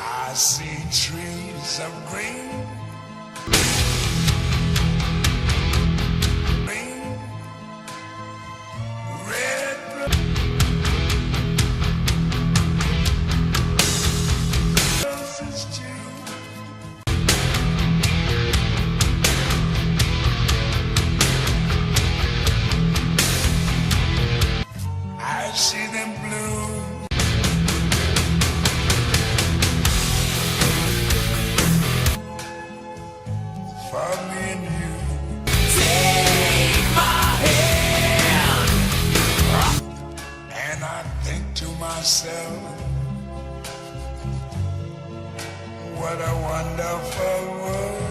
I see trees of green, green, red, roses too. I see them bloom. For me and you. Take my hand. And I think to myself, what a wonderful world.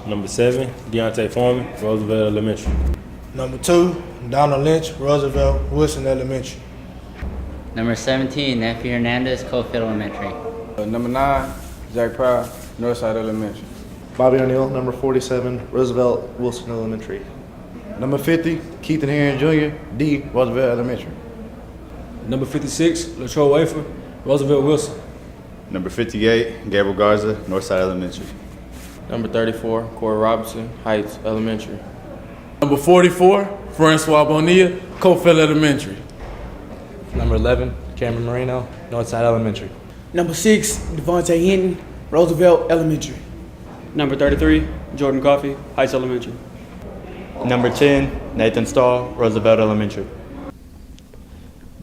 Number 7, Deontay Foreman, Roosevelt Elementary. Number 2, Donald Lynch, Roosevelt Wilson Elementary. Number 17, Nephi Hernandez, Cofield Elementary. Number 9, Jack Pryor, Northside Elementary. Bobby O'Neill, number 47, Roosevelt Wilson Elementary. Number 50, Keithan Heron Jr., D, Roosevelt Elementary. Number 56, Latroy Wafer, Roosevelt Wilson. Number 58, Gabriel Garza, Northside Elementary. Number 34, Corey Robinson, Heights Elementary. Number 44, Francois Bonilla, Cofield Elementary. Number 11, Cameron Moreno, Northside Elementary. Number 6, Devontae Hinton, Roosevelt Elementary. Number 33, Jordan Coffey, Heights Elementary. Number 10, Nathan Stahl, Roosevelt Elementary.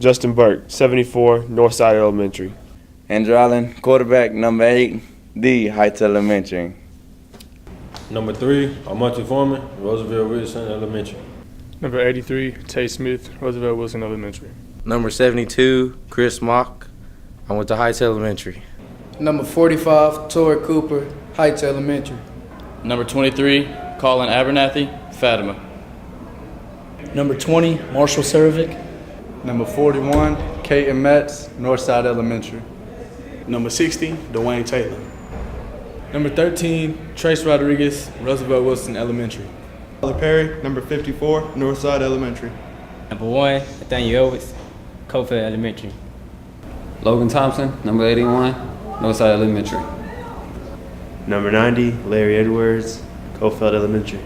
Justin Burke, 74, Northside Elementary. Andrew Allen, quarterback, number 8, D, Heights Elementary. Number 3, Armonte Foreman, Roosevelt Wilson Elementary. Number 83, Tay Smith, Roosevelt Wilson Elementary. Number 72, Chris Mock. I went to Heights Elementary. Number 45, Torrey Cooper, Heights Elementary. Number 23, Colin Abernathy, Fatima. Number 20, Marshall Servik. Number 41, Caden Metz, Northside Elementary. Number 60, Dwayne Taylor. Number 13, Trace Rodriguez, Roosevelt Wilson Elementary. Tyler Perry, number 54, Northside Elementary. Number 1, Nathaniel Owens, Cofield Elementary. Logan Thompson, number 81, Northside Elementary. Number 90, Larry Edwards, Cofield Elementary.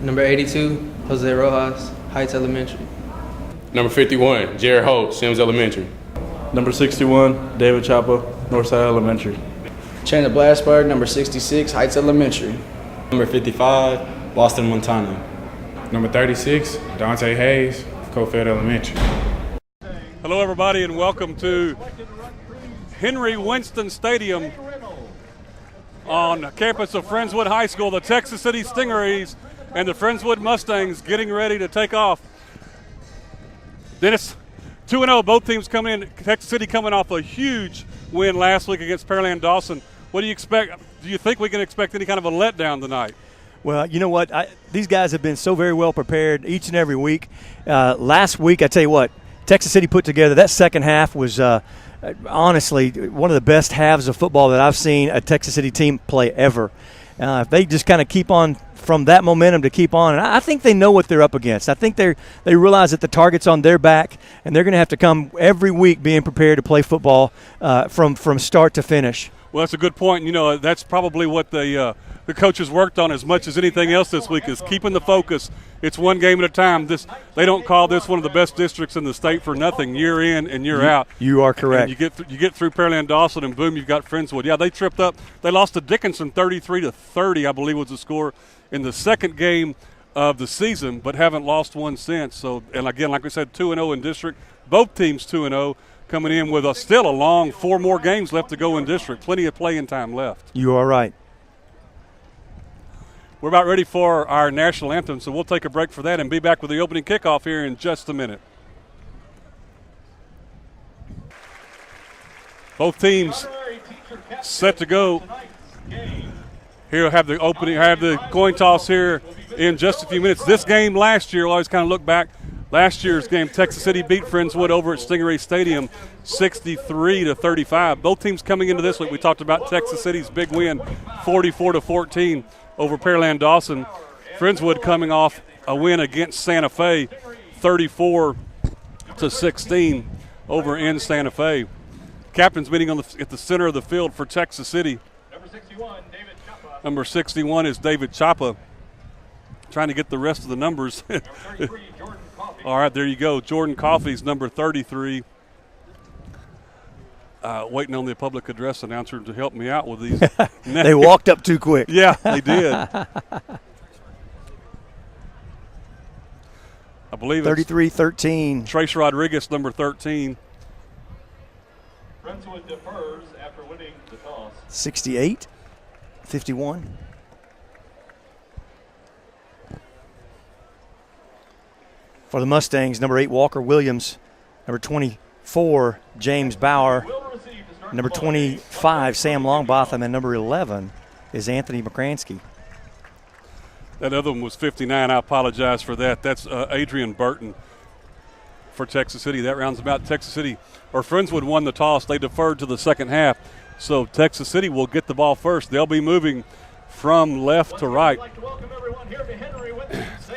Number 82, Jose Rojas, Heights Elementary. Number 51, Jared Holt, Sims Elementary. Number 61, David Chapa, Northside Elementary. Chandler Blasberg, number 66, Heights Elementary. Number 55, Boston Montano. Number 36, Dante Hayes, Cofield Elementary. Hello everybody and welcome to Henry Winston Stadium on campus of Friendswood High School. The Texas City Stingarees and the Friendswood Mustangs getting ready to take off. Dennis, 2-0, both teams coming in. Texas City coming off a huge win last week against Pearland Dawson. What do you expect? Do you think we can expect any kind of a letdown tonight? Well, you know what? These guys have been so very well prepared each and every week. Last week, I tell you what, Texas City put together that second half was honestly one of the best halves of football that I've seen a Texas City team play ever. If they just kind of keep on from that momentum to keep on, and I think they know what they're up against. I think they realize that the target's on their back, and they're going to have to come every week being prepared to play football from start to finish. Well, that's a good point. You know, that's probably what the coaches worked on as much as anything else this week is keeping the focus. It's one game at a time. They don't call this one of the best districts in the state for nothing, year in and year out. You are correct. And you get through Pearland Dawson, and boom, you've got Friendswood. Yeah, they tripped up. They lost to Dickinson 33-30, I believe was the score in the second game of the season, but haven't lost one since. So, and again, like we said, 2-0 in district. Both teams 2-0. Coming in with still a long 4 more games left to go in district. Plenty of playing time left. You are right. We're about ready for our national anthem, so we'll take a break for that and be back with the opening kickoff here in just a minute. Both teams set to go. Here we'll have the coin toss here in just a few minutes. This game last year, we'll always kind of look back. Last year's game, Texas City beat Friendswood over at Stingray Stadium 63-35. Both teams coming into this week, we talked about Texas City's big win, 44-14 over Pearland Dawson. Friendswood coming off a win against Santa Fe, 34-16 over in Santa Fe. Captains meeting at the center of the field for Texas City. Number 61 is David Chapa. Trying to get the rest of the numbers. All right, there you go. Jordan Coffey's number 33. Waiting on the public address announcer to help me out with these. They walked up too quick. Yeah, they did. I believe 33-13. Trace Rodriguez, number 13. Friendswood defers after winning the toss. 68-51. For the Mustangs, number 8, Walker Williams. Number 24, James Bauer. Number 25, Sam Longbotham. And number 11 is Anthony McCransky. That other one was 59. I apologize for that. That's Adrian Burton for Texas City. That rounds about Texas City. Or Friendswood won the toss. They deferred to the second half. So Texas City will get the ball first. They'll be moving from left to right.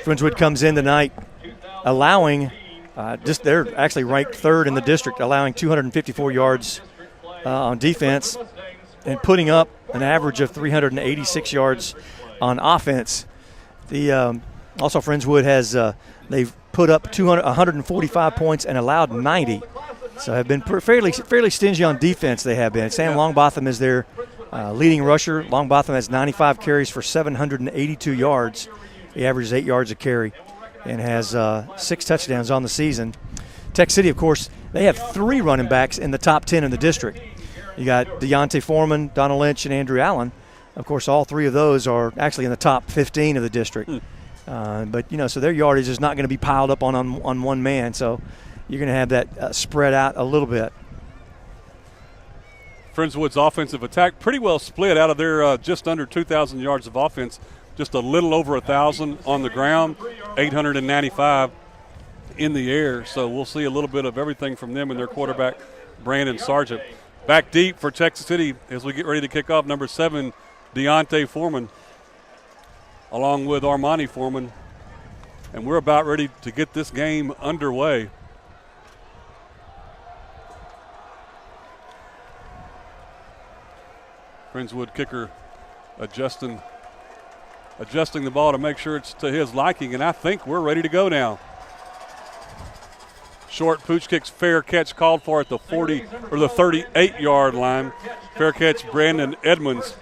Friendswood comes in tonight allowing they're actually ranked third in the district, allowing 254 yards on defense and putting up an average of 386 yards on offense. Also Friendswood has they've put up 145 points and allowed 90, so have been fairly stingy on defense. They have been. Sam Longbotham is their leading rusher. Longbotham has 95 carries for 782 yards. He averages 8 yards a carry and has 6 touchdowns on the season. Tech City, of course, they have 3 running backs in the top 10 in the district. You got Deontay Foreman, Donald Lynch, and Andrew Allen. Of course, all 3 of those are actually in the top 15 of the district. But, so their yardage is not going to be piled up on one man, so you're going to have that spread out a little bit. Friendswood's offensive attack pretty well split out of their just under 2,000 yards of offense. Just a little over 1,000 on the ground, 895 in the air. So we'll see a little bit of everything from them and their quarterback, Brandon Sargent. Back deep for Texas City as we get ready to kick off, number 7, Deontay Foreman, along with Armani Foreman. And we're about ready to get this game underway. Friendswood kicker adjusting the ball to make sure it's to his liking, and I think we're ready to go now. Short pooch kicks, fair catch called for at the 40 or the 38-yard line. Fair catch, Brandon Edmonds,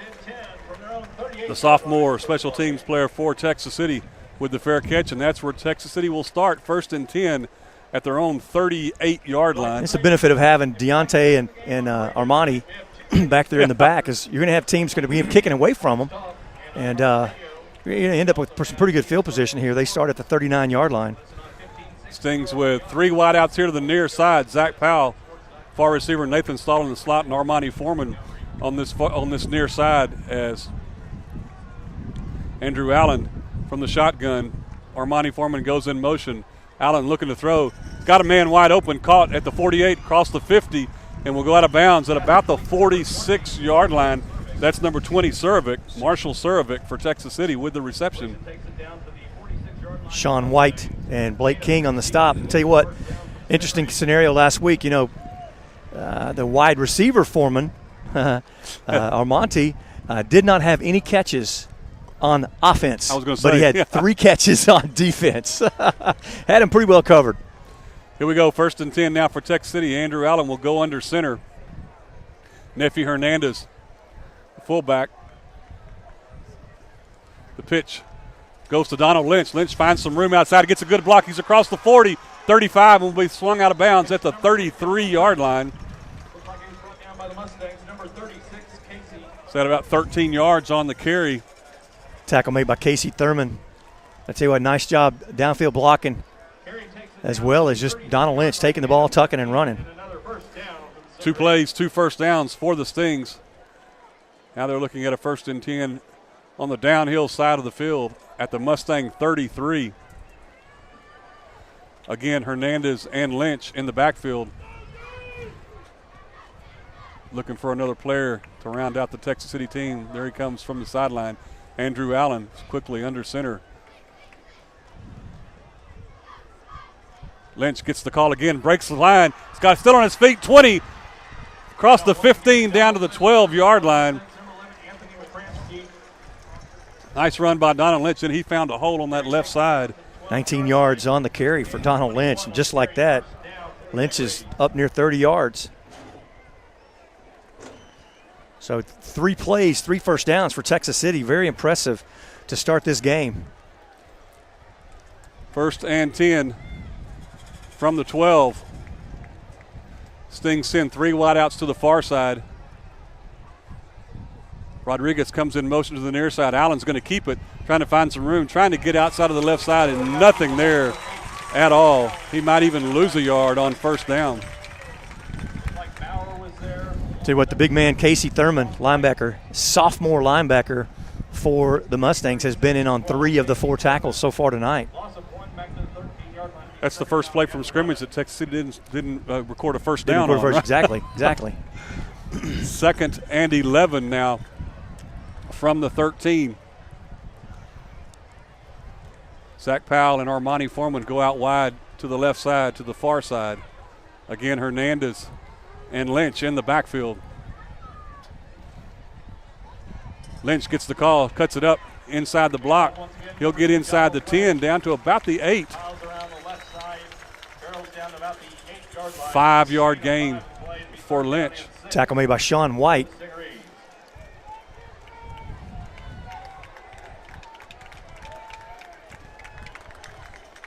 the sophomore special teams player for Texas City, with the fair catch, and that's where Texas City will start, 1st and 10 at their own 38-yard line. It's the benefit of having Deontay and Armani back there in the back, is you're going to have teams going to be kicking away from them, and you're going to end up with some pretty good field position here. They start at the 39-yard line. Stings with 3 wideouts here to the near side. Zach Powell, far receiver, Nathan Stahl in the slot, and Armani Foreman on this near side as Andrew Allen from the shotgun. Armani Foreman goes in motion. Allen looking to throw. Got a man wide open, caught at the 48, across the 50, and will go out of bounds at about the 46-yard line. That's number 20, Surovic, Marshall Surovic for Texas City with the reception. Sean White and Blake King on the stop. I'll tell you what, interesting scenario last week. You know, the wide receiver foreman, Armonte, did not have any catches on offense. I was going to say. But he had 3 catches on defense. Had him pretty well covered. Here we go, 1st and 10 now for Texas City. Andrew Allen will go under center. Nefi Hernandez, fullback. The pitch goes to Donald Lynch. Lynch finds some room outside. Gets a good block. He's across the 40, 35, and will be swung out of bounds at the 33-yard line. It's at about 13 yards on the carry. Tackle made by Casey Thurman. I tell you what, nice job downfield blocking, as well as just Donald Lynch taking the ball, tucking and running. 2 plays, 2 first downs for the Stings. Now they're looking at a 1st and 10 on the downhill side of the field at the Mustang 33. Again, Hernandez and Lynch in the backfield. Looking for another player to round out the Texas City team. There he comes from the sideline. Andrew Allen quickly under center. Lynch gets the call again, breaks the line. He's got still on his feet, 20. Across the 15 down to the 12-yard line. Nice run by Donald Lynch, and he found a hole on that left side. 19 yards on the carry for Donald Lynch. And just like that, Lynch is up near 30 yards. So 3 plays, 3 first downs for Texas City. Very impressive to start this game. 1st and 10 from the 12. Stings send 3 wideouts to the far side. Rodriguez comes in motion to the near side. Allen's going to keep it, trying to find some room, trying to get outside of the left side, and nothing there at all. He might even lose a yard on 1st down. Tell you what, the big man, Casey Thurman, linebacker, sophomore linebacker for the Mustangs, has been in on 3 of the 4 tackles so far tonight. That's the first play from scrimmage that Texas City didn't record a first down on. Right? Exactly. 2nd and 11 now from the 13. Zach Powell and Armani Foreman go out wide to the left side, to the far side. Again, Hernandez and Lynch in the backfield. Lynch gets the call, cuts it up inside the block. He'll get inside the 10, down to about the 8. 5-yard gain for Lynch. Tackle made by Sean White.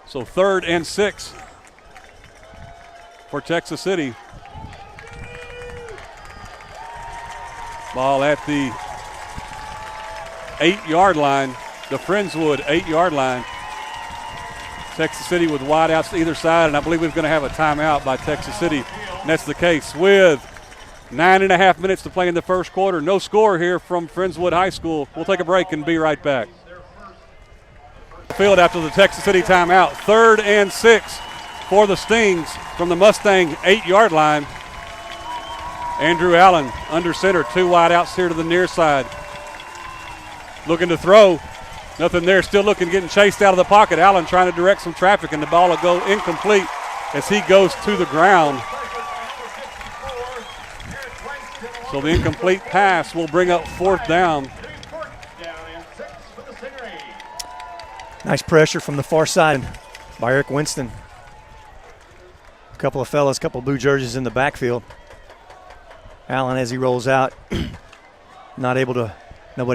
So 3rd and 6 for Texas City. Ball at the 8-yard line, the Friendswood 8-yard line. Texas City with wideouts to either side, and I believe we're going to have a timeout by Texas City. And that's the case with 9.5 minutes to play in the first quarter. No score here from Friendswood High School. We'll take a break and be right back. Field after the Texas City timeout. 3rd and 6 for the Stings from the Mustang 8-yard line. Andrew Allen under center, 2 wideouts here to the near side. Looking to throw. Nothing there, still looking, getting chased out of the pocket. Allen trying to direct some traffic, and the ball will go incomplete as he goes to the ground. So the incomplete pass will bring up 4th down. Nice pressure from the far side by Eric Winston. A couple of fellas, couple of blue jerseys in the backfield. Allen, as he rolls out, nobody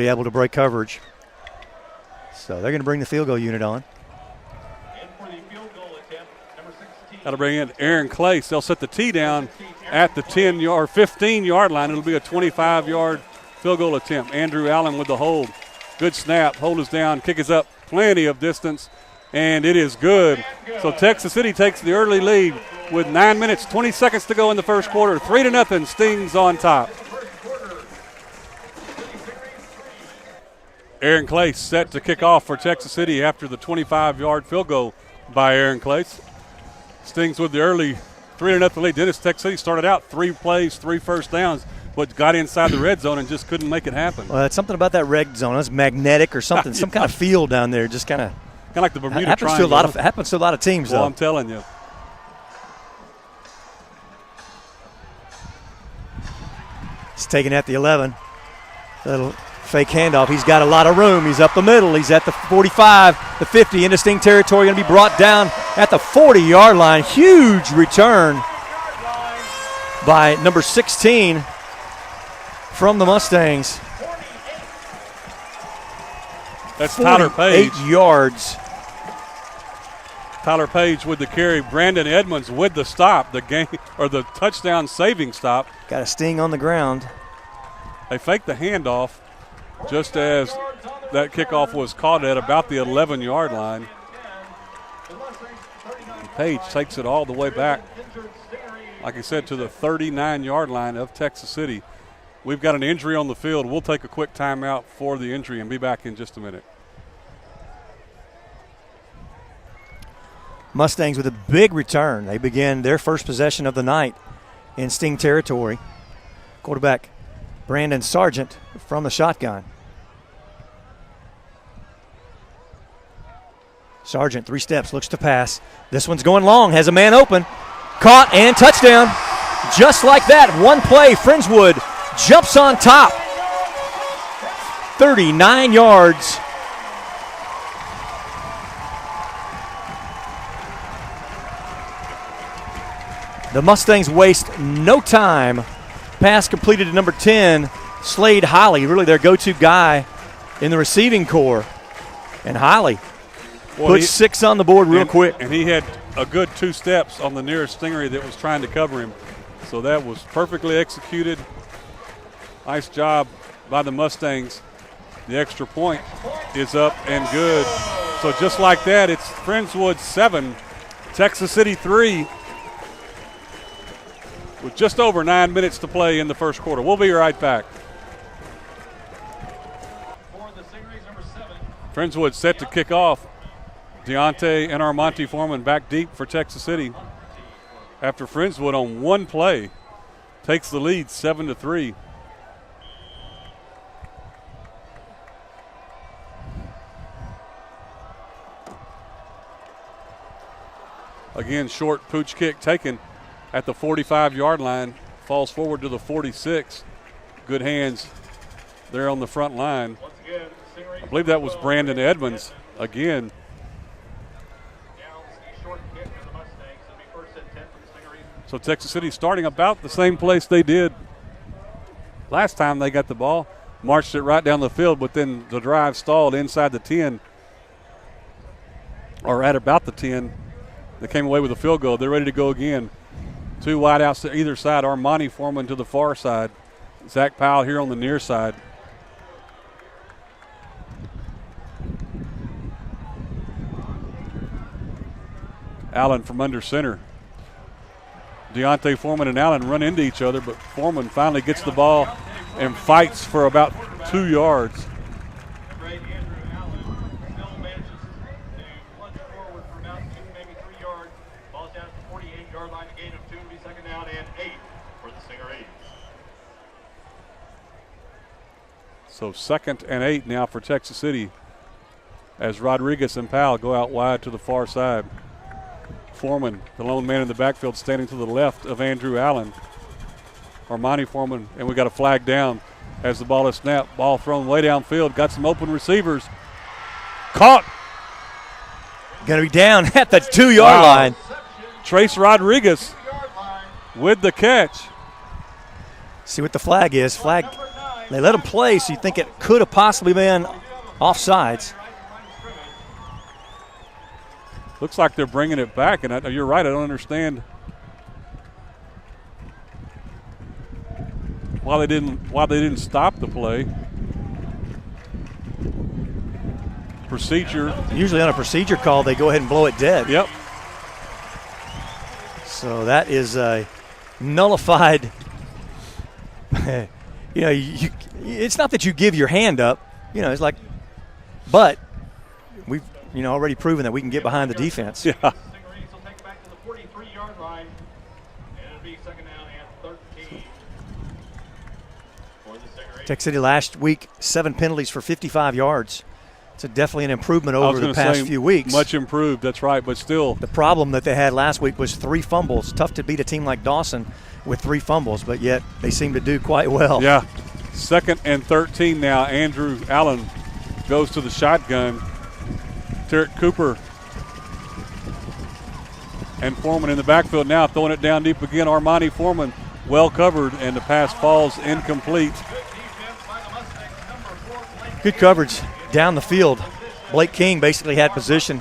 able to break coverage. So they're going to bring the field goal unit on. Got to bring in Aaron Clace. They'll set the tee down at the 10-yard, 15-yard line. It'll be a 25-yard field goal attempt. Andrew Allen with the hold. Good snap. Hold is down. Kick is up. Plenty of distance, and it is good. So Texas City takes the early lead with 9 minutes, 20 seconds to go in the first quarter. 3-0. Stings on top. Aaron Clace set to kick off for Texas City after the 25-yard field goal by Aaron Clace. Stings with the early 3-0 lead. Dennis, Texas City started out 3 plays, 3 first downs. but got inside the red zone and just couldn't make it happen. Well, it's something about that red zone. It's magnetic or something, some kind of feel down there. Just kind of like the Bermuda happens Triangle. happens to a lot of teams, well, though. I'm telling you. He's taking at the 11. Little fake handoff. He's got a lot of room. He's up the middle. He's at the 45, the 50, into Sting territory. Going to be brought down at the 40-yard line. Huge return by number 16 from the Mustangs. That's Tyler Page. 8 yards. Tyler Page with the carry. Brandon Edmonds with the stop, the game or the touchdown saving stop. Got a Sting on the ground. They faked the handoff just as that kickoff was caught at about the 11-yard line. And Page takes it all the way back, like I said, to the 39-yard line of Texas City. We've got an injury on the field. We'll take a quick timeout for the injury and be back in just a minute. Mustangs with a big return. They begin their first possession of the night in Sting territory. Quarterback Brandon Sargent from the shotgun. Sargent, 3 steps, looks to pass. This one's going long, has a man open. Caught and touchdown. Just like that, one play, Friendswood jumps on top. 39 yards. The Mustangs waste no time. Pass completed to number 10, Slade Holly, really their go-to guy in the receiving corps. And Holly puts 6 on the board real quick. And he had a good 2 steps on the nearest Stingery that was trying to cover him. So that was perfectly executed. Nice job by the Mustangs. The extra point is up and good. So just like that, it's Friendswood 7, Texas City 3. With just over 9 minutes to play in the first quarter. We'll be right back. Friendswood set to kick off. Deontay and Armonte Foreman back deep for Texas City. After Friendswood on one play takes the lead 7-3. Again, short pooch kick taken at the 45-yard line, falls forward to the 46. Good hands there on the front line. I believe that was Brandon Edmonds again. So Texas City starting about the same place they did last time they got the ball. Marched it right down the field, but then the drive stalled inside the 10, or at about the 10. They came away with a field goal. They're ready to go again. 2 wideouts to either side. Armonte Foreman to the far side. Zach Powell here on the near side. Allen from under center. Deontay Foreman and Allen run into each other, but Foreman finally gets the ball and fights for about 2 yards. So 2nd and 8 now for Texas City as Rodriguez and Powell go out wide to the far side. Foreman, the lone man in the backfield, standing to the left of Andrew Allen. Armonte Foreman, and we got a flag down as the ball is snapped. Ball thrown way downfield. Got some open receivers. Caught. Going to be down at the 2-yard line. Trace Rodriguez with the catch. See what the flag is. Flag. They let him play, so you think it could have possibly been offsides. Looks like they're bringing it back, and you're right. I don't understand why they didn't stop the play. Procedure. Usually on a procedure call, they go ahead and blow it dead. Yep. So that is a nullified. It's not that you give your hand up. It's like, but we've already proven that we can get behind the defense. Yeah. Texas City last week, 7 penalties for 55 yards. It's definitely an improvement over the past few weeks. Much improved, that's right, but still. The problem that they had last week was 3 fumbles. Tough to beat a team like Dawson with 3 fumbles, but yet they seem to do quite well. Yeah. 2nd and 13 now. Andrew Allen goes to the shotgun. Tarek Cooper and Foreman in the backfield now, throwing it down deep again. Armani Foreman well covered, and the pass falls incomplete. Good coverage down the field. Blake King basically had position,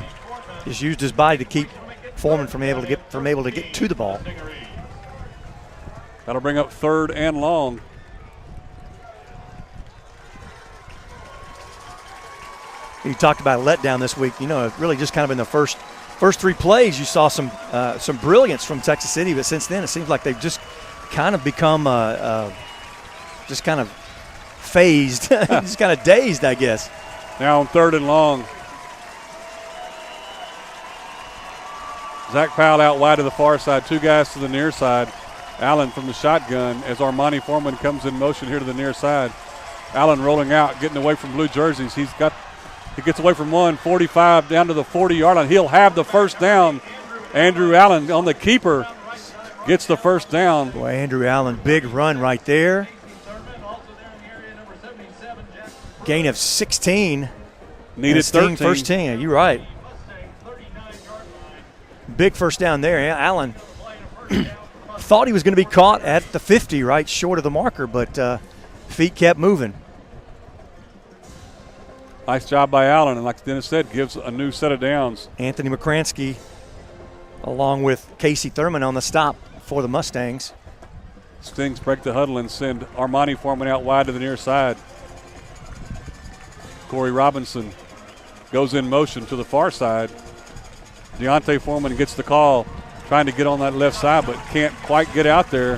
just used his body to keep Foreman from able to get to the ball. That'll bring up 3rd and long. You talked about a letdown this week. You know, really just kind of in the first 3 plays, you saw some brilliance from Texas City, but since then it seems like they've just kind of become just kind of phased, just kind of dazed, I guess. Now on 3rd and long. Zach Powell out wide to the far side, 2 guys to the near side. Allen from the shotgun as Armani Foreman comes in motion here to the near side. Allen rolling out, getting away from blue jerseys. He gets away from 145 down to the 40-yard line. He'll have the first down. Andrew Allen on the keeper gets the first down. Boy, Andrew Allen, big run right there. Gain of 16. Needed 13. First 10, you're right. Big first down there. Allen thought he was going to be caught at the 50, right short of the marker, but feet kept moving. Nice job by Allen, and like Dennis said, gives a new set of downs. Anthony McCransky along with Casey Thurman on the stop for the Mustangs. Stings break the huddle and send Armani Foreman out wide to the near side. Corey Robinson goes in motion to the far side. Deontay Foreman gets the call, trying to get on that left side, but can't quite get out there.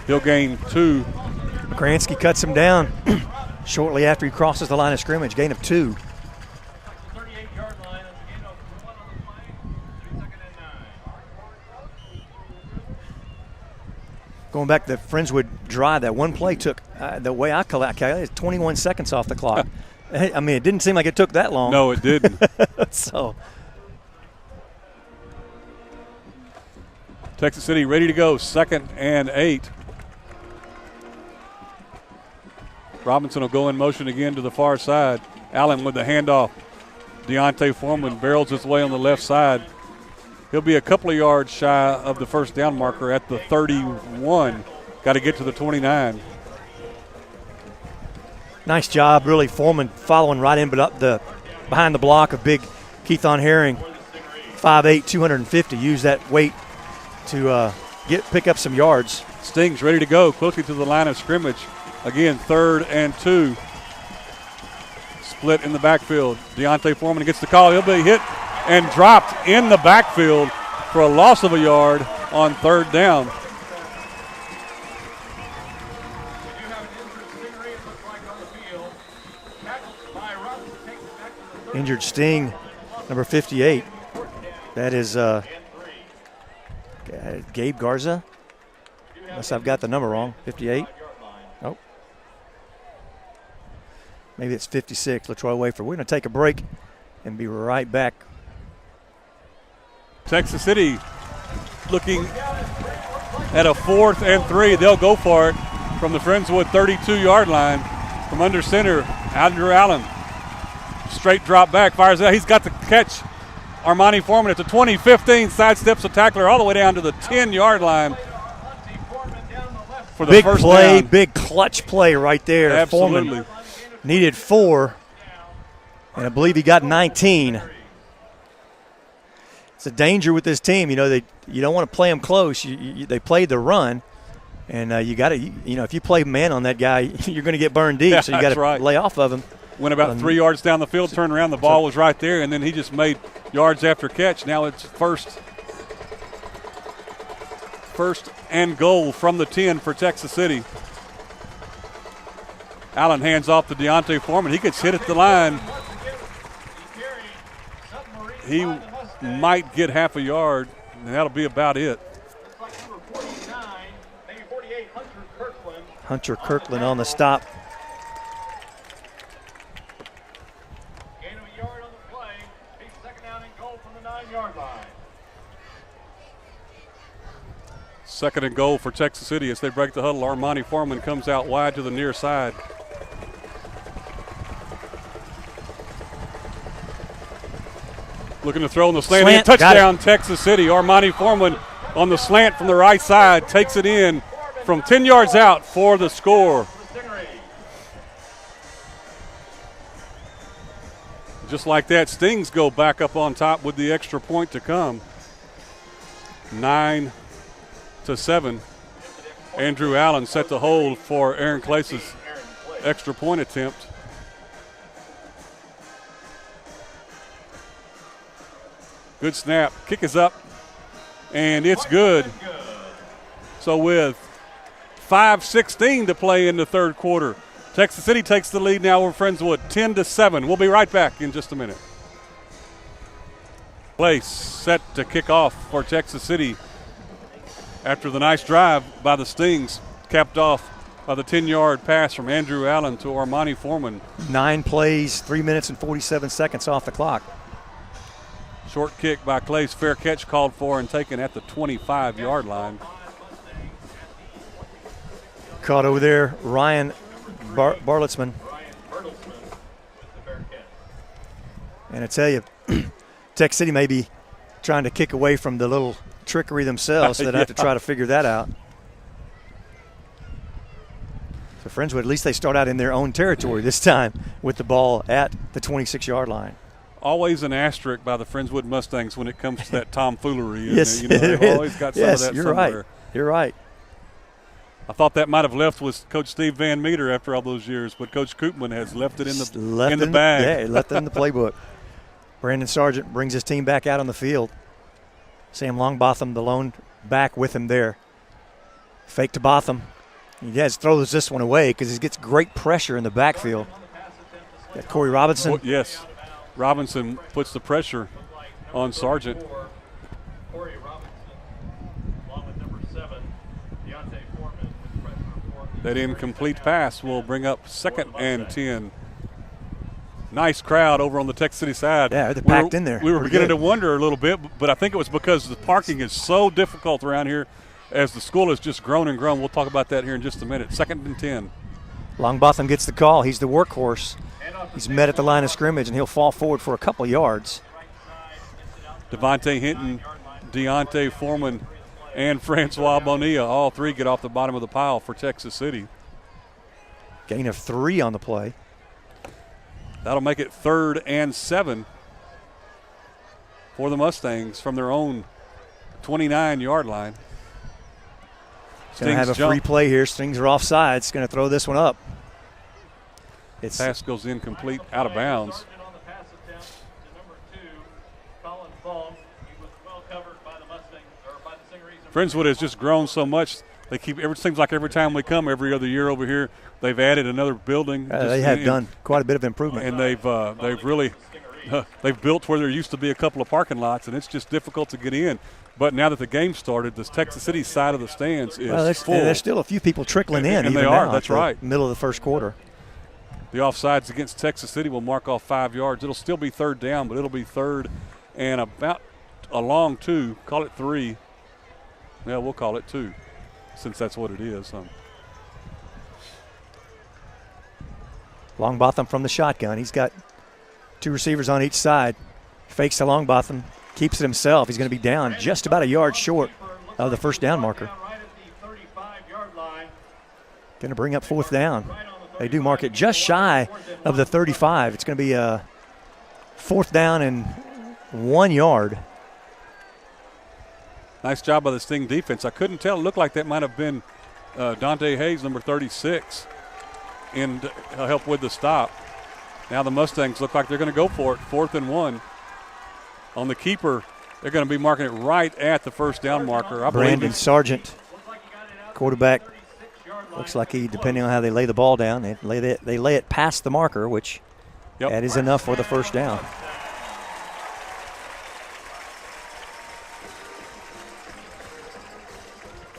He'll gain 2. McCransky cuts him down shortly after he crosses the line of scrimmage, gain of 2. Going back to the Friendswood drive, that one play took, the way I calculated, 21 seconds off the clock. I mean, it didn't seem like it took that long. No, it didn't. So, Texas City ready to go, 2nd and 8. Robinson will go in motion again to the far side. Allen with the handoff. Deontay Foreman barrels his way on the left side. He'll be a couple of yards shy of the first down marker at the 31. Got to get to the 29. Nice job, really. Foreman following right in, but up behind the block of big Keithon Herring, 5'8", 250. Use that weight to pick up some yards. Stings ready to go quickly to the line of scrimmage. Again, 3rd and 2. Split in the backfield. Deontay Foreman gets the call. He'll be hit and dropped in the backfield for a loss of a yard on 3rd down. Injured Sting, number 58. That is Gabe Garza. Unless I've got the number wrong. 58. Nope. Maybe it's 56. LaTroy Wafer. We're going to take a break and be right back. Texas City looking at a 4th and 3. They'll go for it from the Friendswood 32-yard line. From under center, Andrew Allen. Straight drop back, fires out. He's got the catch. Armani Foreman at the 20-15, sidesteps a tackler all the way down to the 10-yard line for the big first play, down. Big clutch play right there. Absolutely. Foreman needed 4, and I believe he got 19. It's a danger with this team. You know, you don't want to play them close. They played the run, and you got to, if you play man on that guy, you're going to get burned deep. So you got to lay off of him. Went about 3 yards down the field, turned around, the ball was right there, and then he just made yards after catch. Now it's first and goal from the 10 for Texas City. Allen hands off to Deontay Foreman. He gets hit at the line. He might get half a yard, and that'll be about it. Hunter Kirkland on the stop. Gain of a yard on the play. He's second down and goal from the 9-yard line. Second and goal for Texas City as they break the huddle. Armani Foreman comes out wide to the near side. Looking to throw on the slant. Slant, Touchdown, Texas City. Armani Foreman on the slant from the right side takes it in from 10 yards out for the score. Just like that, Stings go back up on top with the extra point to come. 9-7. Andrew Allen set the hold for Aaron Clace's extra point attempt. Good snap. Kick is up, and it's good. So with 5:16 to play in the third quarter, Texas City takes the lead now over Friendswood, 10-7. We'll be right back in just a minute. Place set to kick off for Texas City after the nice drive by the Stings, capped off by the 10-yard pass from Andrew Allen to Armani Foreman. 9 plays, 3 minutes and 47 seconds off the clock. Short kick by Clace, fair catch called for and taken at the 25-yard line. Caught over there, Ryan Barlitzman. And I tell you, Tech City may be trying to kick away from the little trickery themselves, so they'd have to try to figure that out. So Friendswood, at least they start out in their own territory this time with the ball at the 26-yard line. Always an asterisk by the Friendswood Mustangs when it comes to that tomfoolery. Yes, you know, they've always got some of that you're somewhere. right. You're right. I thought that might have left with Coach Steve Van Meter after all those years, but Coach Koopman has left it in the bag. Yeah, left it in the playbook. Brandon Sargent brings his team back out on the field. Sam Longbotham, the lone back with him there. Fake to Botham. He throws this one away because he gets great pressure in the backfield. Got Corey Robinson. Yes. Robinson puts the pressure on Sargent. That incomplete pass will bring up 2nd and 10. Nice crowd over on the Tech City side. Yeah, they're packed in there. We were beginning to wonder a little bit, but I think it was because the parking is so difficult around here as the school has just grown and grown. We'll talk about that here in just a minute. 2nd and 10. Longbotham gets the call. He's the workhorse. He's met at the line of scrimmage, and he'll fall forward for a couple yards. Devontae Hinton, Deontay Foreman, and Francois Bonilla, all three get off the bottom of the pile for Texas City. Gain of 3 on the play. That'll make it 3rd and 7 for the Mustangs from their own 29-yard line. Going to have a free play here. Stings are offside. It's going to throw this one up. Pass goes incomplete, out of bounds. Friendswood has just grown so much. They keep. It seems like every time we come, every other year over here, they've added another building. They have done quite a bit of improvement, and they've really they've built where there used to be a couple of parking lots, and it's just difficult to get in. But now that the game started, this Texas City side of the stands is full. There's still a few people trickling in. And they are. That's right. Middle of the first quarter. The offsides against Texas City will mark off 5 yards. It'll still be 3rd down, but it'll be 3rd and about a long 2. Call it 3. Yeah, we'll call it 2 since that's what it is. Longbotham from the shotgun. He's got 2 receivers on each side. Fakes to Longbotham. Keeps it himself. He's going to be down just about a yard short of the first down marker. Going to bring up 4th down. They do mark it just shy of the 35. It's going to be a 4th down and 1 yard. Nice job by the Sting defense. I couldn't tell. It looked like that might have been Dante Hayes, number 36, in help with the stop. Now the Mustangs look like they're going to go for it. 4th and 1. On the keeper, they're going to be marking it right at the first down marker. Brandon Sargent, quarterback. Looks like he, depending on how they lay the ball down, they lay it past the marker, which that is enough for the first down.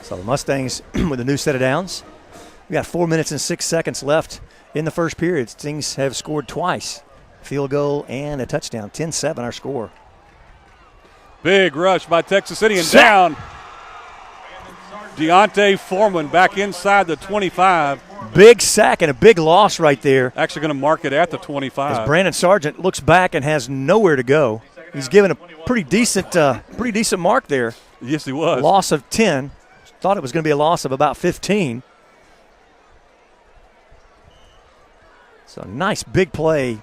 So the Mustangs with a new set of downs. got 4 minutes and 6 seconds left in the first period. Stings have scored twice, field goal and a touchdown. 10-7 our score. Big rush by Texas City and down. Deontay Foreman back inside the 25. Big sack and a big loss right there. Actually going to mark it at the 25. As Brandon Sargent looks back and has nowhere to go. He's given a pretty decent mark there. Yes, he was. Loss of 10. Thought it was going to be a loss of about 15. So nice big play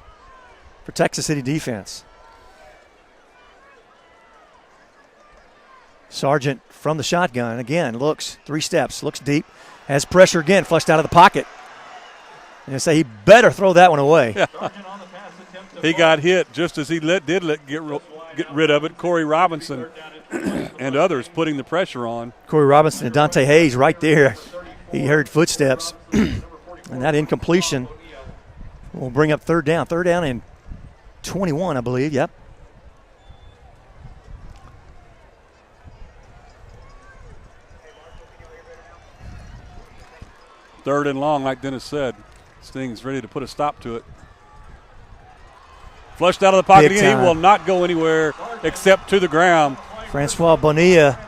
for Texas City defense. Sargent from the shotgun again, looks 3 steps, looks deep, has pressure again, flushed out of the pocket. And I say he better throw that one away. Yeah. He got hit just as he did get rid of it. Corey Robinson and others putting the pressure on. Corey Robinson and Dante Hayes right there. He heard footsteps. And that incompletion will bring up third down. Third down and 21, I believe. Yep. Third and long, like Dennis said. Sting's ready to put a stop to it. Flushed out of the pocket again. He will not go anywhere except to the ground. Francois Bonilla,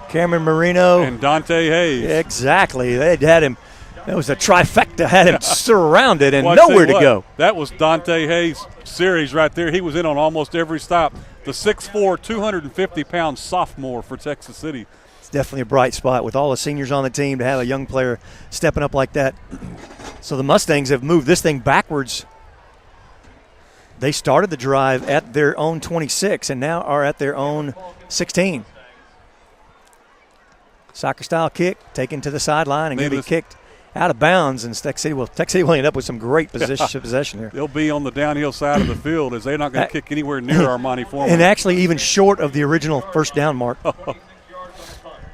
Cameron Marino. And Dante Hayes. Exactly. They had him. That was a trifecta. Had him surrounded and nowhere to go. That was Dante Hayes' series right there. He was in on almost every stop. The 6'4", 250-pound sophomore for Texas City. It's definitely a bright spot with all the seniors on the team to have a young player stepping up like that. So the Mustangs have moved this thing backwards. They started the drive at their own 26 and now are at their own 16. Soccer-style kick taken to the sideline and going to be kicked out of bounds. And Texas City will end up with some great possession here. They'll be on the downhill side of the field as they're not going to kick anywhere near Armani Foreman. And actually even short of the original first down mark.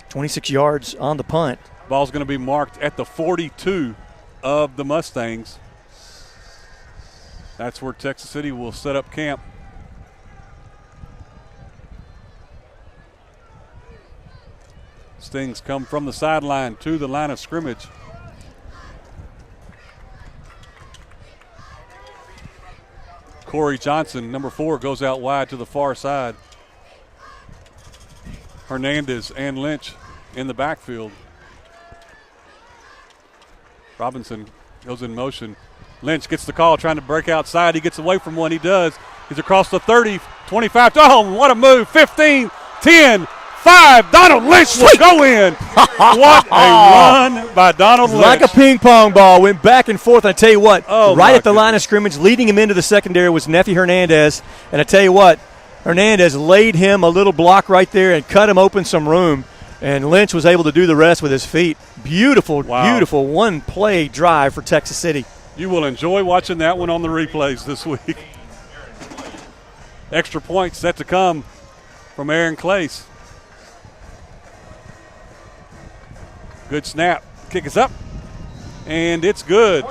26 yards on the punt. Ball's going to be marked at the 42 of the Mustangs. That's where Texas City will set up camp. Stings come from the sideline to the line of scrimmage. Corey Johnson, number 4, goes out wide to the far side. Hernandez and Lynch in the backfield. Robinson goes in motion. Lynch gets the call, trying to break outside. He gets away from one. He does. He's across the 30, 25. Oh, what a move. 15, 10, 5. Donald Lynch will go in. What a run by Donald Lynch. Like a ping pong ball. Went back and forth. And I tell you what, right at the line of scrimmage, leading him into the secondary was Neffy Hernandez. And I tell you what, Hernandez laid him a little block right there and cut him open some room. And Lynch was able to do the rest with his feet. Beautiful, beautiful one-play drive for Texas City. You will enjoy watching that one on the replays this week. Extra points set to come from Aaron Clace. Good snap. Kick is up. And it's good.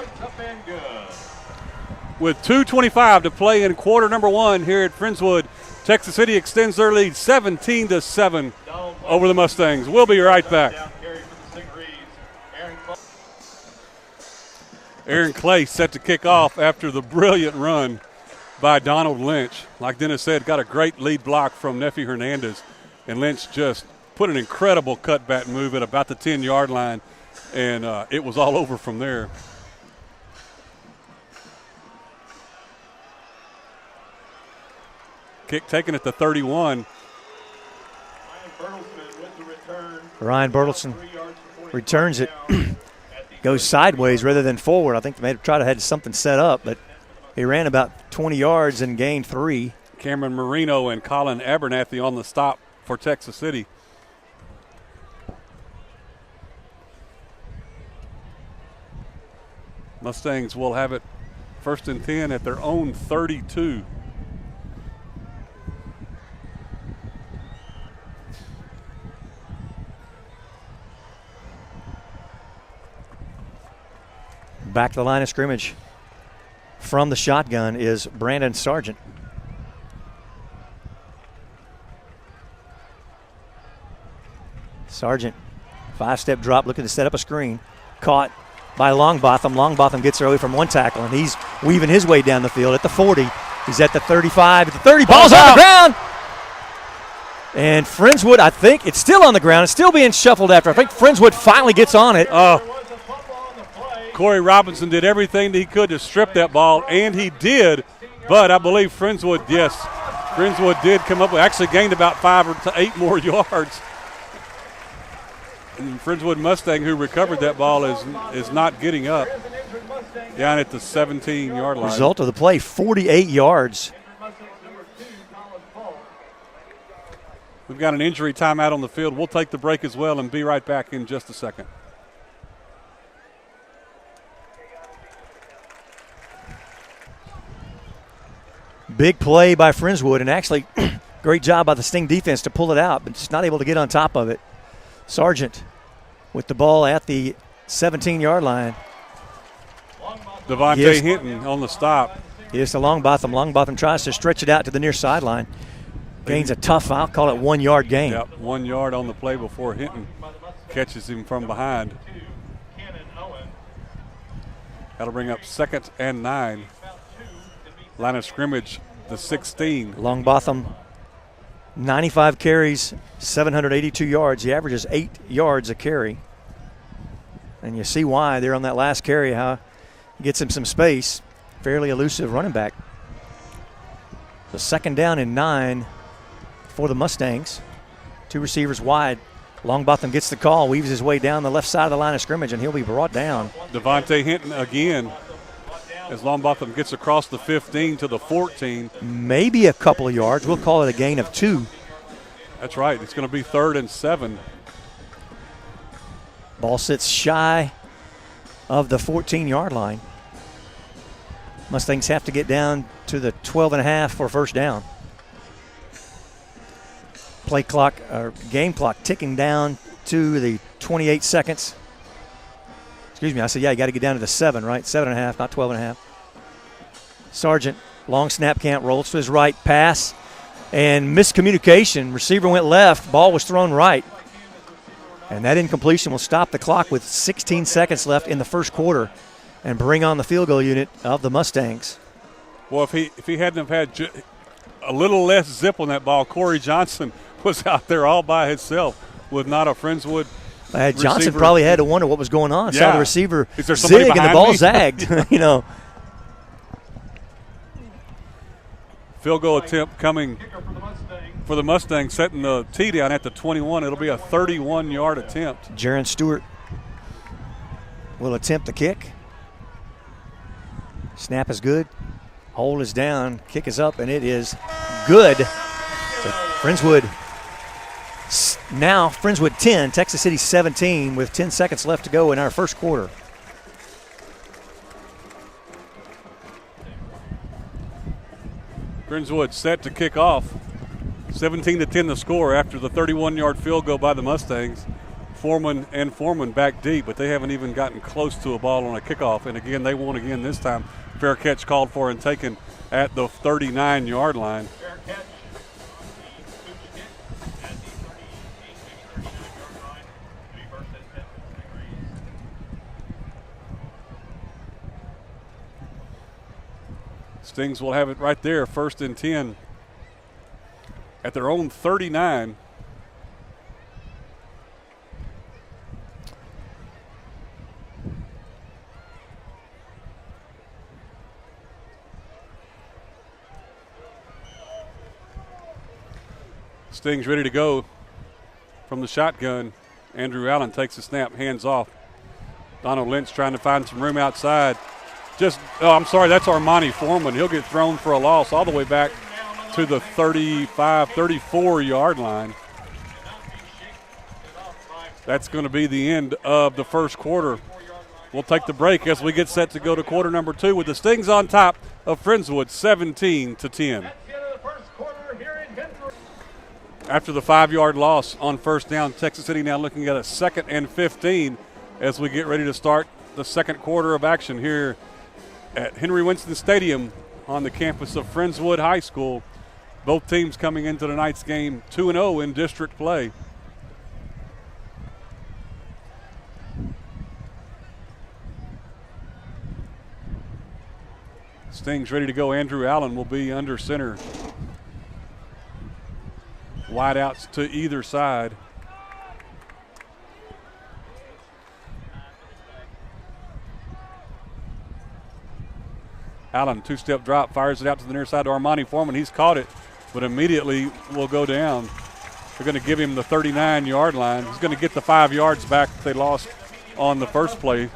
With 2:25 to play in quarter number 1 here at Friendswood, Texas City extends their lead 17-7 over the Mustangs. We'll be right back. Aaron Clay set to kick off after the brilliant run by Donald Lynch. Like Dennis said, got a great lead block from Neffy Hernandez. And Lynch just put an incredible cutback move at about the 10-yard line, and it was all over from there. Kick taken at the 31. Ryan Bertelson returns it. Goes sideways rather than forward. I think they may have tried to have something set up, but he ran about 20 yards and gained 3. Cameron Marino and Colin Abernathy on the stop for Texas City. Mustangs will have it 1st and 10 at their own 32. Back to the line of scrimmage. From the shotgun is Brandon Sargent. Sargent, 5-step drop, looking to set up a screen. Caught by Longbotham. Longbotham gets early from one tackle, and he's weaving his way down the field at the 40. He's at the 35, at the 30. Ball's on the ground. And Friendswood, I think it's still on the ground. It's still being shuffled after. I think Friendswood finally gets on it. Corey Robinson did everything that he could to strip that ball, and he did. But I believe Friendswood did come up with, actually gained about 5 or 8 more yards. And Friendswood Mustang, who recovered that ball, is not getting up down at the 17-yard line. Result of the play, 48 yards. We've got an injury timeout on the field. We'll take the break as well and be right back in just a second. Big play by Friendswood, and actually great job by the Sting defense to pull it out, but just not able to get on top of it. Sargent with the ball at the 17-yard line. Devontae Hinton on the stop. Yes, to Longbotham. Longbotham tries to stretch it out to the near sideline. Gains a tough, I'll call it 1 yard gain. Yep, 1 yard on the play before Hinton catches him from behind. That'll bring up 2nd and 9. Line of scrimmage, the 16. Longbotham, 95 carries, 782 yards. He averages 8 yards a carry. And you see why there on that last carry, how he gets him some space. Fairly elusive running back. The 2nd down and 9 for the Mustangs. 2 receivers wide. Longbotham gets the call, weaves his way down the left side of the line of scrimmage, and he'll be brought down. Devontae Hinton again, as Longbotham gets across the 15 to the 14. Maybe a couple of yards. We'll call it a gain of 2. That's right. It's going to be 3rd and 7. Ball sits shy of the 14-yard line. Mustangs have to get down to the 12.5 for first down. Play clock, or game clock ticking down to the 28 seconds. Excuse me, I said, yeah, you got to get down to the 7, right? 7.5, not 12.5. Sargent, long snap, can't roll to his right, pass, and miscommunication. Receiver went left, ball was thrown right. And that incompletion will stop the clock with 16 seconds left in the first quarter and bring on the field goal unit of the Mustangs. Well, if he hadn't have had a little less zip on that ball, Corey Johnson was out there all by himself with not a Friendswood Johnson receiver. Probably had to wonder what was going on. Yeah. Saw the receiver Is there somebody zig and the ball me? zagged. You know. Field goal attempt coming for the Mustangs, setting the tee down at the 21. It'll be a 31-yard attempt. Jaron Stewart will attempt the kick. Snap is good. Hold is down. Kick is up, and it is good. So Friendswood now, Friendswood 10, Texas City 17 with 10 seconds left to go in our first quarter. Friendswood set to kick off. 17-10 the score after the 31-yard field goal by the Mustangs. Foreman back deep, but they haven't even gotten close to a ball on a kickoff. And again, they won again this time. Fair catch called for and taken at the 39-yard line. Stings will have it right there, 1st and 10 at their own 39. Stings ready to go from the shotgun. Andrew Allen takes the snap, hands off. Donald Lynch trying to find some room outside. I'm sorry, that's Armani Foreman. He'll get thrown for a loss all the way back to the 35, 34-yard line. That's going to be the end of the first quarter. We'll take the break as we get set to go to quarter number 2 with the Stings on top of Friendswood, 17-10. After the 5-yard loss on first down, Texas City now looking at a 2nd and 15 as we get ready to start the second quarter of action here at Henry Winston Stadium on the campus of Friendswood High School. Both teams coming into tonight's game 2-0 in district play. Stings ready to go. Andrew Allen will be under center. Wideouts to either side. Allen, two-step drop, fires it out to the near side to Armani Foreman. He's caught it, but immediately will go down. They're going to give him the 39-yard line. He's going to get the 5 yards back that they lost on the first play.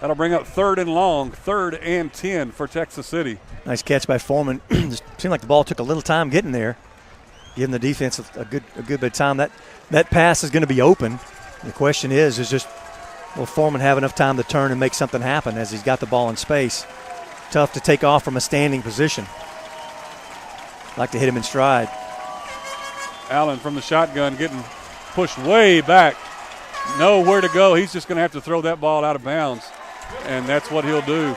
That'll bring up 3rd and long, 3rd and 10 for Texas City. Nice catch by Foreman. Just seemed like the ball took a little time getting there, giving the defense a good bit of time. That pass is going to be open. The question is just will Foreman have enough time to turn and make something happen as he's got the ball in space? Tough to take off from a standing position. Like to hit him in stride. Allen from the shotgun getting pushed way back. Nowhere to go. He's just going to have to throw that ball out of bounds, and that's what he'll do.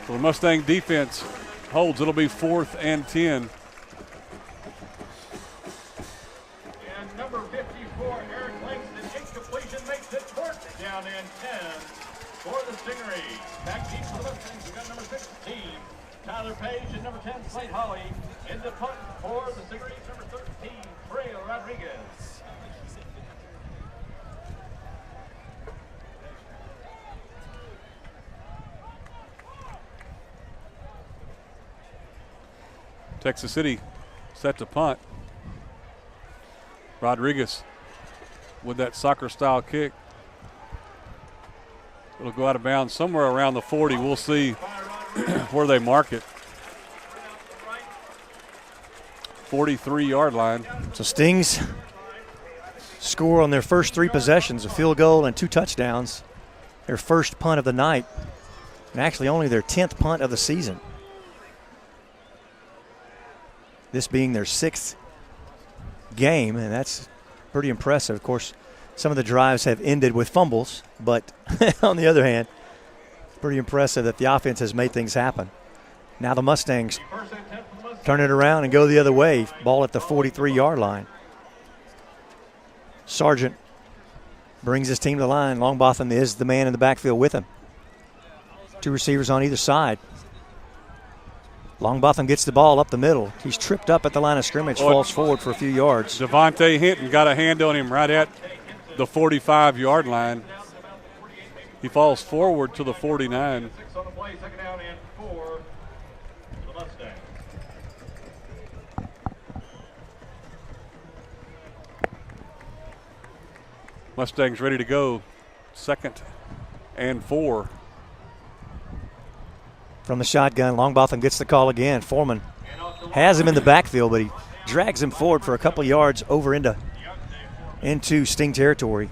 So the Mustang defense holds. It'll be 4th and 10. And number 54, Eric Langston, incompletion, makes it 4th down and 10 for the Stingrays. Back deep for the Mustangs, we got number 16, Tyler Page, and number 10, Slade Holly. In the punt for the Stingrays, number 13, Trey Rodriguez. Texas City set to punt. Rodriguez with that soccer-style kick. It'll go out of bounds somewhere around the 40. We'll see where they mark it. 43-yard line. So Stings score on their first 3 possessions, a field goal and 2 touchdowns. Their first punt of the night, and actually only their 10th punt of the season. This being their 6th game, and that's pretty impressive. Of course, some of the drives have ended with fumbles, but on the other hand, pretty impressive that the offense has made things happen. Now the Mustangs turn it around and go the other way. Ball at the 43-yard line. Sargent brings his team to the line. Longbotham is the man in the backfield with him. 2 receivers on either side. Longbotham gets the ball up the middle. He's tripped up at the line of scrimmage, falls forward for a few yards. Devontae Hinton got a hand on him right at the 45-yard line. He falls forward to the 49. Mustangs ready to go. 2nd and 4. From the shotgun, Longbotham gets the call again. Foreman has him in the backfield, but he drags him forward for a couple yards over into Sting territory.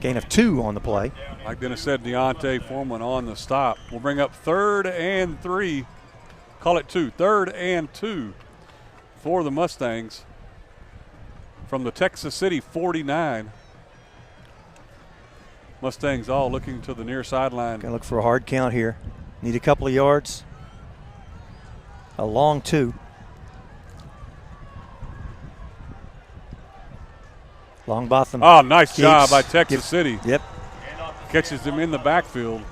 Gain of 2 on the play. Like Dennis said, Deontay Foreman on the stop. We'll bring up 3rd and 3. Call it 2. 3rd and 2 for the Mustangs from the Texas City 49. Mustangs all looking to the near sideline. Going to look for a hard count here. Need a couple of yards. A long 2. Longbotham. Oh, nice job by Texas City. Yep. Catches him in the backfield.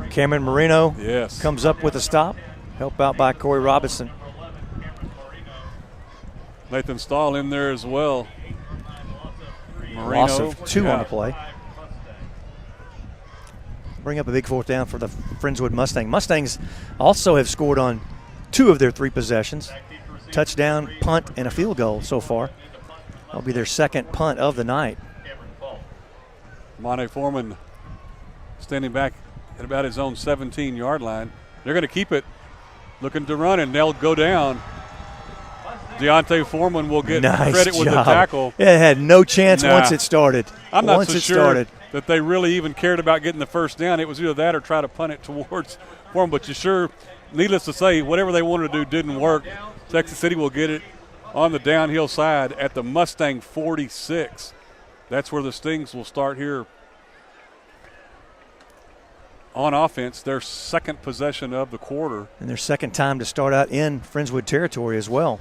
Cameron Marino comes up with a stop. Help out by Corey Robinson. Nathan Stahl in there as well. Marino. Loss of 2 on the play. Bring up a big 4th down for the Friendswood Mustang. Mustangs also have scored on 2 of their 3 possessions. Touchdown, punt, and a field goal so far. That'll be their 2nd punt of the night. Monte Foreman standing back at about his own 17-yard line. They're going to keep it, looking to run, and they'll go down. Deontay Foreman will get credit with the tackle. It had no chance once it started. I'm not so sure that they really even cared about getting the first down. It was either that or try to punt it towards Foreman. But needless to say, whatever they wanted to do didn't work. Texas City will get it on the downhill side at the Mustang 46. That's where the Stings will start here on offense, their second possession of the quarter. And their second time to start out in Friendswood territory as well.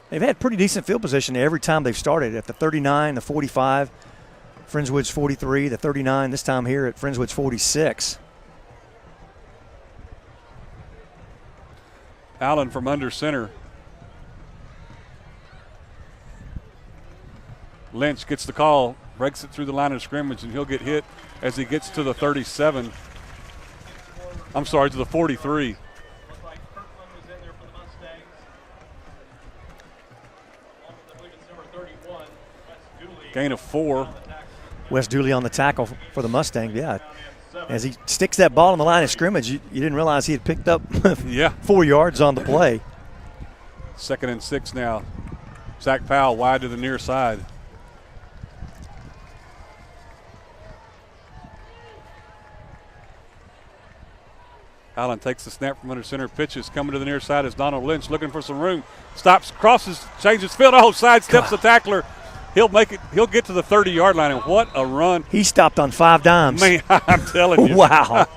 They've had pretty decent field position every time they've started, at the 39, the 45, Friendswood's 43, the 39, this time here at Friendswood's 46. Allen from under center. Lynch gets the call, breaks it through the line of scrimmage, and he'll get hit as he gets to the 37. I'm sorry, to the 43. Gain of 4. Wes Dooley on the tackle for the Mustang, yeah. As he sticks that ball in the line of scrimmage, you didn't realize he had picked up 4 yards on the play. 2nd and 6 now. Zach Powell wide to the near side. Allen takes the snap from under center, pitches, coming to the near side is Donald Lynch looking for some room. Stops, crosses, changes field. Oh, sidesteps the tackler. He'll make it. He'll get to the 30-yard line, and what a run! He stopped on 5 dimes. Man, I'm telling you. Wow.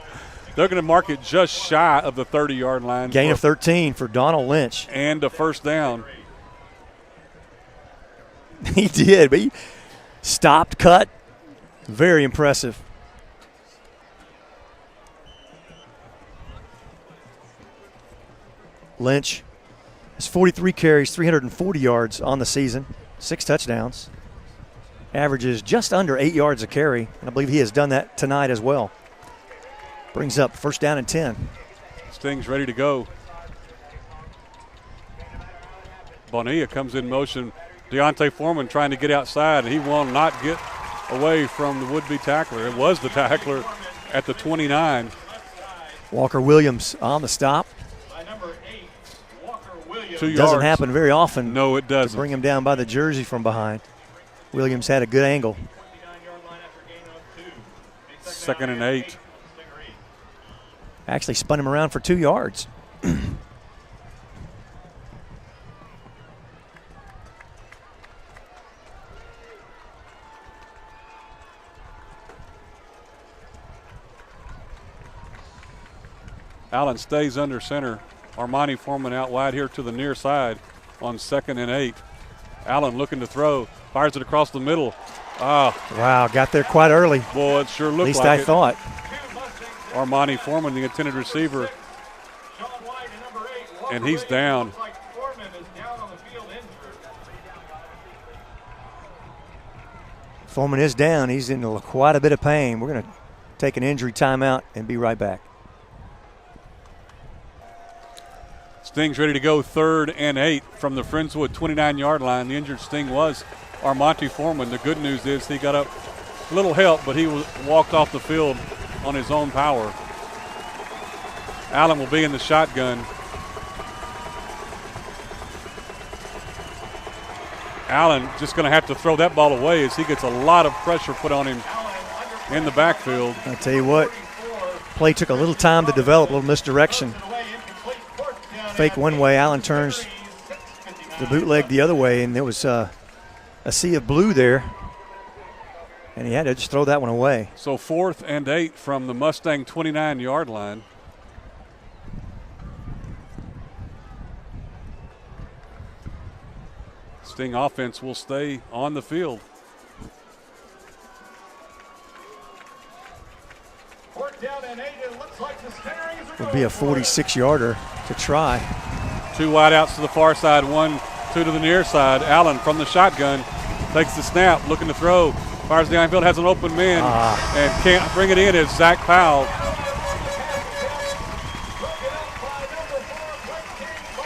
They're going to mark it just shy of the 30-yard line. Gain of 13 for Donald Lynch. And a first down. He did, but he stopped, cut. Very impressive. Lynch has 43 carries, 340 yards on the season, 6 touchdowns. Averages just under 8 yards a carry, and I believe he has done that tonight as well. Brings up first down and 10. Sting's ready to go. Bonilla comes in motion. Deontay Foreman trying to get outside, and he will not get away from the would-be tackler. It was the tackler at the 29. Walker Williams on the stop. 2 yards. Doesn't happen very often. No, it doesn't. To bring him down by the jersey from behind. Williams had a good angle. 2nd and 8. Actually spun him around for 2 yards. Allen stays under center. Armani Foreman out wide here to the near side on 2nd and 8. Allen looking to throw, fires it across the middle. Wow, got there quite early. Boy, it sure looked like it. At least I thought. Armani Foreman, the intended receiver, and he's down. Foreman is down. He's in quite a bit of pain. We're going to take an injury timeout and be right back. Sting's ready to go 3rd and 8 from the Friendswood 29-yard line. The injured Sting was Armonte Foreman. The good news is he got up a little help, but he walked off the field on his own power. Allen will be in the shotgun. Allen just going to have to throw that ball away as he gets a lot of pressure put on him in the backfield. I'll tell you what, play took a little time to develop, a little misdirection. Fake one way, Allen turns the bootleg the other way, and there was a sea of blue there, and he had to just throw that one away. So 4th and 8 from the Mustang 29-yard line. Sting offense will stay on the field. Would be a 46-yarder to try. 2 wide outs to the far side, 1, 2 to the near side. Allen from the shotgun takes the snap, looking to throw. Fires downfield, has an open man, and can't bring it in as Zach Powell.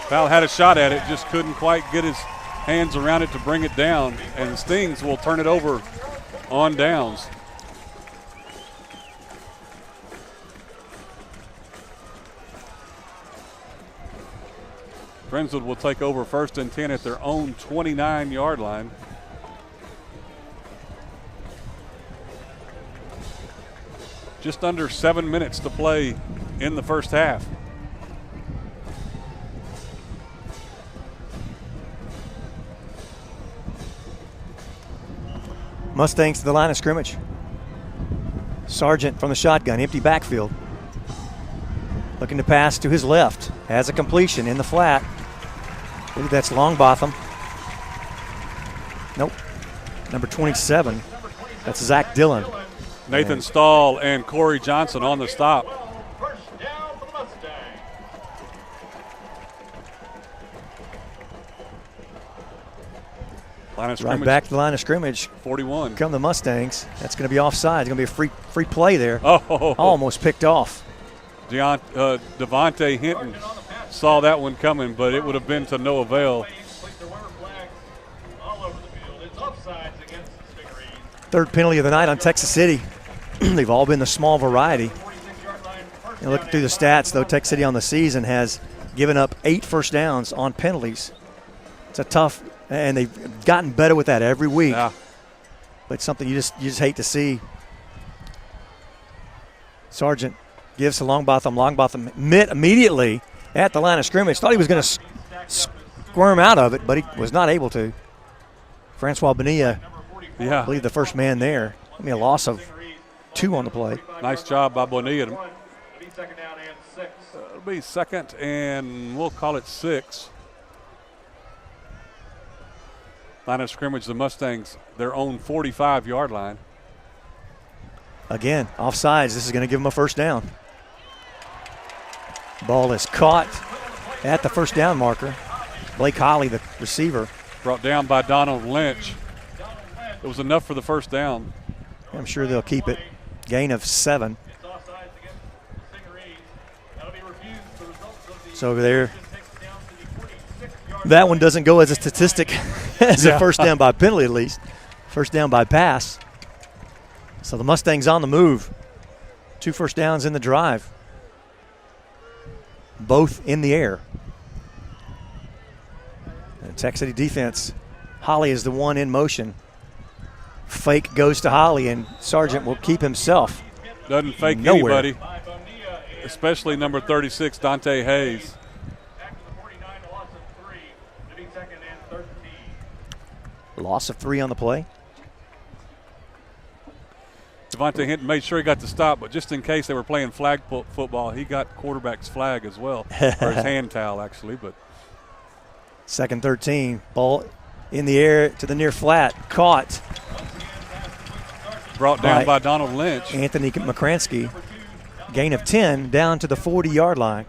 Powell had a shot at it, just couldn't quite get his hands around it to bring it down, and the Stings will turn it over on downs. Friendswood will take over 1st and 10 at their own 29-yard line. Just under 7 minutes to play in the first half. Mustangs to the line of scrimmage. Sargent from the shotgun, empty backfield. Looking to pass to his left. Has a completion in the flat. I believe that's Longbotham. Nope. Number 27. That's Zach Dillon. Nathan Stahl and Corey Johnson on the stop. Line of scrimmage. Right back to the line of scrimmage. 41. Come the Mustangs. That's going to be offside. It's going to be a free play there. Oh. Almost picked off. Devontae Hinton saw that one coming, but it would have been to no avail. Third penalty of the night on Texas City. They've all been the small variety. And looking through the stats, though, Texas City on the season has given up 8 first downs on penalties. It's a tough, and they've gotten better with that every week. Yeah. But something you just hate to see. Sargent gives to Longbotham. Longbotham immediately at the line of scrimmage. Thought he was going to squirm out of it, but he was not able to. Francois Bonilla, I believe the first man there. I mean, a loss of 2 on the play. Nice job by Bonilla. It'll be second, and we'll call it 6. Line of scrimmage, the Mustangs, their own 45-yard line. Again, offsides. This is going to give them a first down. Ball is caught at the first down marker. Blake Holly, the receiver. Brought down by Donald Lynch. It was enough for the first down. I'm sure they'll keep it. Gain of 7. So over there, that one doesn't go as a statistic as a first down by penalty, at least. First down by pass. So the Mustangs on the move. 2 first downs in the drive. Both in the air. And Texas City defense, Holly is the one in motion. Fake goes to Holly, and Sargent will keep himself. Doesn't fake nowhere. Anybody, especially number 36, Dante Hayes. Loss of 3 on the play. Devontae Hinton made sure he got the stop, but just in case they were playing flag football, he got quarterback's flag as well, or his hand towel actually. But second 13, ball in the air to the near flat, caught. Brought down by Donald Lynch. Anthony McCransky, gain of 10 down to the 40-yard line.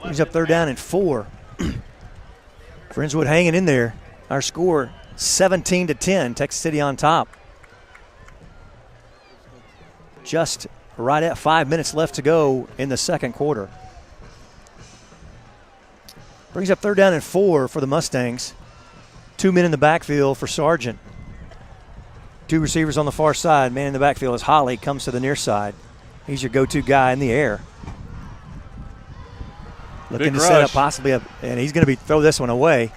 Brings up third down and 4. Friendswood hanging in there. Our score 17-10. Texas City on top. Just right at 5 minutes left to go in the second quarter. Brings up third down and 4 for the Mustangs. 2 men in the backfield for Sargent. 2 receivers on the far side. Man in the backfield is Holly. Comes to the near side. He's your go-to guy in the air. Looking to set up possibly and he's going to throw this one away.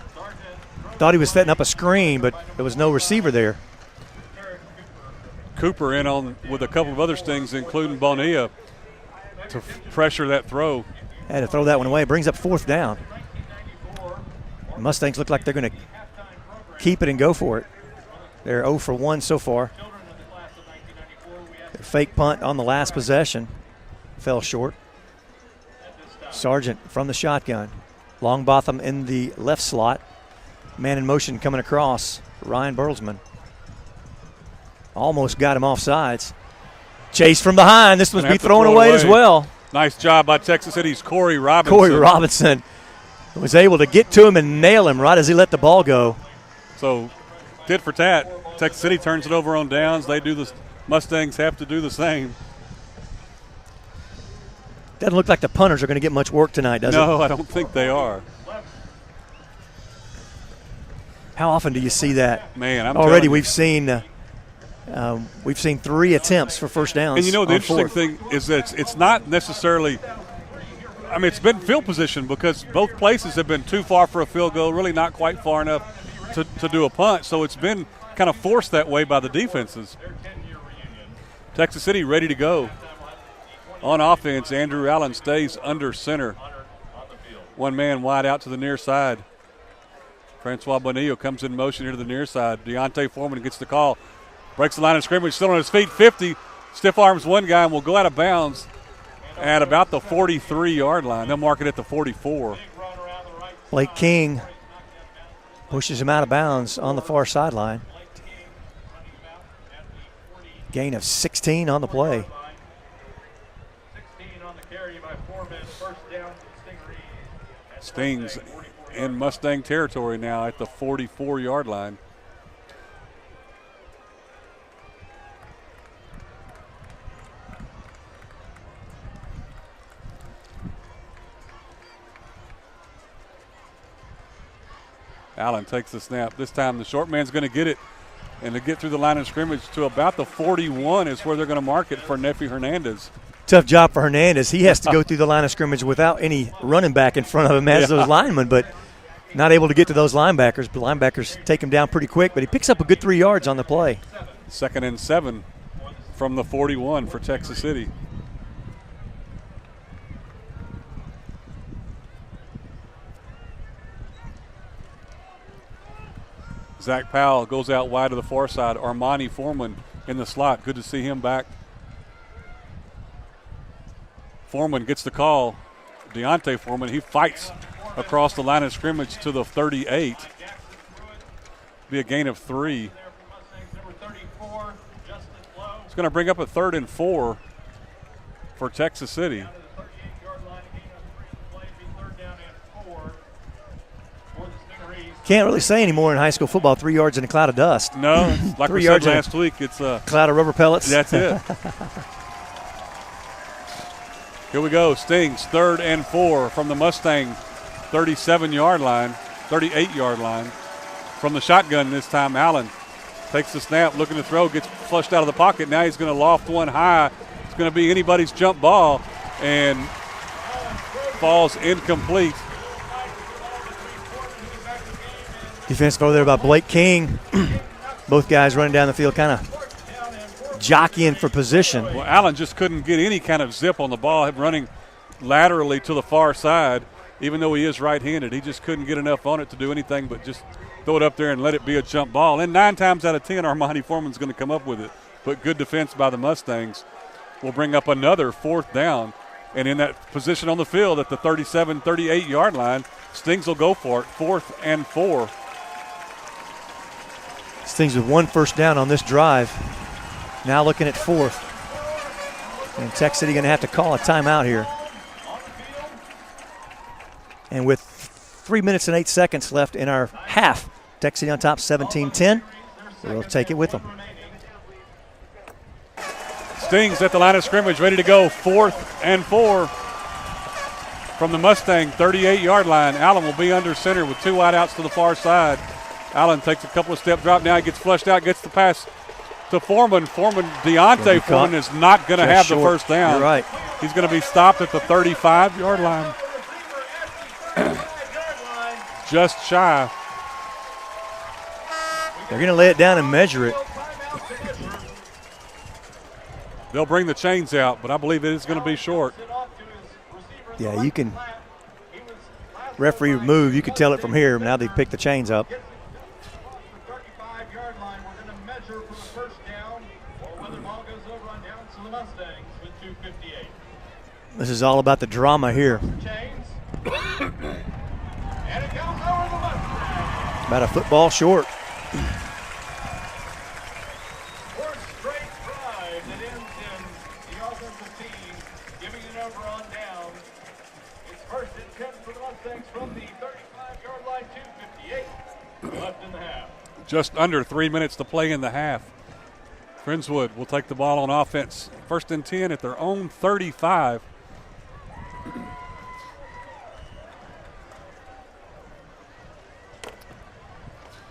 Thought he was setting up a screen, but there was no receiver there. Cooper in on with a couple of other stings, including Bonilla, to pressure that throw. Had to throw that one away. Brings up fourth down. The Mustangs look like they're going to keep it and go for it. They're 0 for 1 so far. Their fake punt on the last possession fell short. Sargent from the shotgun. Longbotham in the left slot. Man in motion coming across. Ryan Berlesman. Almost got him off sides. Chase from behind. This one's be thrown away as well. Nice job by Texas City's Corey Robinson. Corey Robinson was able to get to him and nail him right as he let the ball go. So, tit for tat. Texas City turns it over on downs. They do the Mustangs have to do the same. Doesn't look like the punters are going to get much work tonight, does it? No, I don't think they are. How often do you see that? Man, I'm already we've seen 3 attempts for first downs. And you know the interesting thing is that it's not necessarily. I mean, it's been field position because both places have been too far for a field goal, really not quite far enough to do a punt. So it's been kind of forced that way by the defenses. Texas City ready to go. On offense, Andrew Allen stays under center. One man wide out to the near side. Francois Bonillo comes in motion here to the near side. Deontay Foreman gets the call. Breaks the line of scrimmage, still on his feet, 50. Stiff arms one guy and will go out of bounds at about the 43-yard line. They'll mark it at the 44. Blake King pushes him out of bounds on the far sideline. Gain of 16 on the play. Stings in Mustang territory now at the 44-yard line. Allen takes the snap. This time the short man's going to get it, and to get through the line of scrimmage to about the 41 is where they're going to mark it for Nefi Hernandez. Tough job for Hernandez. He has to go through the line of scrimmage without any running back in front of him as those linemen, but not able to get to those linebackers. But linebackers take him down pretty quick, but he picks up a good 3 yards on the play. 2nd and 7 from the 41 for Texas City. Zach Powell goes out wide to the far side. Armani Foreman in the slot. Good to see him back. Foreman gets the call. Deontay Foreman, he fights across the line of scrimmage to the 38. Be a gain of 3. It's going to bring up a 3rd and 4 for Texas City. Can't really say anymore in high school football, 3 yards in a cloud of dust. No, like 3 we yards said last week, it's a cloud of rubber pellets. That's it. Here we go. Stings, 3rd and 4 from the Mustang 37-yard line, 38-yard line. From the shotgun this time, Allen takes the snap, looking to throw, gets flushed out of the pocket. Now he's going to loft one high. It's going to be anybody's jump ball and falls incomplete. Defensive over there by Blake King. Both guys running down the field, kind of jockeying for position. Well, Allen just couldn't get any kind of zip on the ball, running laterally to the far side, even though he is right-handed. He just couldn't get enough on it to do anything but just throw it up there and let it be a jump ball. And 9 times out of 10, Armani Foreman's going to come up with it. But good defense by the Mustangs will bring up another 4th down. And in that position on the field at the 37, 38-yard line, Stings will go for it, 4th and 4. Stings with 1 first down on this drive. Now looking at 4th. And Tech City going to have to call a timeout here. And with 3 minutes and 8 seconds left in our half, Tech City on top 17-10. We'll take it with them. Stings at the line of scrimmage, ready to go, 4th and 4 from the Mustang 38-yard line. Allen will be under center with 2 wideouts to the far side. Allen takes a couple of step drop. Now he gets flushed out, gets the pass to Foreman. Deontay Foreman is not going to have short. The first down. You're right. He's going to be stopped at the 35-yard line. Just shy. They're going to lay it down and measure it. They'll bring the chains out, but I believe it is going to be short. Yeah, you can. Referee move, you can tell it from here. Now they pick the chains up. This is all about the drama here. About a football short. Just under 3 minutes to play in the half. Friendswood will take the ball on offense. 1st and 10 at their own 35.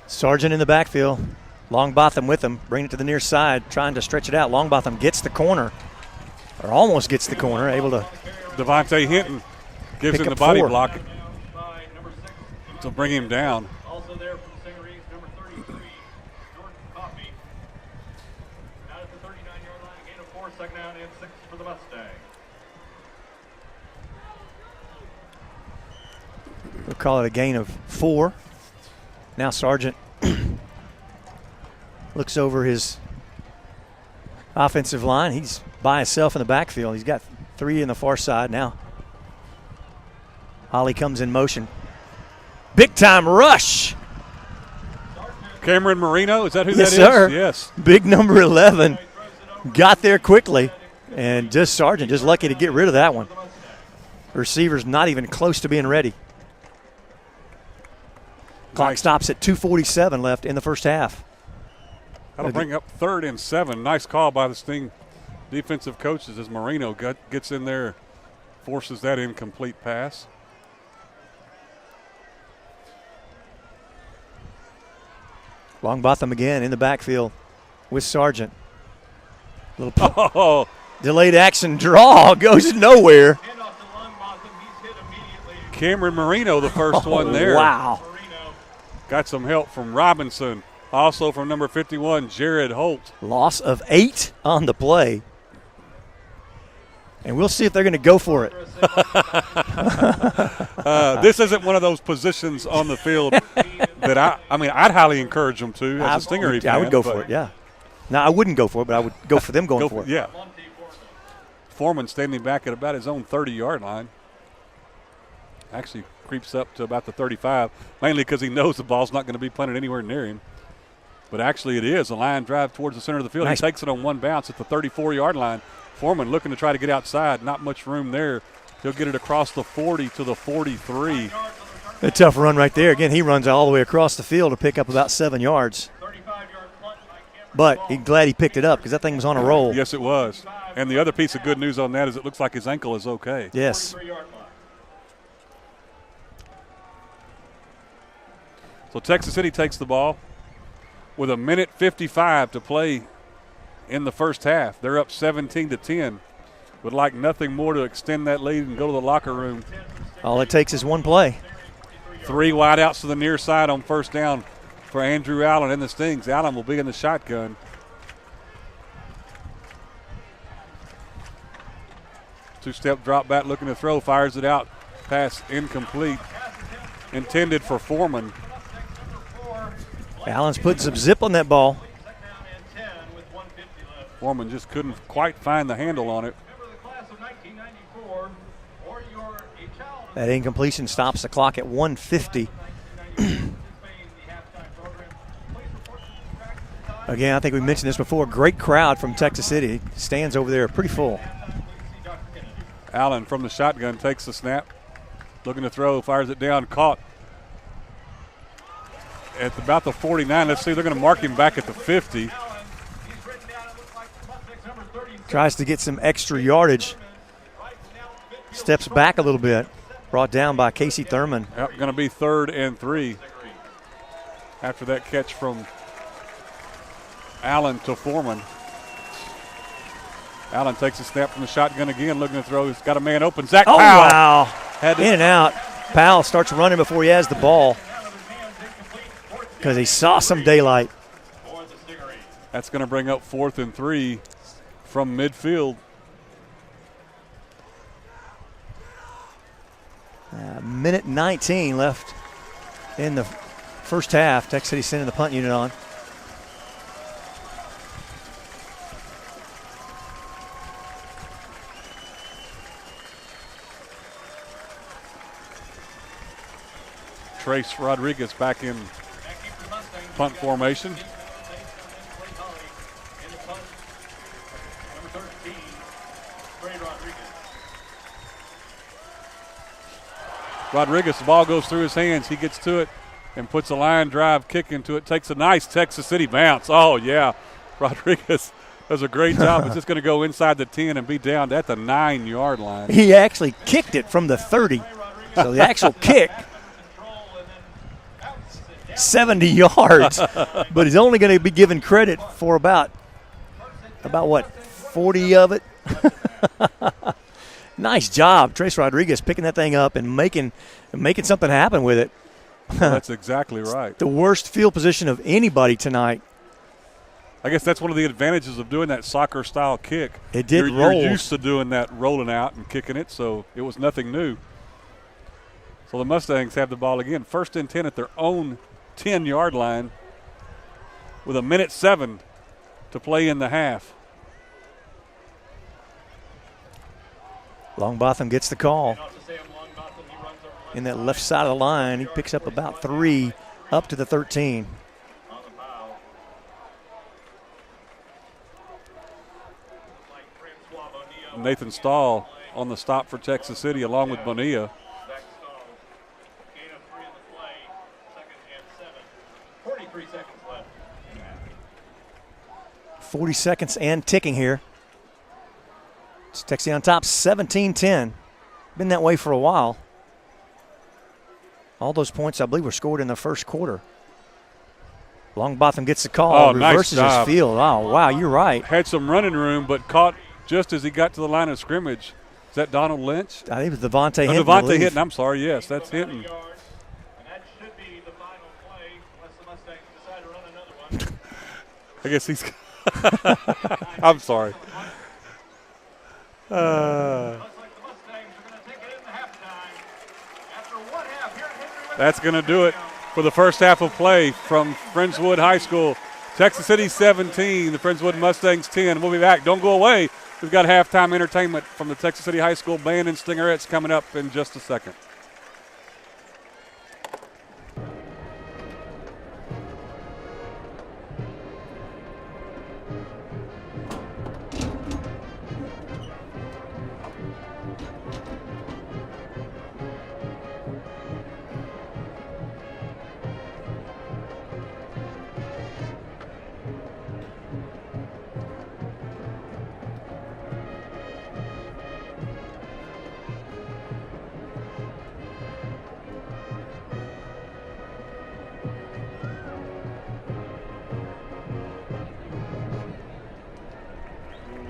Sargent in the backfield. Longbotham with him. Bring it to the near side, trying to stretch it out. Longbotham gets the corner, or almost gets the corner, able to. Devontae Hinton gives him the body block to bring him down. Also there from St. Reeves, number 33, Jordan Coffey. Out at the 39-yard line, gain of 4, 2nd down and 6 for the Mustang. We'll call it a gain of 4. Now Sargent looks over his offensive line. He's by himself in the backfield. He's got 3 in the far side now. Ollie comes in motion. Big time rush. Cameron Marino, is that who Yes, that sir. is? Yes. Big number 11. Got there quickly. And just Sargent just lucky to get rid of that one. The receiver's not even close to being ready. Clock stops at 2:47 left in the first half. That'll bring up 3rd and 7. Nice call by the Sting defensive coaches as Marino gets in there, forces that incomplete pass. Longbotham again in the backfield with Sargent. Little delayed action draw goes nowhere. Cameron Marino, the first one there. Wow. Got some help from Robinson. Also from number 51, Jared Holt. Loss of 8 on the play. And we'll see if they're going to go for it. This isn't one of those positions on the field that I'd highly encourage them to as a Stingery fan. I would go for it, yeah. Now, I wouldn't go for it, but I would go for them going for it. Yeah. Foreman standing back at about his own 30-yard line. Actually creeps up to about the 35, mainly because he knows the ball's not going to be punted anywhere near him. But actually it is. A line drive towards the center of the field. Nice. He takes it on one bounce at the 34-yard line. Foreman looking to try to get outside. Not much room there. He'll get it across the 40 to the 43. A tough run right there. Again, he runs all the way across the field to pick up about 7 yards. But he's glad he picked it up because that thing was on a roll. Yes, it was. And the other piece of good news on that is it looks like his ankle is okay. Yes. So Texas City takes the ball with 1:55 to play in the first half. They're up 17-10. Would like nothing more to extend that lead and go to the locker room. All it takes is one play. 3 wideouts to the near side on first down for Andrew Allen and the Stings. Allen will be in the shotgun. Two-step drop back looking to throw, fires it out. Pass incomplete. Intended for Foreman. Allen's putting some zip on that ball. Foreman just couldn't quite find the handle on it. That incompletion stops the clock at 1:50. Again, I think we mentioned this before. Great crowd from Texas City. Stands over there pretty full. Allen from the shotgun takes the snap. Looking to throw, fires it down, caught at about the 49. Let's see, they're going to mark him back at the 50. Tries to get some extra yardage. Steps back a little bit. Brought down by Casey Thurman. Yep, going to be 3rd and 3 after that catch from Allen to Foreman. Allen takes a snap from the shotgun again, looking to throw. He's got a man open. Zach Powell. Wow. In and out. Powell starts running before he has the ball because he saw some daylight. That's going to bring up 4th and 3 from midfield. Minute 19 left in the first half. Texas City sending the punt unit on. Trace Rodriguez back in punt formation. Rodriguez, the ball goes through his hands. He gets to it and puts a line drive kick into it. Takes a nice Texas City bounce. Oh, yeah. Rodriguez does a great job. It's just going to go inside the 10 and be down at the 9-yard line. He actually kicked it from the 30. So the actual kick, 70 yards. But he's only going to be given credit for about what, 40 of it? Nice job, Trace Rodriguez, picking that thing up and making something happen with it. That's exactly right. The worst field position of anybody tonight. I guess that's one of the advantages of doing that soccer-style kick. It did roll. You're used to doing that, rolling out and kicking it, so it was nothing new. So the Mustangs have the ball again. 1st and 10 at their own 10-yard line with 1:07 to play in the half. Longbotham gets the call. In that left side of the line, he picks up about 3 up to the 13. Nathan Stahl on the stop for Texas City along with Bonilla. 40 seconds and ticking here. It's Texas on top, 17-10. Been that way for a while. All those points, I believe, were scored in the first quarter. Longbotham gets the call, reverses his field. Oh, wow, you're right. Had some running room, but caught just as he got to the line of scrimmage. Is that Donald Lynch? I think it was Devontae Hinton. Devontae Hinton, I'm sorry, yes, that's Hinton. I guess he's – I'm sorry. That's going to do it for the first half of play from Friendswood High School. Texas City 17, the Friendswood Mustangs 10. We'll be back. Don't go away. We've got halftime entertainment from the Texas City High School Band and Stingerettes coming up in just a second.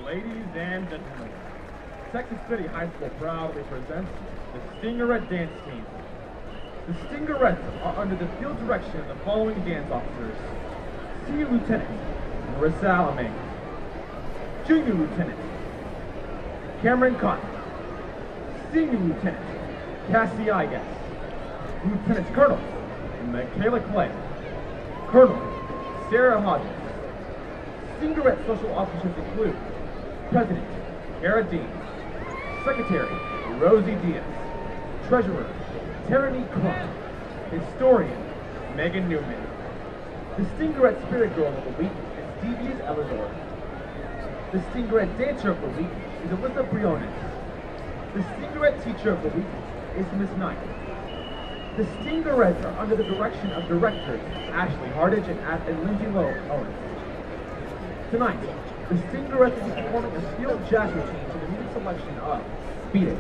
Ladies and gentlemen, Texas City High School proudly presents the Stingerette Dance Team. The Stingerettes are under the field direction of the following dance officers: Senior Lieutenant Marissa Alamang, Junior Lieutenant Cameron Cotton, Senior Lieutenant Cassie Igas, Lieutenant Colonel Michaela Clay, Colonel Sarah Hodges. Stingerette Social Officers include President Kara Dean, Secretary Rosie Diaz, Treasurer Tyranny Crump, Historian Megan Newman. The Stingerette Spirit Girl of the Week is Devious Elizor. The Stingerette Dancer of the Week is Alyssa Briones. The Stingerette Teacher of the Week is Miss Knight. The Stingerettes are under the direction of directors Ashley Hardage and Lindsay Owens. Tonight, the Stingerettes will be performing a field jazz routine to the music selection of Beat It.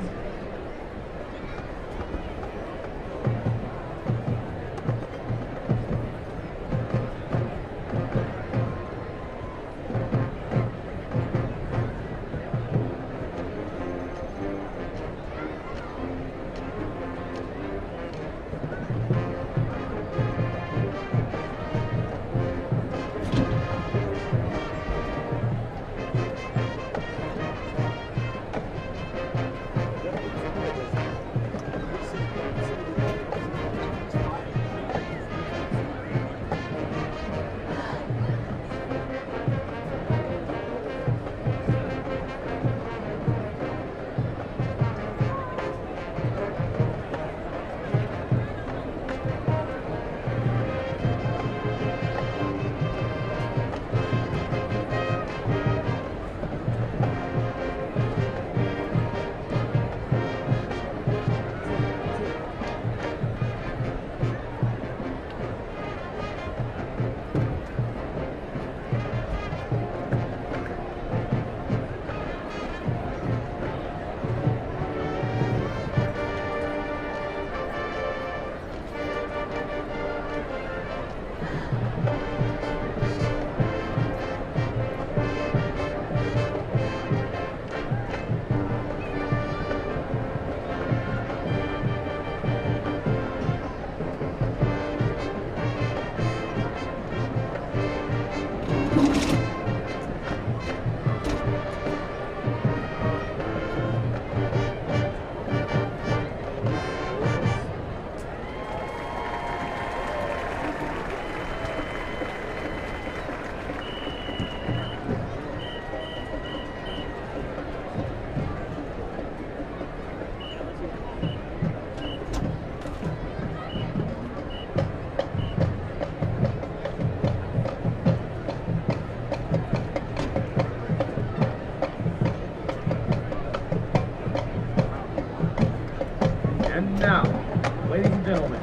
gentlemen,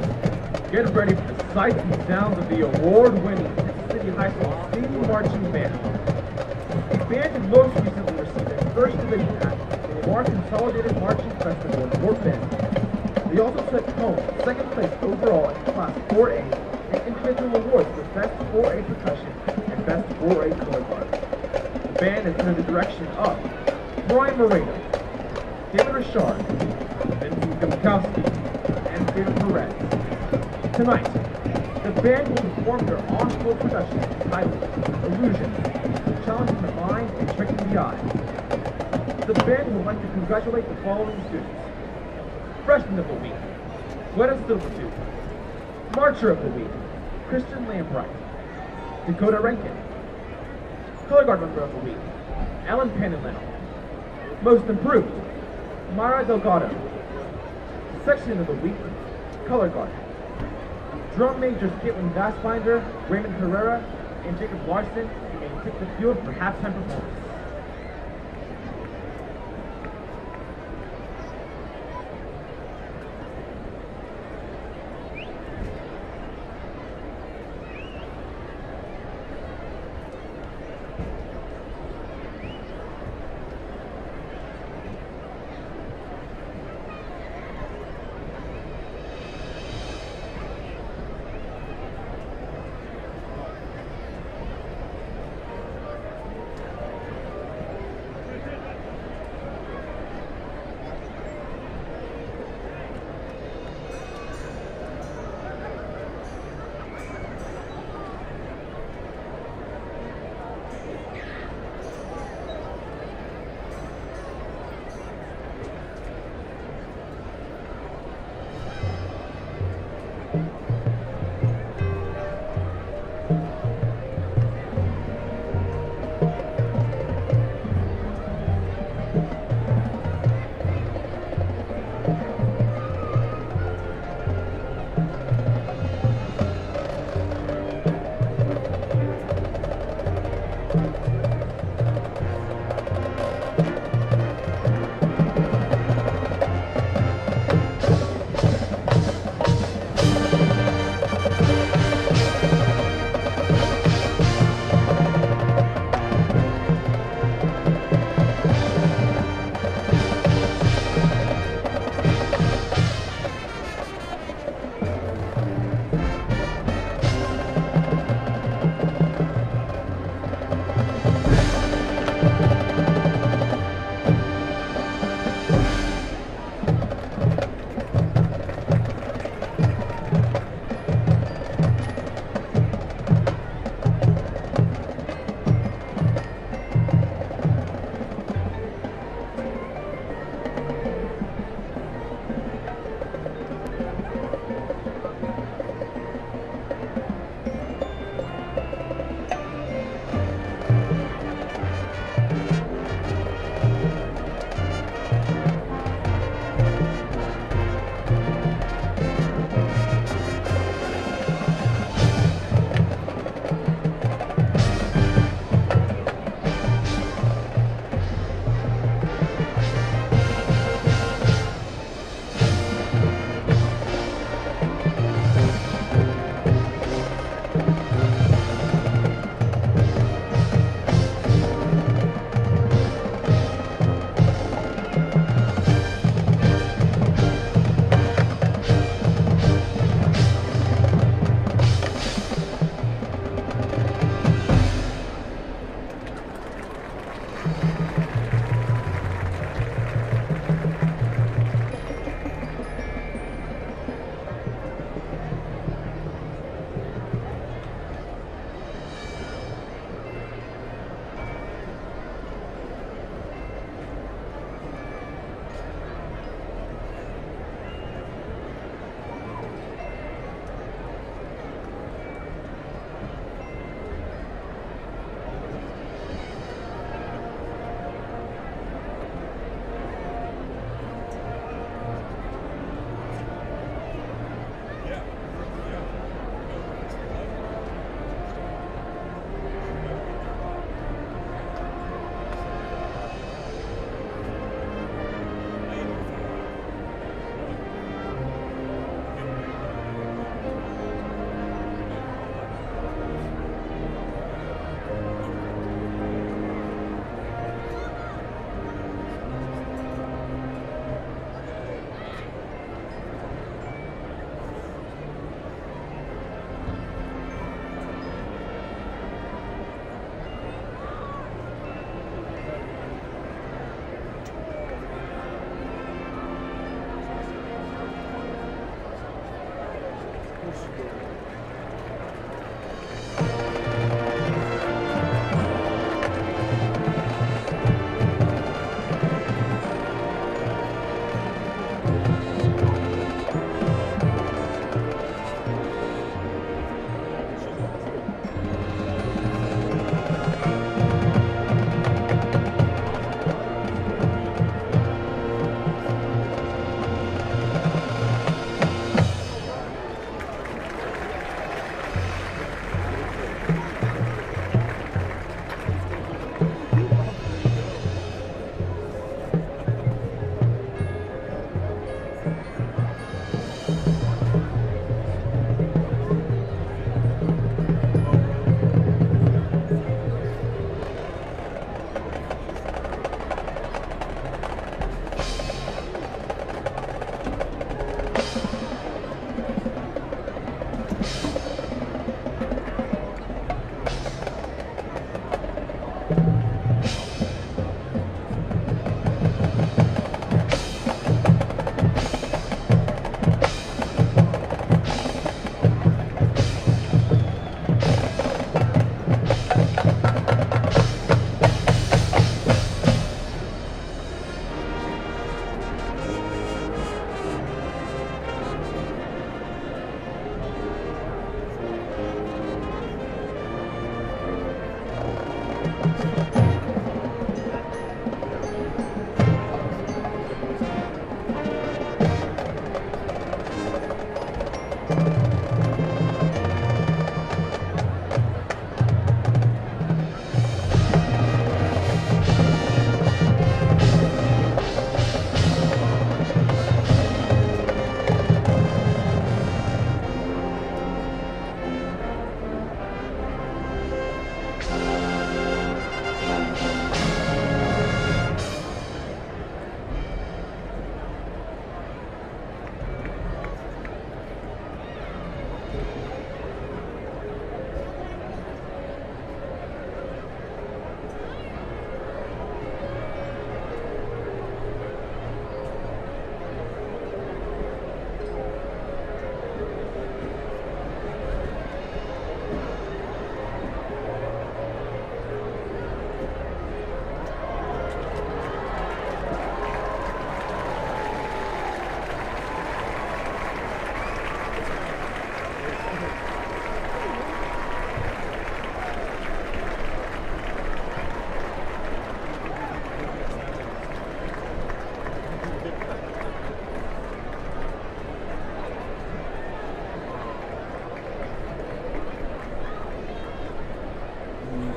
get ready for the sights and sounds of the award-winning Texas City High School Senior Marching Band. The band had most recently received their first division act in the War Consolidated Marching Festival in Fort Bend. They also took home second place overall in Class 4A and individual awards for Best 4A Percussion and Best 4A Color Guard. The band is under the direction of Brian Moreno, David Richard, Vincent Gumkowski, and David Perez. Tonight, the band will perform their on-floor production entitled Illusions, challenging the mind and tricking the eye. The band would like to congratulate the following students. Freshman of the Week, Greta Silvertooth. Marcher of the Week, Christian Lambright. Dakota Rankin. Color Guard Member of the Week, Alan Panelano. Most Improved, Mara Delgado. Section of the Week, Color Guard. Drum Majors Caitlin Vassbinder, Raymond Herrera, and Jacob Larson may take the field for halftime performance.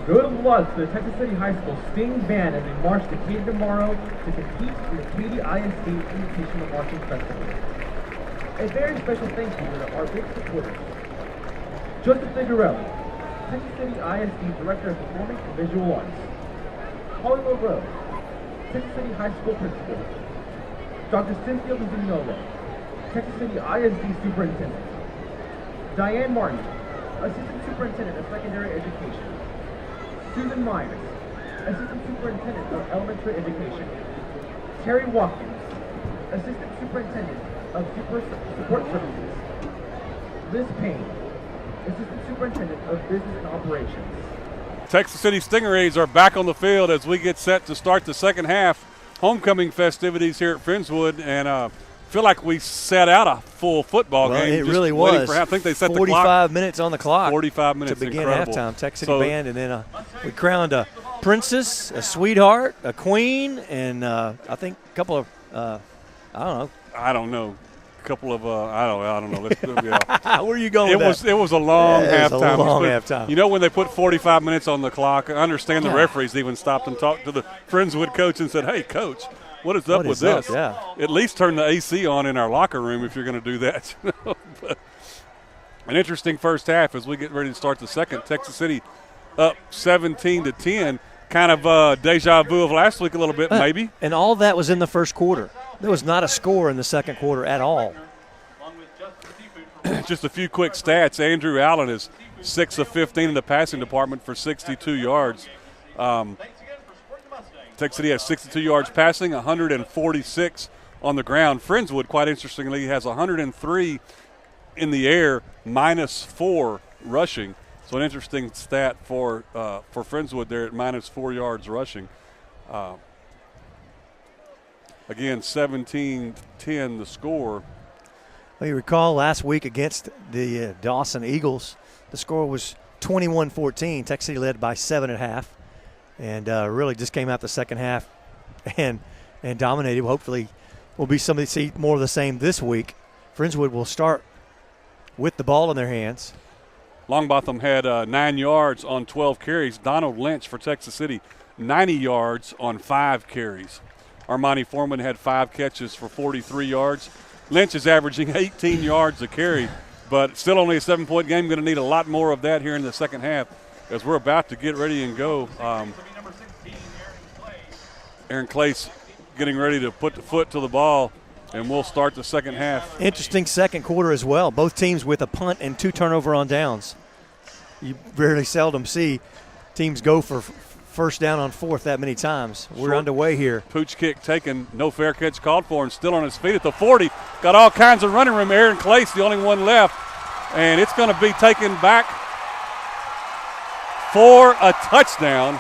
Good luck to the Texas City High School Sting Band as they march to Katy tomorrow to compete in the Katy ISD Invitational Marching Festival. A very special thank you to our big supporters. Joseph Figueroa, Texas City ISD Director of Performing and Visual Arts. Hollywood Rose, Texas City High School Principal. Dr. Cynthia Luzignolo, Texas City ISD Superintendent. Diane Martin, Assistant Superintendent of Secondary Education. Susan Myers, Assistant Superintendent of Elementary Education. Terry Watkins, Assistant Superintendent of Support Services. Liz Payne, Assistant Superintendent of Business and Operations. Texas City Stingrays are back on the field as we get set to start the second half homecoming festivities here at Friendswood, and feel like we sat out a full football game. It really was. I think they set 45 minutes on the clock. 45 minutes to begin incredible. halftime. Texas City Band, and then we crowned a princess, a sweetheart, a queen, and I think a couple of I don't know. Couple of I don't know. Let's, where are you going? It was a long halftime. A long halftime. You know, when they put 45 minutes on the clock, I understand the referees even stopped and talked to the Friendswood coach and said, "Hey, coach, what is up with this? Yeah. At least turn the AC on in our locker room if you're going to do that." But an interesting first half as we get ready to start the second. Texas City up 17-10. Kind of deja vu of last week a little bit, maybe. And all that was in the first quarter. There was not a score in the second quarter at all. Just a few quick stats. Andrew Allen is 6 of 15 in the passing department for 62 yards. Texas City has 62 yards passing, 146 on the ground. Friendswood, quite interestingly, has 103 in the air, -4 rushing. So an interesting stat for Friendswood there at -4 yards rushing. Again, 17-10 the score. Well, you recall last week against the Dawson Eagles, the score was 21-14. Texas City led by 7 at half, and really just came out the second half and dominated. Hopefully we'll be see more of the same this week. Friendswood will start with the ball in their hands. Longbotham had 9 yards on 12 carries. Donald Lynch for Texas City, 90 yards on 5 carries. Armani Foreman had 5 catches for 43 yards. Lynch is averaging 18 yards a carry, but still only a 7-point game. Going to need a lot more of that here in the second half as we're about to get ready and go. Aaron Clace getting ready to put the foot to the ball, and we'll start the second half. Interesting second quarter as well. Both teams with a punt and 2 turnover on downs. You very seldom see teams go for first down on 4th that many times. We're underway here. Pooch kick taken, no fair catch called for, and still on his feet at the 40. Got all kinds of running room. Aaron Clace, the only one left, and it's going to be taken back for a touchdown.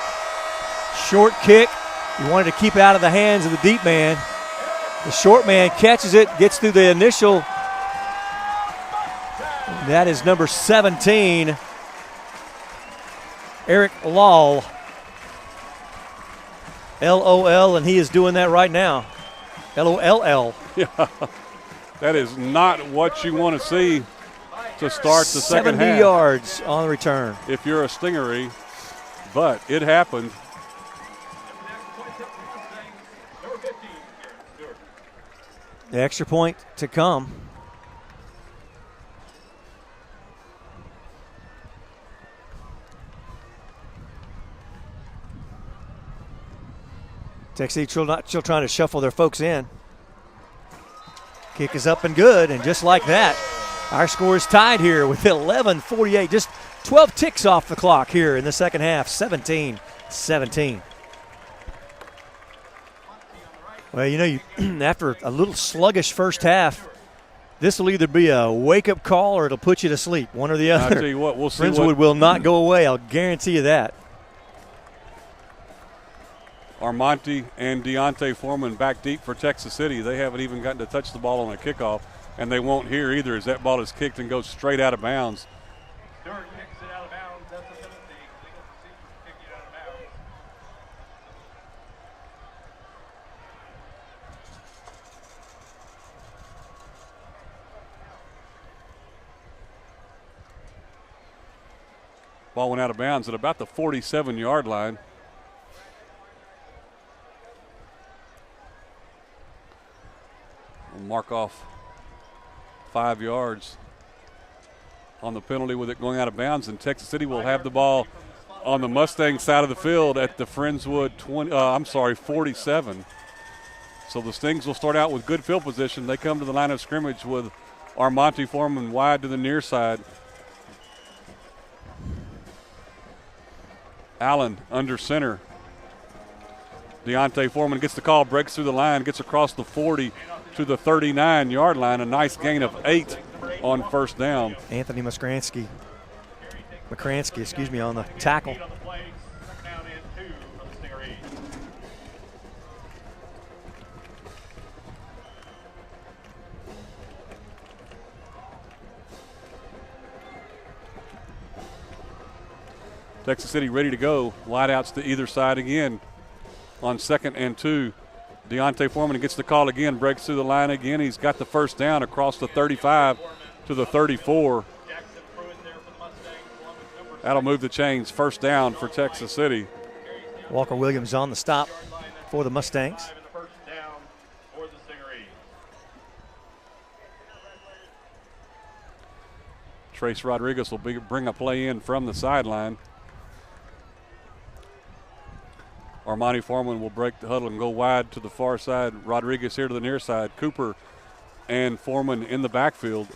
Short kick. You wanted to keep it out of the hands of the deep man. The short man catches it, gets through the initial. That is number 17, Eric Lall. L-O-L, and he is doing that right now. L-O-L-L. Yeah, that is not what you want to see to start the second half. 70 yards on the return. If you're a Stingery, but it happened. The extra point to come. Texas still trying to shuffle their folks in. Kick is up and good, and just like that, our score is tied here with 11:48. Just 12 ticks off the clock here in the second half, 17-17. Well, you know, after a little sluggish first half, this will either be a wake-up call or it'll put you to sleep, one or the other. I'll tell you what, we'll see. Friendswood will not go away, I'll guarantee you that. Armonte and Deontay Foreman back deep for Texas City. They haven't even gotten to touch the ball on a kickoff, and they won't here either as that ball is kicked and goes straight out of bounds. Stewart kicks it out of bounds. That's a penalty. Legal procedure for kicking it out of bounds. Ball went out of bounds at about the 47-yard line. We'll mark off 5 yards on the penalty with it going out of bounds, and Texas City will have the ball on the Mustang side of the field at the Friendswood 47. So the Stings will start out with good field position. They come to the line of scrimmage with Armonte Foreman wide to the near side. Allen under center. Deontay Foreman gets the call, breaks through the line, gets across the 40 to the 39-yard line. A nice gain of 8 on first down. Anthony McCransky, on the tackle. Texas City ready to go. Wideouts to either side again on 2nd and 2. Deontay Foreman gets the call again, breaks through the line again. He's got the first down across the 35 to the 34. That'll move the chains. First down for Texas City. Walker Williams on the stop for the Mustangs. Trace Rodriguez will bring a play in from the sideline. Armonte Foreman will break the huddle and go wide to the far side. Rodriguez here to the near side. Cooper and Foreman in the backfield.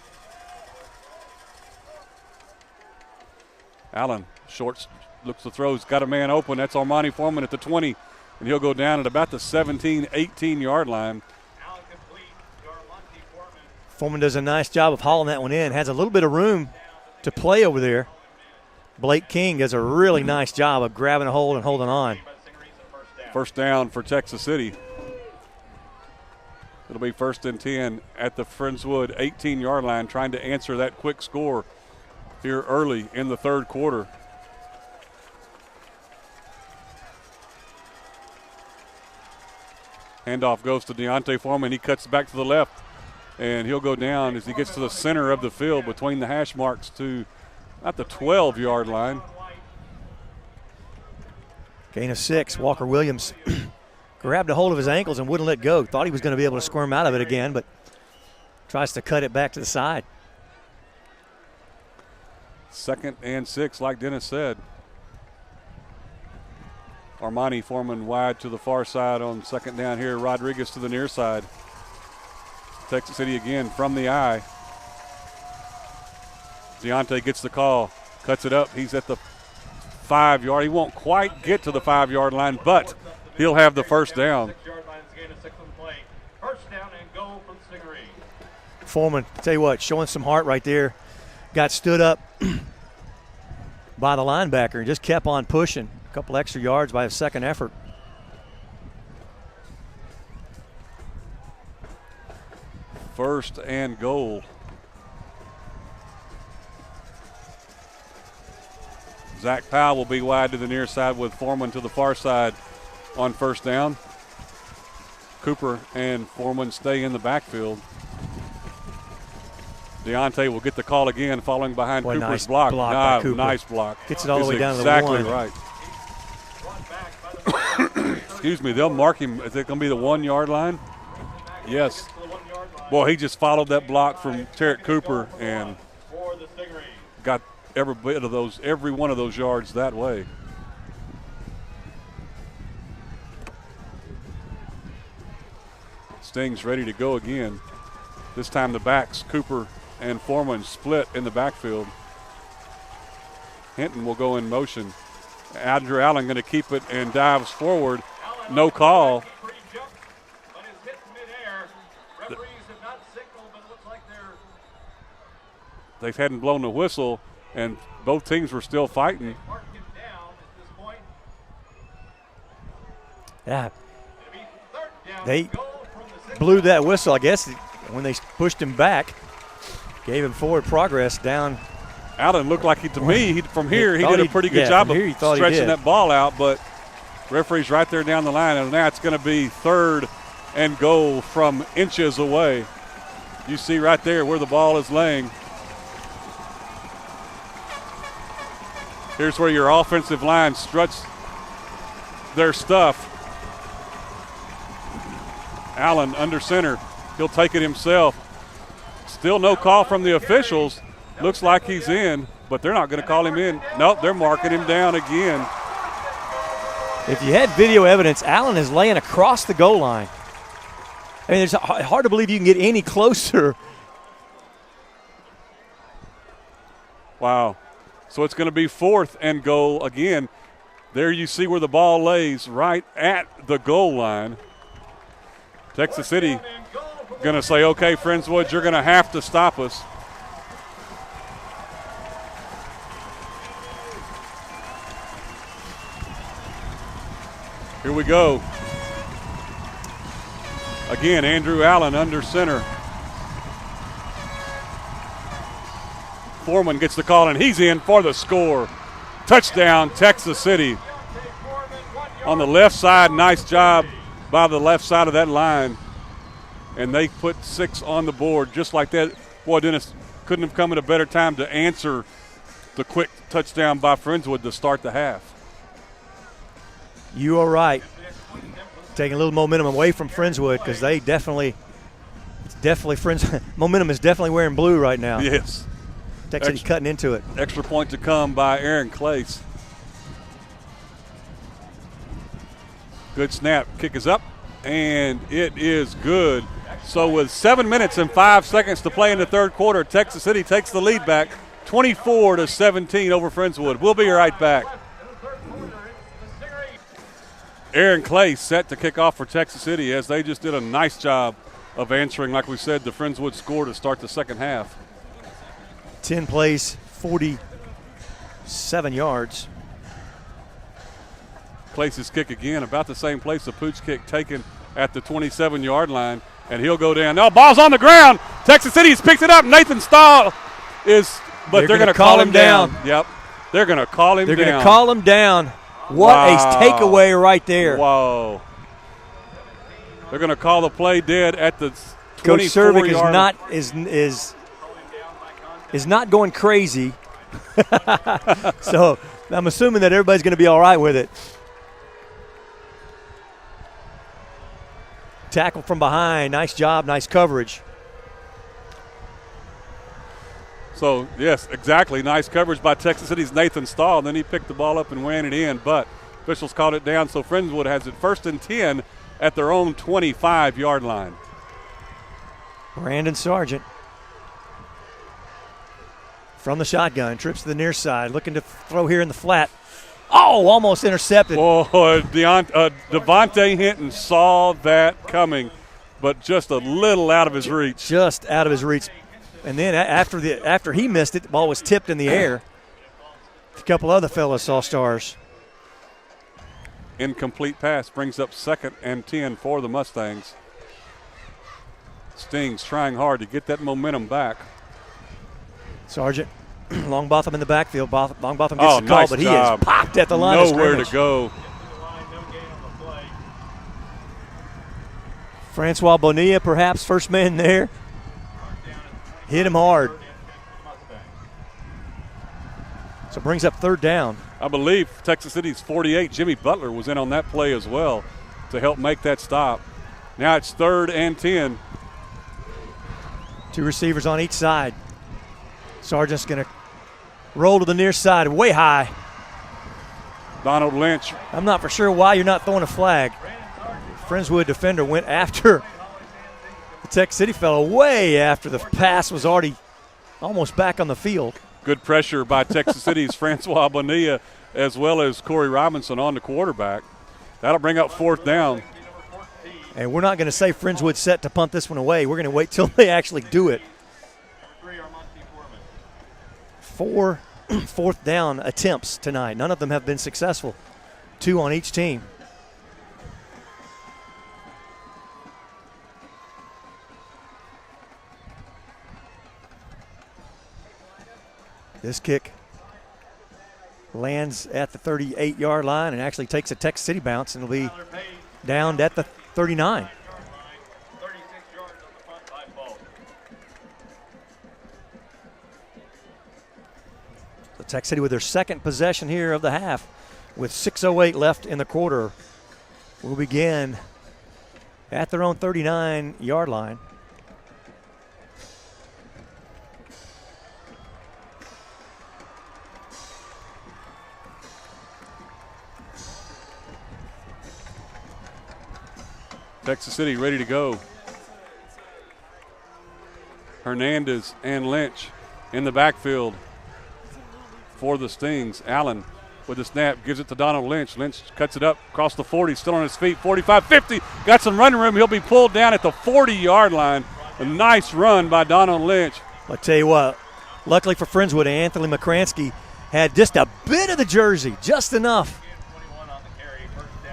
Allen, short, looks to throw. He's got a man open. That's Armonte Foreman at the 20, and he'll go down at about the 17, 18-yard line. Foreman does a nice job of hauling that one in. Has a little bit of room to play over there. Blake King does a really nice job of grabbing a hold and holding on. First down for Texas City. It'll be 1st and 10 at the Friendswood 18-yard line, trying to answer that quick score here early in the third quarter. Handoff goes to Deontay Foreman. He cuts back to the left, and he'll go down as he gets to the center of the field between the hash marks to at the 12-yard line. Gain of 6. Walker Williams grabbed a hold of his ankles and wouldn't let go. Thought he was going to be able to squirm out of it again, but tries to cut it back to the side. 2nd and 6, like Dennis said. Armonte Foreman wide to the far side on 2nd down here. Rodriguez to the near side. Texas City again from the eye. Deontay gets the call, cuts it up. He's at the 5-yard. He won't quite get to the 5-yard line, but he'll have the first down. Foreman, tell you what, showing some heart right there. Got stood up by the linebacker and just kept on pushing. A couple extra yards by his second effort. First and goal. Zach Powell will be wide to the near side with Foreman to the far side on first down. Cooper and Foreman stay in the backfield. Deontay will get the call again following behind Cooper's nice block. by Cooper. Nice block. Gets it all the way down to the exactly 1. Right. Excuse me, they'll mark him. Is it going to be the 1-yard line? Yes. Boy, he just followed that block from Tarek Cooper and got every one of those yards that way. Stings ready to go again. This time the backs, Cooper and Foreman, split in the backfield. Hinton will go in motion. Andrew Allen going to keep it and dives forward. No call. They hadn't blown the whistle, and both teams were still fighting. Yeah. They blew that whistle, I guess, when they pushed him back. Gave him forward progress down. Allen looked like from here, he did a pretty good job of stretching that ball out, but referee's right there down the line, and now it's going to be 3rd and goal from inches away. You see right there where the ball is laying. Here's where your offensive line struts their stuff. Allen under center. He'll take it himself. Still no call from the officials. Looks like he's in, but they're not going to call him in. Nope, they're marking him down again. If you had video evidence, Allen is laying across the goal line. I mean, it's hard to believe you can get any closer. Wow. So it's going to be 4th and goal again. There you see where the ball lays, right at the goal line. Texas City going to say, okay, Friendswood, you're going to have to stop us. Here we go. Again, Andrew Allen under center. Foreman gets the call, and he's in for the score. Touchdown, Texas City. On the left side, nice job by the left side of that line. And they put 6 on the board just like that. Boy, Dennis, couldn't have come at a better time to answer the quick touchdown by Friendswood to start the half. You are right. Taking a little momentum away from Friendswood because they definitely momentum is definitely wearing blue right now. Yes. Texas City cutting into it. Extra point to come by Aaron Clace. Good snap. Kick is up, and it is good. So with 7 minutes and 5 seconds to play in the third quarter, Texas City takes the lead back 24-17 over Friendswood. We'll be right back. Aaron Clay set to kick off for Texas City as they just did a nice job of answering, like we said, the Friendswood score to start the second half. 10 plays, 47 yards. Clay's kick again, about the same place the Pooch kick taken at the 27-yard line, and he'll go down. No, ball's on the ground. Texas City's picked it up. Nathan Stahl is, but they're going to call him down. Yep, they're going to call him down. They're going to call him down. What a takeaway right there. Wow. They're going to call the play dead at the 24-yard. Coach Cervic is not going crazy. So I'm assuming that everybody's going to be all right with it. Tackle from behind. Nice job, nice coverage. So, yes, exactly. Nice coverage by Texas City's Nathan Stahl. And then he picked the ball up and ran it in, but officials called it down. So Friendswood has it 1st and 10 at their own 25-yard line. Brandon Sargent from the shotgun, trips to the near side, looking to throw here in the flat. Oh, almost intercepted. Oh, Devontae Hinton saw that coming, but just a little out of his reach. Just out of his reach. And then after he missed it, the ball was tipped in the air. A couple other fellas saw stars. Incomplete pass brings up 2nd and 10 for the Mustangs. Stings trying hard to get that momentum back. Sargent, Longbotham in the backfield. Longbotham gets the call, nice but job. He is popped at the line of scrimmage. Nowhere to go. Francois Bonilla, perhaps first man there. Hit him hard. So brings up 3rd down. I believe Texas City's 48, Jimmy Butler, was in on that play as well to help make that stop. Now it's 3rd and 10. 2 receivers on each side. Sargent's going to roll to the near side, way high. Donald Lynch. I'm not for sure why you're not throwing a flag. Friendswood defender went after the Texas City fellow way after the pass was already almost back on the field. Good pressure by Texas City's Francois Bonilla as well as Corey Robinson on the quarterback. That'll bring up 4th down. And we're not going to say Friendswood set to punt this one away. We're going to wait till they actually do it. 4 4th down attempts tonight. None of them have been successful. 2 on each team. This kick lands at the 38-yard line and actually takes a Texas City bounce and will be downed at the 39. Tech City with their second possession here of the half with 6:08 left in the quarter. Will begin at their own 39-yard line. Texas City ready to go. Hernandez and Lynch in the backfield for the Stings. Allen with the snap gives it to Donald Lynch. Lynch cuts it up across the 40, still on his feet. 45, 50, got some running room. He'll be pulled down at the 40-yard line. A nice run by Donald Lynch. I'll tell you what, luckily for Friendswood, Anthony McCransky had just a bit of the jersey, just enough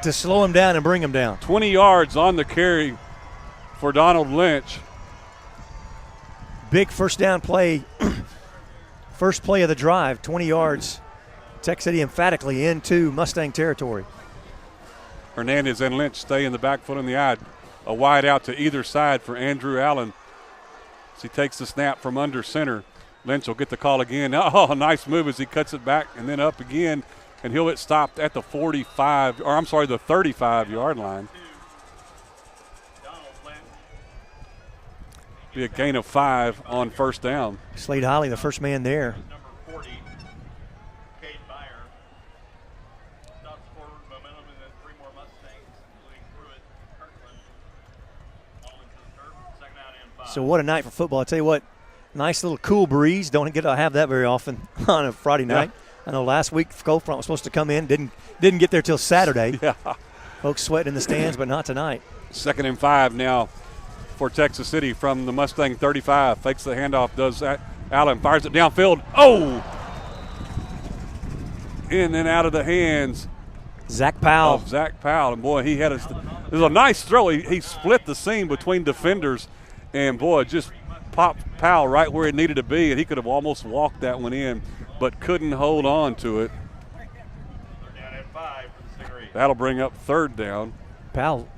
to slow him down and bring him down. 20 yards on the carry for Donald Lynch. Big first down play, first play of the drive, 20 yards. Tech City emphatically into Mustang territory. Hernandez and Lynch stay in the back foot on the eye. A wide out to either side for Andrew Allen as he takes the snap from under center. Lynch will get the call again. Oh, a nice move as he cuts it back and then up again. And he'll get stopped at the 35-yard line. Be a gain of 5 on first down. Slade Holly, the first man there. So what a night for football. I tell you what, nice little cool breeze. Don't get to have that very often on a Friday night. Yeah. I know last week Cold Front was supposed to come in, didn't get there till Saturday. Yeah. Folks sweating in the stands, but not tonight. 2nd and 5 now for Texas City from the Mustang 35. Fakes the handoff, does that. Allen fires it downfield. Oh! In and out of the hands. Zach Powell. Zach Powell. And, boy, it was a nice throw. He split the seam between defenders, and, boy, just popped Powell right where it needed to be, and he could have almost walked that one in, but couldn't hold on to it. That'll bring up 3rd down. Powell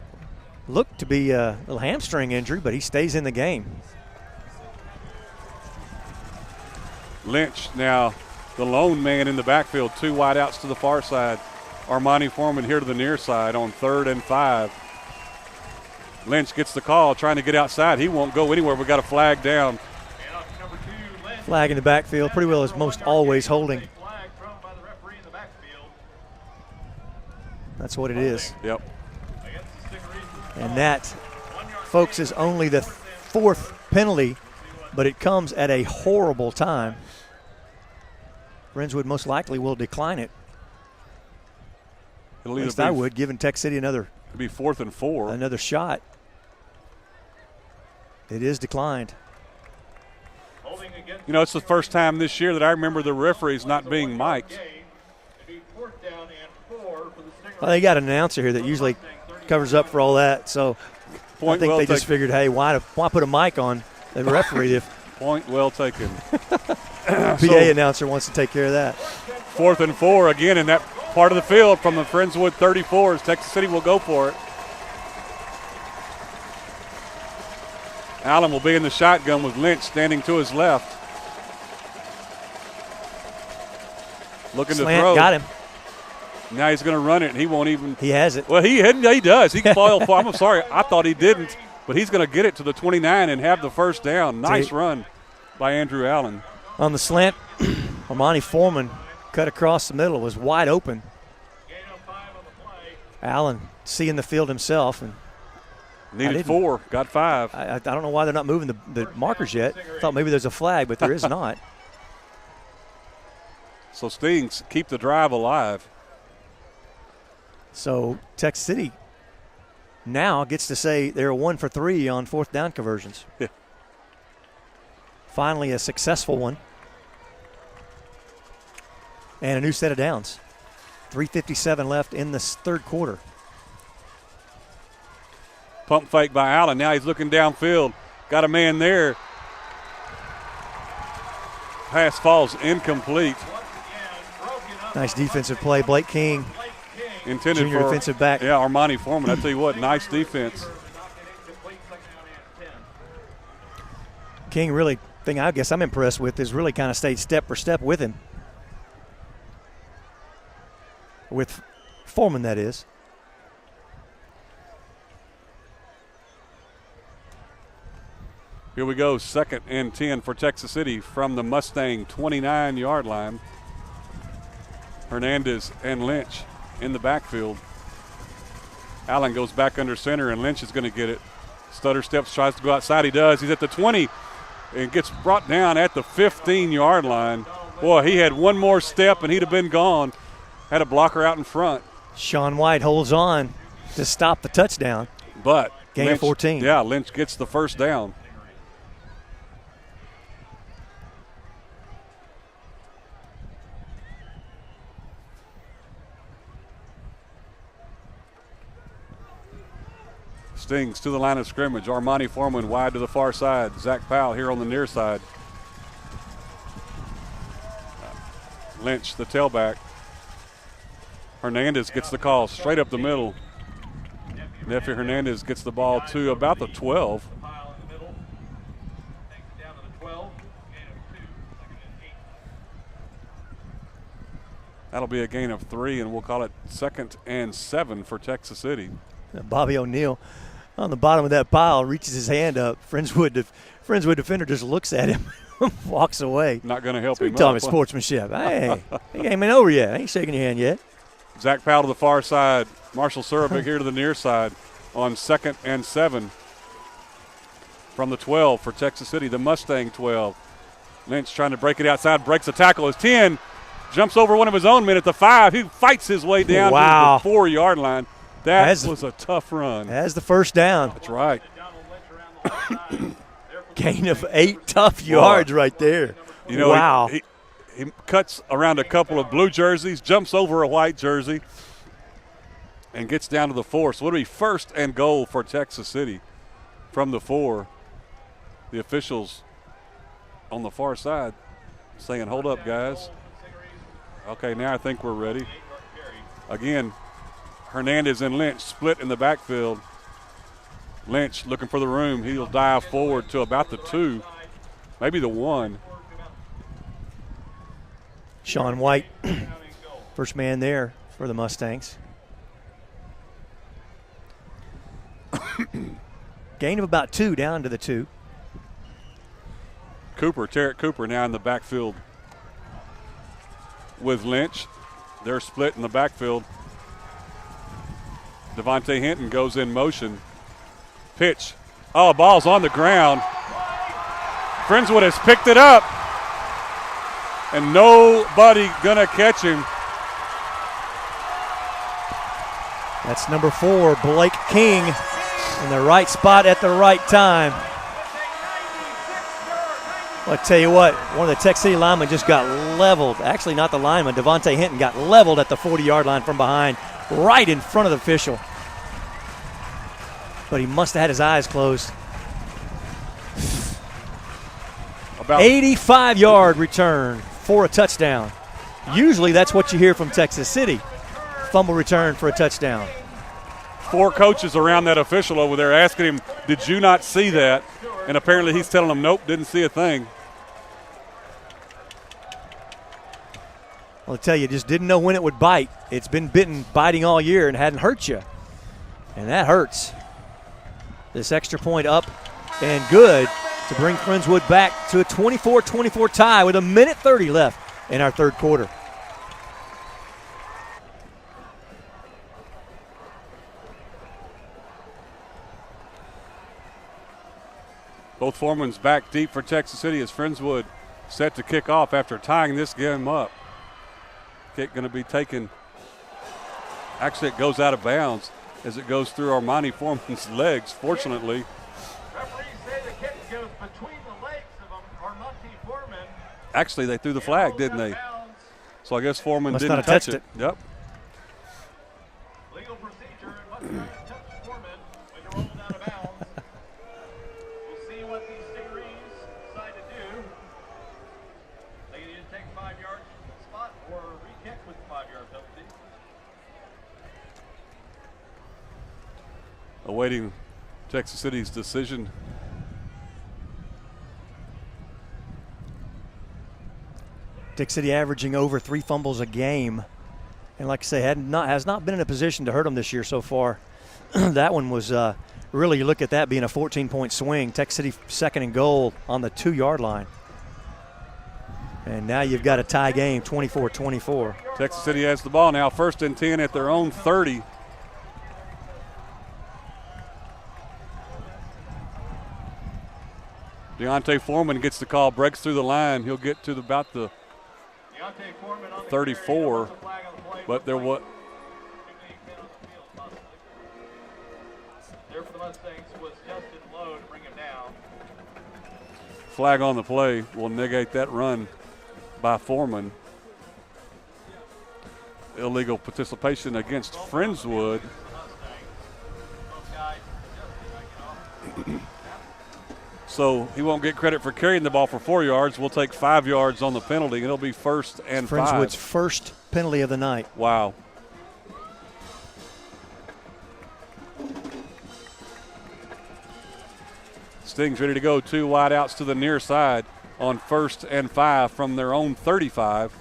looked to be a little hamstring injury, but he stays in the game. Lynch now the lone man in the backfield, 2 wide outs to the far side. Armani Foreman here to the near side on 3rd and 5. Lynch gets the call, trying to get outside. He won't go anywhere. We got a flag down. Flag in the backfield, pretty well as most always holding. That's what it is. Yep. And that, folks, is only the 4th penalty, but it comes at a horrible time. Friendswood most likely will decline it. At least I would, giving Tech City another. It'd be 4th and 4. Another shot. It is declined. You know, it's the first time this year that I remember the referees not being mic'd. Well, they got an announcer here that usually covers up for all that, so I think they just figured, hey, why put a mic on the referee if point well taken. PA announcer wants to take care of that. 4th and 4 again in that part of the field from the Friendswood 34 as Texas City will go for it. Allen will be in the shotgun with Lynch standing to his left. Looking Slant, to throw. got him. Now he's going to run it, and he won't even. He has it. Well, he does. He can foil for. I'm sorry, I thought he didn't, but he's going to get it to the 29 and have the first down. Nice run by Andrew Allen. On the slant, Armani Foreman cut across the middle. It was wide open. Allen seeing the field himself. And needed 4, got 5. I don't know why they're not moving the markers yet. Thought maybe there's a flag, but there is not. So Stings keep the drive alive. So Tech City now gets to say they're 1 for 3 on 4th down conversions. Yeah. Finally a successful one. And a new set of downs. 3:57 left in this 3rd quarter. Pump fake by Allen. Now he's looking downfield. Got a man there. Pass falls incomplete. Nice defensive play. Blake King, intended junior for defensive back. Yeah, Armani Foreman. I tell you what, nice defense. King really, thing I guess I'm impressed with is really kind of stayed step for step with him. with Foreman, that is. Here we go, 2nd and 10 for Texas City from the Mustang 29-yard line. Hernandez and Lynch in the backfield. Allen goes back under center, and Lynch is going to get it. Stutter steps, tries to go outside. He does. He's at the 20 and gets brought down at the 15-yard line. Boy, he had one more step, and he'd have been gone. Had a blocker out in front. Sean White holds on to stop the touchdown. But gain of 14. Yeah, Lynch gets the first down. Stings to the line of scrimmage. Armani Foreman wide to the far side. Zach Powell here on the near side. Lynch, the tailback. Hernandez gets the call straight up the middle. Nephew Hernandez gets the ball to about the 12. That'll be a gain of 3, and we'll call it 2nd and 7 for Texas City. Bobby O'Neill on the bottom of that pile reaches his hand up. Friendswood defender just looks at him, walks away. Not going to help him. We talking sportsmanship. Hey, he ain't been over yet. I ain't shaking your hand yet. Zach Powell to the far side. Marshall Surovic here to the near side on 2nd and 7 from the 12 for Texas City, the Mustang 12. Lynch trying to break it outside, breaks a tackle. His 10 jumps over one of his own men at the 5. He fights his way down to the 4-yard line. That was a tough run. Has the first down. That's right. Gain of 8 tough yards right there. You know, wow. He cuts around a couple of blue jerseys, jumps over a white jersey, and gets down to the 4. So it'll be 1st and goal for Texas City from the 4. The officials on the far side saying, hold up, guys. Okay, now I think we're ready. Again, Hernandez and Lynch split in the backfield. Lynch looking for the room. He'll dive forward to about the 2, maybe the 1. Sean White, first man there for the Mustangs. Gain of about 2, down to the 2. Tarek Cooper now in the backfield with Lynch. They're split in the backfield. Devontae Hinton goes in motion. Pitch. Oh, ball's on the ground. Friendswood has picked it up. And nobody gonna catch him. That's number 4, Blake King, in the right spot at the right time. Well, I tell you what, one of the Tech City linemen just got leveled. Actually, not the lineman. Devontae Hinton got leveled at the 40-yard line from behind, right in front of the official. But he must have had his eyes closed. About 85-yard return for a touchdown. Usually that's what you hear from Texas City. Fumble return for a touchdown. 4 coaches around that official over there asking him, did you not see that? And apparently he's telling them, nope, didn't see a thing. Well, I tell you, just didn't know when it would bite. It's been biting all year and hadn't hurt you. And that hurts. This extra point up and good to bring Friendswood back to a 24-24 tie with 1:30 left in our third quarter. Both Foremans back deep for Texas City as Friendswood set to kick off after tying this game up. Kick going to be taken. Actually, it goes out of bounds as it goes through Armani Foreman's legs, fortunately. Referees say the kick goes between the legs of Armani Foreman. Actually, they threw the flag, didn't they? So I guess Foreman must didn't not have touch touched it. Yep. Legal procedure, must not have touched Foreman when you're rolled out of bounds. We'll see what these Stingarees decide to do. They can either take 5 yards from the spot or re-kick with 5-yard penalty. Awaiting Texas City's decision. Tech City averaging over 3 fumbles a game And like I say, has not been in a position to hurt them this year so far. That one was really, you look at that being a 14-point swing. Texas City second and goal on the 2-yard line. And now you've got a tie game, 24-24. Texas City has the ball now, 1st and 10 at their own 30. Deontay Foreman gets the call, breaks through the line. He'll get to about the 34, but there was. There for the Mustangs was Justin Lowe to bring him down. Flag on the play will negate that run by Foreman. Illegal participation against Friendswood. So he won't get credit for carrying the ball for 4 yards. We'll take 5 yards on the penalty. It'll be 1st and 5. Friendswood's first penalty of the night. Wow. Stings ready to go. 2 wide outs to the near side on 1st and 5 from their own 35.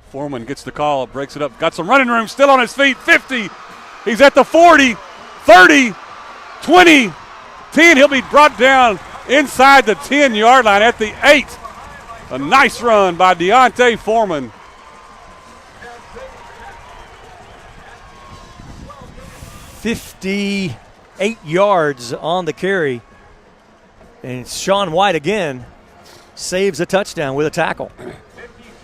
Foreman gets the call, breaks it up. Got some running room, still on his feet. 50. He's at the 40, 30, 20, 10. He'll be brought down inside the 10-yard line at the 8. A nice run by Deontay Foreman. $58 yards on the carry. And Sean White again saves a touchdown with a tackle.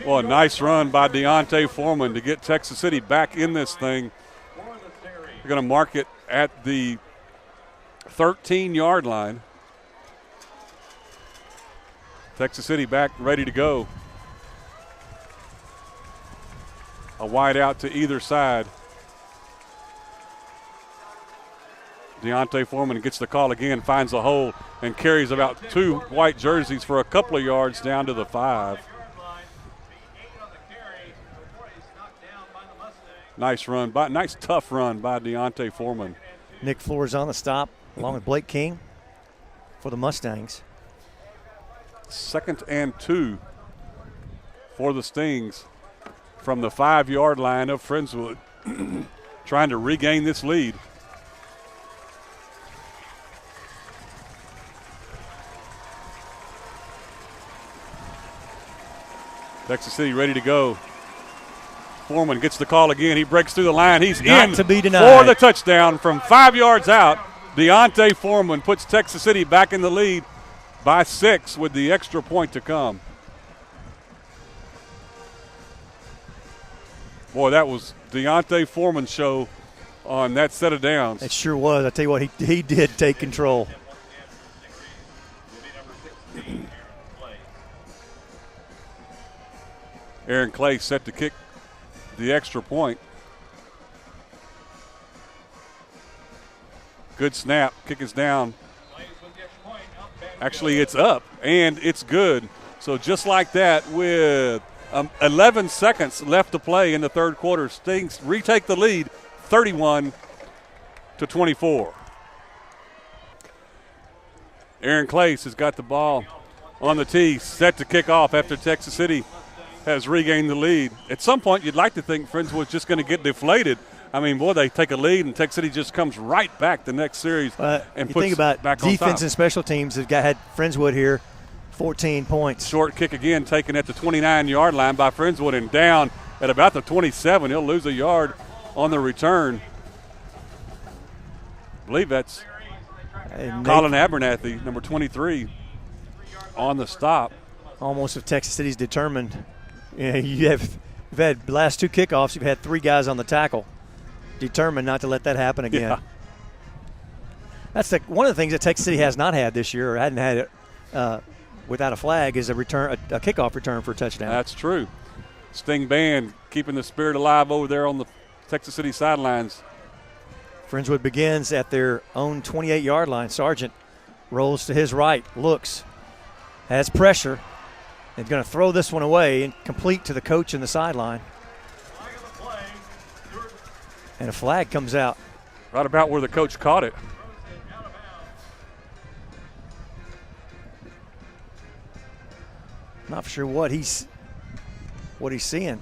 Well, a nice run by Deontay Foreman to get Texas City back in this thing. They're going to mark it at the 13-yard line. Texas City back ready to go. A wide out to either side. Deontay Foreman gets the call again, finds a hole, and carries about 2 white jerseys for a couple of yards down to the 5. Nice run, nice tough run by Deontay Foreman. Nick Flores on the stop, along with Blake King for the Mustangs. 2nd and 2 for the Stings from the 5-yard line of Friendswood, trying to regain this lead. Texas City ready to go. Foreman gets the call again. He breaks through the line. He's Not in to be denied. for the touchdown from 5 yards out. Deontay Foreman puts Texas City back in the lead by 6 with the extra point to come. Boy, that was Deontay Foreman's show on that set of downs. It sure was. I tell you what, he did take control. Aaron Clay set to kick the extra point. Good snap. Kick is down. Actually, it's up, and it's good. So just like that, with 11 seconds left to play in the third quarter, Stings retake the lead 31-24. Aaron Clace has got the ball on the tee, set to kick off after Texas City has regained the lead. At some point, you'd like to think Friendswood's just going to get deflated. I mean, boy, they take a lead, and Texas City just comes right back the next series and puts think about back on defense top. and special teams have had Friendswood here, 14 points. Short kick again taken at the 29-yard line by Friendswood and down at about the 27. He'll lose a yard on the return. I believe that's Colin Abernathy, number 23, on the stop. Almost if Texas City's determined. You know, you've had the last 2 kickoffs, you've had 3 guys on the tackle, determined not to let that happen again. Yeah. That's one of the things that Texas City has not had this year, or hadn't had it without a flag, is a kickoff return for a touchdown. That's true. Sting Band keeping the spirit alive over there on the Texas City sidelines. Friendswood begins at their own 28-yard line. Sargent rolls to his right, looks, has pressure, and going to throw this one away and complete to the coach in the sideline. And a flag comes out. Right about where the coach caught it. Not for sure what he's what he's seeing.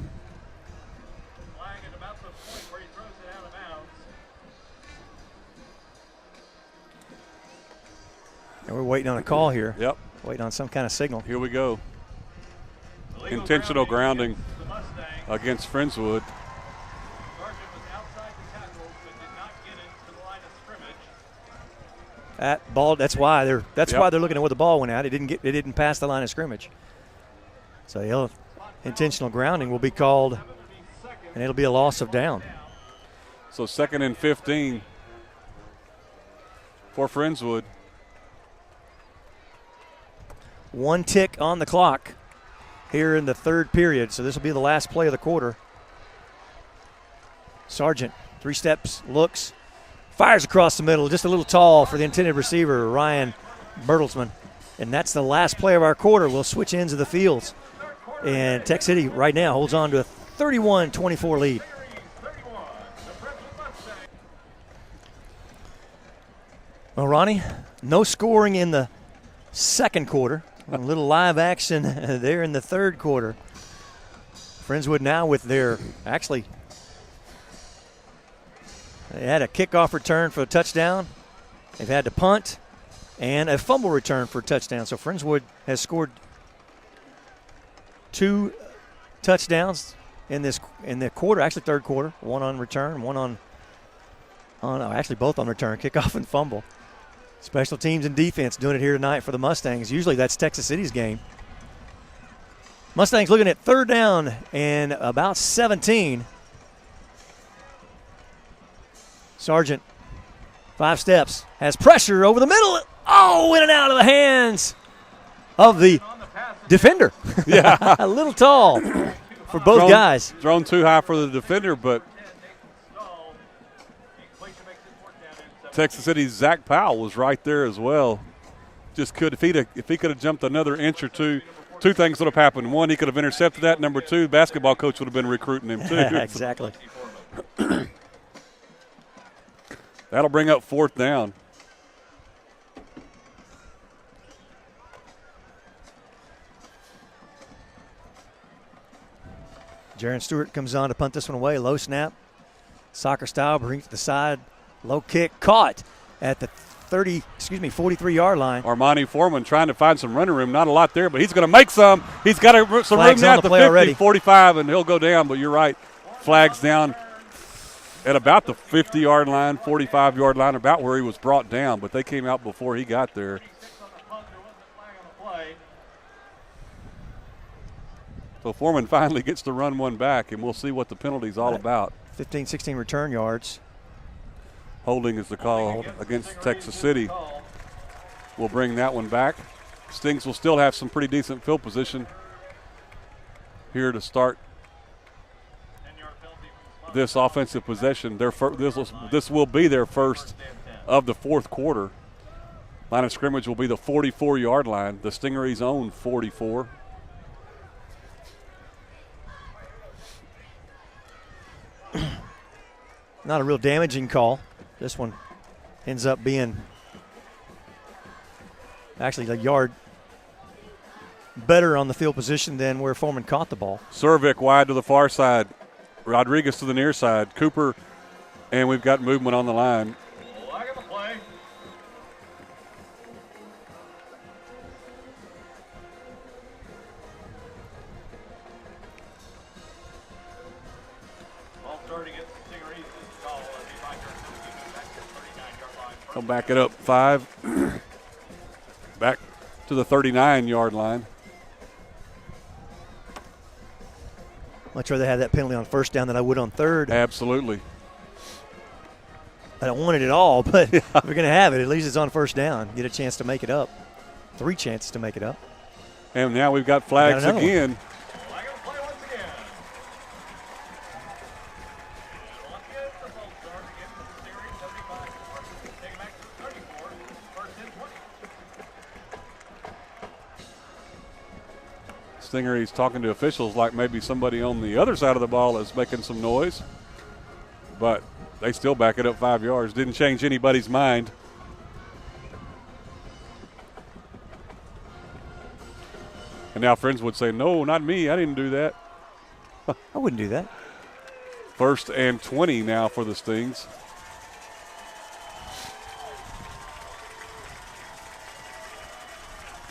Flag at about the point where he throws it out of bounds. And we're waiting on a call here. Yep. Waiting on some kind of signal. Here we go. Intentional grounding against Friendswood. That ball. That's why they're looking at where the ball went out. It didn't pass the line of scrimmage. So intentional grounding will be called, and it'll be a loss of down. So 2nd and 15 for Friendswood. 1 tick on the clock here in the 3rd period. So this will be the last play of the quarter. Sargent, 3 steps, looks, fires across the middle, just a little tall for the intended receiver, Ryan Bertelsmann. And that's the last play of our quarter. We'll switch ends of the fields. And Tech City right now holds on to a 31-24 lead. Well, Ronnie, no scoring in the 2nd quarter. A little live action there in the 3rd quarter. Friendswood now with their, they had a kickoff return for a touchdown. They've had to punt and a fumble return for a touchdown. So Friendswood has scored 2 touchdowns in the quarter, actually 3rd quarter. 1 on return, 1 actually both on return, kickoff and fumble. Special teams and defense doing it here tonight for the Mustangs. Usually that's Texas City's game. Mustangs looking at 3rd down and about 17. Sargent, 5 steps, has pressure over the middle. Oh, in and out of the hands of the defender. Yeah. A little tall for both guys. Thrown too high for the defender, but Texas City's Zach Powell was right there as well. Just if he could have jumped another inch or two things would have happened. 1, he could have intercepted that. Number 2, basketball coach would have been recruiting him too. Exactly. That'll bring up 4th down. Jaron Stewart comes on to punt this one away. Low snap. Soccer style, brings to the side. Low kick, caught at the 43-yard line. Armani Foreman trying to find some running room. Not a lot there, but he's going to make some. He's got some room now at the 50, already. 45, and he'll go down. But you're right. Flags down at about the 50-yard line, 45-yard line, about where he was brought down. But they came out before he got there. So Foreman finally gets to run one back, and we'll see what the penalty's all about. 15, 16 return yards. Holding is the call against Texas City. We'll bring that one back. Stings will still have some pretty decent field position here to start this offensive possession. This will be their first of the 4th quarter. Line of scrimmage will be the 44-yard line, the Stingery's own 44. Not a real damaging call. This one ends up being actually a yard better on the field position than where Foreman caught the ball. Servik wide to the far side. Rodriguez to the near side. Cooper, and we've got movement on the line. I'll back it up 5. Back to the 39-yard line. Much rather have that penalty on 1st down than I would on 3rd. Absolutely. I don't want it at all, but if we're going to have it, at least it's on 1st down. Get a chance to make it up. 3 chances to make it up. And now we've got flags again. He's talking to officials like maybe somebody on the other side of the ball is making some noise. But they still back it up 5 yards. Didn't change anybody's mind. And now friends would say, no, not me. I didn't do that. I wouldn't do that. 1st and 20 now for the Stings.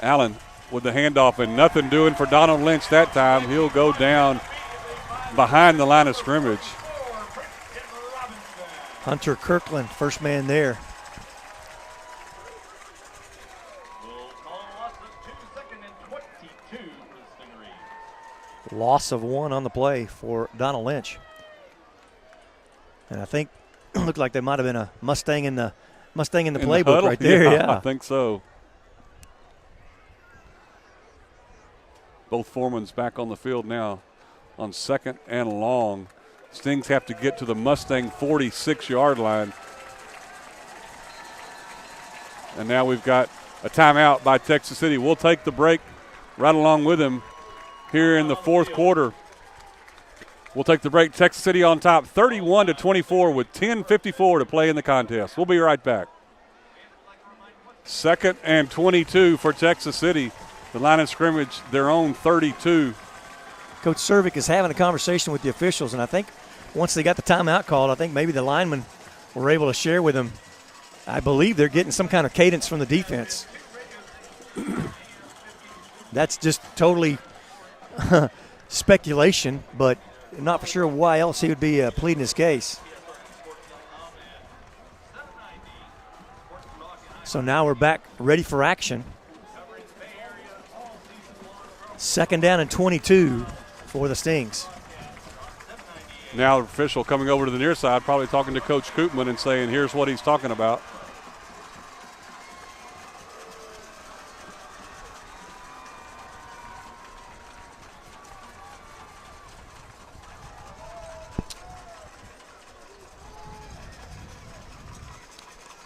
Allen with the handoff and nothing doing for Donald Lynch that time. He'll go down behind the line of scrimmage. Hunter Kirkland, first man there. Loss of 1 on the play for Donald Lynch. And I think it looked like there might have been a Mustang in the playbook right there. Yeah, I think so. Both Foreman's back on the field now on 2nd and long. Stings have to get to the Mustang 46-yard line. And now we've got a timeout by Texas City. We'll take the break right along with him here in the 4th quarter. We'll take the break. Texas City on top 31-24 with 10:54 to play in the contest. We'll be right back. 2nd and 22 for Texas City. The line of scrimmage, their own 32. Coach Cervic is having a conversation with the officials, and I think once they got the timeout called, I think maybe the linemen were able to share with them. I believe they're getting some kind of cadence from the defense. That's just totally speculation, but I'm not for sure why else he would be pleading his case. So now we're back ready for action. 2nd down and 22 for the Stings. Now the official coming over to the near side, probably talking to Coach Koopman and saying, here's what he's talking about.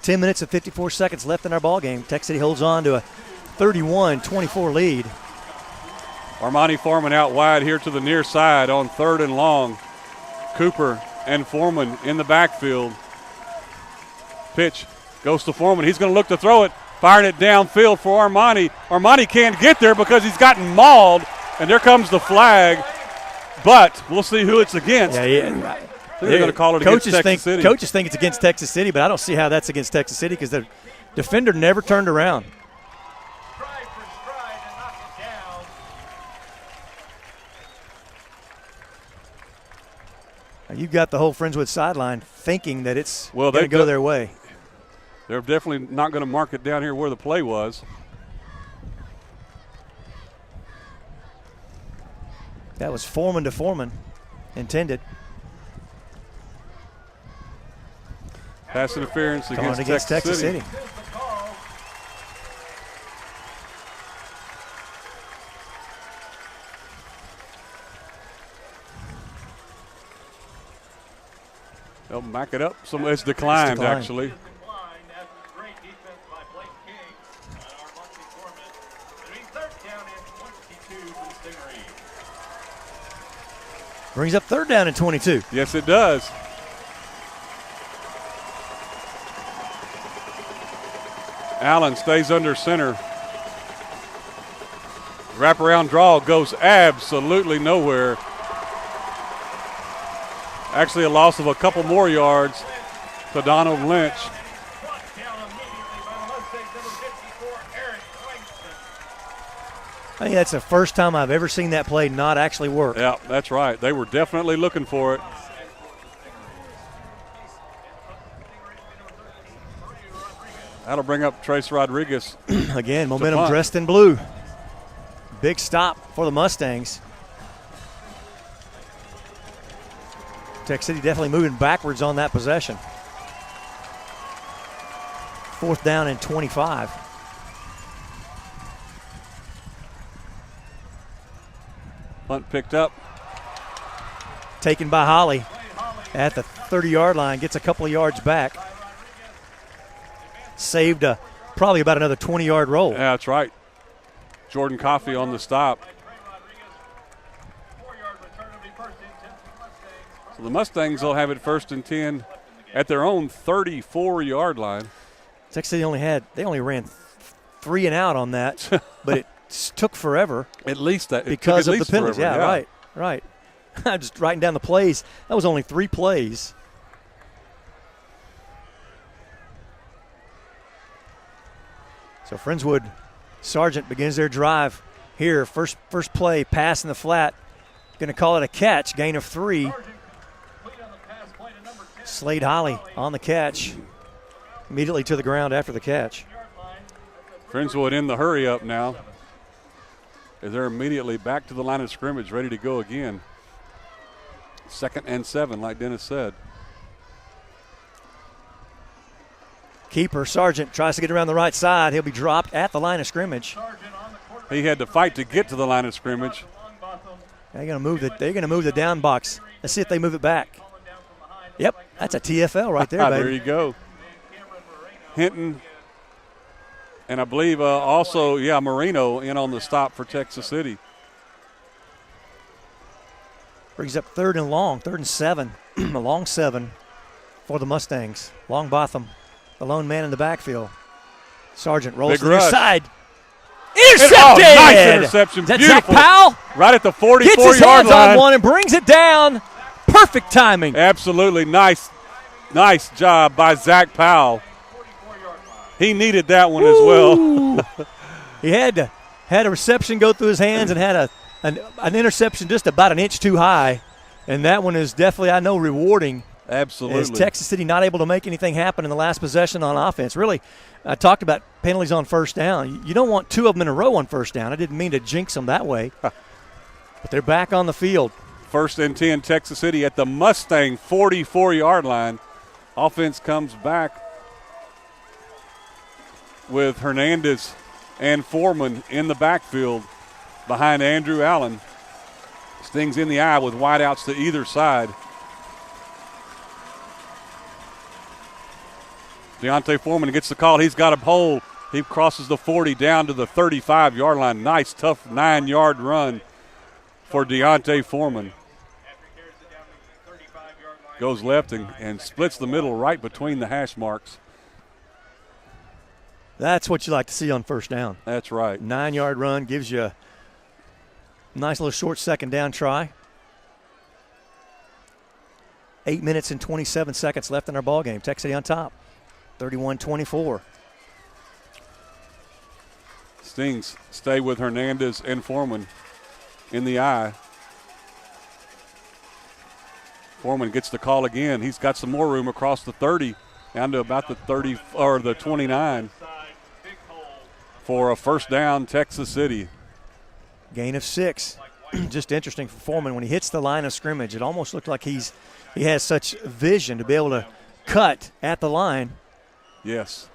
Ten minutes and 54 seconds left in our ball game. Texas City holds on to a 31-24 lead. Armani Foreman out wide here to the near side on 3rd and long. Cooper and Foreman in the backfield. Pitch goes to Foreman. He's going to look to throw it, firing it downfield for Armani. Armani can't get there because he's gotten mauled, and there comes the flag. But we'll see who it's against. Yeah. They're going to call it against Texas City. Coaches think it's against Texas City, but I don't see how that's against Texas City because the defender never turned around. You've got the whole Friendswood sideline thinking that it's going to go their way. They're definitely not going to mark it down here where the play was. That was Foreman to Foreman intended. Pass interference against Texas City. They'll back it up. It's declined, actually. Brings up 3rd down and 22. Yes, it does. Allen stays under center. Wraparound draw goes absolutely nowhere. Actually a loss of a couple more yards to Donald Lynch. I think that's the first time I've ever seen that play not actually work. Yeah, that's right. They were definitely looking for it. That'll bring up Trace Rodriguez. Again, momentum dressed in blue. Big stop for the Mustangs. Tech City definitely moving backwards on that possession. 4th down and 25. Punt picked up. Taken by Holly at the 30-yard line. Gets a couple of yards back. Saved probably about another 20-yard roll. Yeah, that's right. Jordan Coffey on the stop. So the Mustangs will have it 1st and 10 at their own 34-yard line. Texas City only ran 3 and out on that, but it took forever. At least that because of the penalties. Yeah, right. I'm just writing down the plays. That was only 3 plays. So Friendswood Sargent begins their drive here. First play, pass in the flat. Going to call it a catch, gain of 3. Slade Holly on the catch. Immediately to the ground after the catch. Friendswood in the hurry up now, as they're immediately back to the line of scrimmage, ready to go again. 2nd and 7, like Dennis said. Keeper Sargent tries to get around the right side. He'll be dropped at the line of scrimmage. He had to fight to get to the line of scrimmage. They're going to move the down box. Let's see if they move it back. Yep, that's a TFL right there, baby. There you go. Hinton, and I believe also, Marino in on the stop for Texas City. Brings up 3rd and long, 3rd and 7. A long 7 for the Mustangs. Long Botham, the lone man in the backfield. Sargent rolls to the near side. Intercepted! Nice interception. Is that Beautiful. Zach Powell? Right at the 44-yard line. Gets his hands on one and brings it down. Perfect timing. Absolutely. Nice job by Zach Powell. He needed that one as well. He had a reception go through his hands and had an interception just about an inch too high. And that one is definitely, I know, rewarding. Absolutely. As Texas City not able to make anything happen in the last possession on offense. Really, I talked about penalties on first down. You don't want 2 of them in a row on first down. I didn't mean to jinx them that way. But they're back on the field. 1st and 10, Texas City at the Mustang 44-yard line. Offense comes back with Hernandez and Foreman in the backfield behind Andrew Allen. Stings in the eye with wideouts to either side. Deontay Foreman gets the call. He's got a hole. He crosses the 40 down to the 35-yard line. Nice, tough 9-yard run for Deontay Foreman. Goes left and splits the middle right between the hash marks. That's what you like to see on first down. That's right. 9-yard run gives you a nice little short second down try. 8 minutes and 27 seconds left in our ball game. Texas City on top, 31-24. Stings stay with Hernandez and Foreman in the eye. Foreman gets the call again. He's got some more room across the 30, down to about the 30 or the 29 for a first down, Texas City. Gain of 6. Just interesting for Foreman when he hits the line of scrimmage. It almost looked like he has such vision to be able to cut at the line. Yes.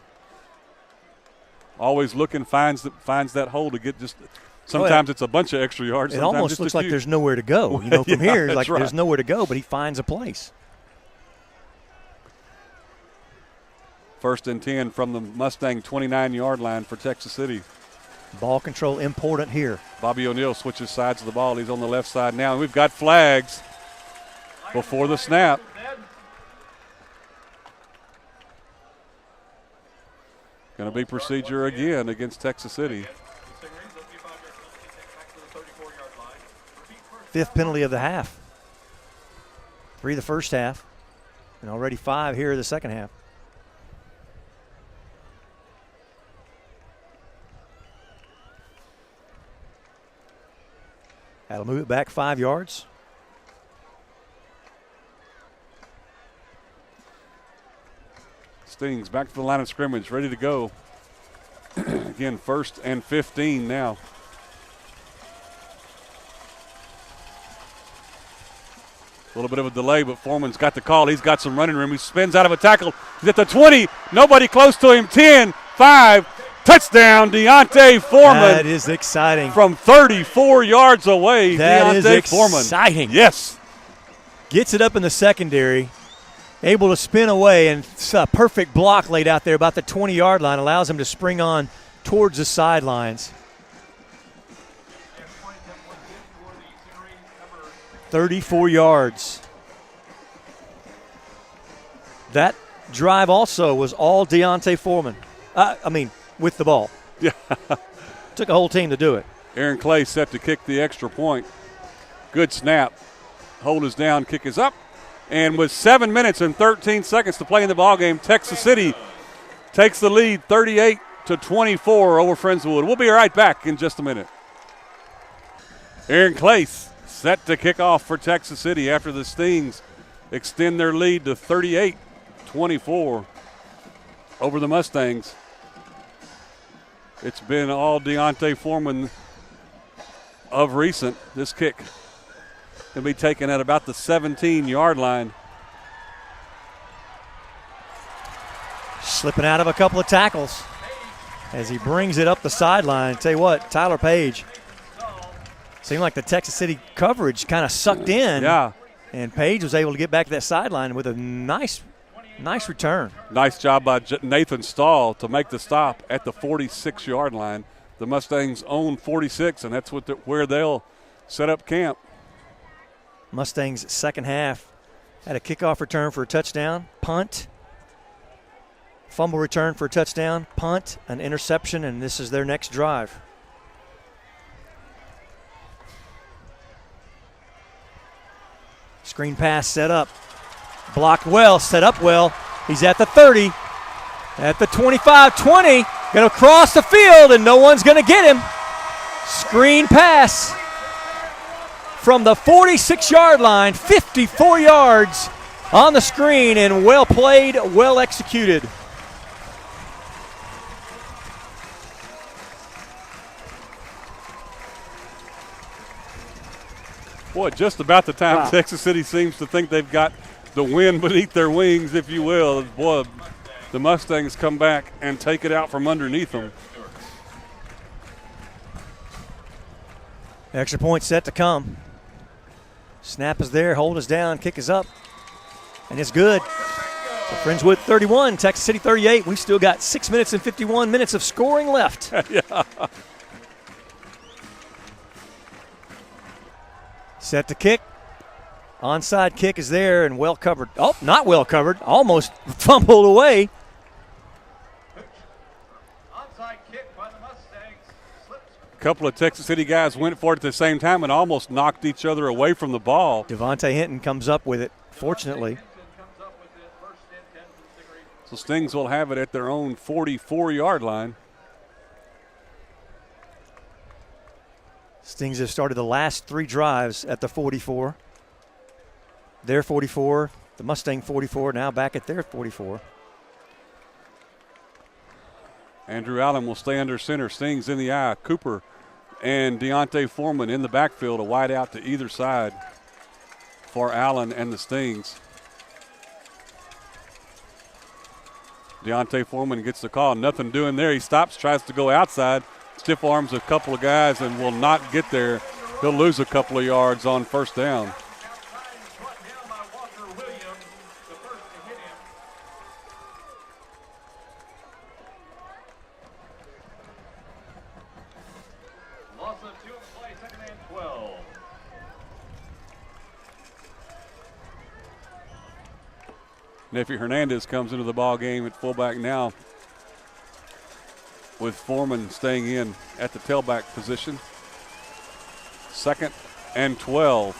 Always looking, finds that hole to get just. Sometimes it's a bunch of extra yards. It almost looks like there's nowhere to go. You know, from here, like right. There's nowhere to go, but he finds a place. 1st and 10 from the Mustang 29-yard line for Texas City. Ball control important here. Bobby O'Neill switches sides of the ball. He's on the left side now. And we've got flags before the snap. Going to be procedure again against Texas City. 5th penalty of the half. 3 the first half, and already 5 here the second half. That'll move it back 5 yards. Stings back to the line of scrimmage, ready to go. Again, 1st and 15 now. A little bit of a delay, but Foreman's got the call. He's got some running room. He spins out of a tackle. He's at the 20. Nobody close to him. 10, 5. Touchdown, Deontay Foreman. That is exciting. From 34 yards away, that Deontay Foreman. Exciting. Yes. Gets it up in the secondary. Able to spin away, and it's a perfect block laid out there about the 20-yard line. Allows him to spring on towards the sidelines. 34 yards. That drive also was all Deontay Foreman. With the ball. Yeah. Took a whole team to do it. Aaron Clay set to kick the extra point. Good snap. hold is down, kick is up. And with 7 minutes and 13 seconds to play in the ballgame, Texas City takes the lead 38-24 over Friendswood. We'll be right back in just a minute. Aaron Clace set to kick off for Texas City after the Stings extend their lead to 38-24 over the Mustangs. It's been all Deontay Foreman of recent. This kick can be taken at about the 17-yard line. Slipping out of a couple of tackles as he brings it up the sideline. Tell you what, Tyler Page, seemed like the Texas City coverage kind of sucked in. Yeah. And Page was able to get back to that sideline with a nice return. Nice job by Nathan Stahl to make the stop at the 46-yard line. The Mustangs own 46, and that's where they'll set up camp. Mustangs second half had a kickoff return for a touchdown, punt, fumble return for a touchdown, punt, an interception, and this is their next drive. Screen pass set up, blocked well, set up well. He's at the 30, at the 25, 20, going to cross the field, and no one's going to get him. Screen pass from the 46-yard line, 54 yards on the screen, and well played, well executed. Boy, just about the time Texas City seems to think they've got the wind beneath their wings, if you will. Boy, the Mustangs come back and take it out from underneath them. Extra point set to come. Snap is there, hold is down, kick is up, and it's good. So Friendswood 31, Texas City 38. We've still got 6 minutes and 51 minutes of scoring left. Yeah. Set to kick. Onside kick is there and well covered. Oh, not well covered. Almost fumbled away. A couple of Texas City guys went for it at the same time and almost knocked each other away from the ball. Devontae Hinton comes up with it, fortunately. So Stings will have it at their own 44-yard line. Stings have started the last 3 drives at the 44. Their 44, the Mustang 44, now back at their 44. Andrew Allen will stay under center. Stings in the eye. Cooper and Deontay Foreman in the backfield, a wide out to either side for Allen and the Stings. Deontay Foreman gets the call. Nothing doing there. He stops, tries to go outside. Stiff arms a couple of guys and will not get there. He'll lose a couple of yards on first down. Nephi Hernandez comes into the ball game at fullback now, with Foreman staying in at the tailback position. 2nd and 12.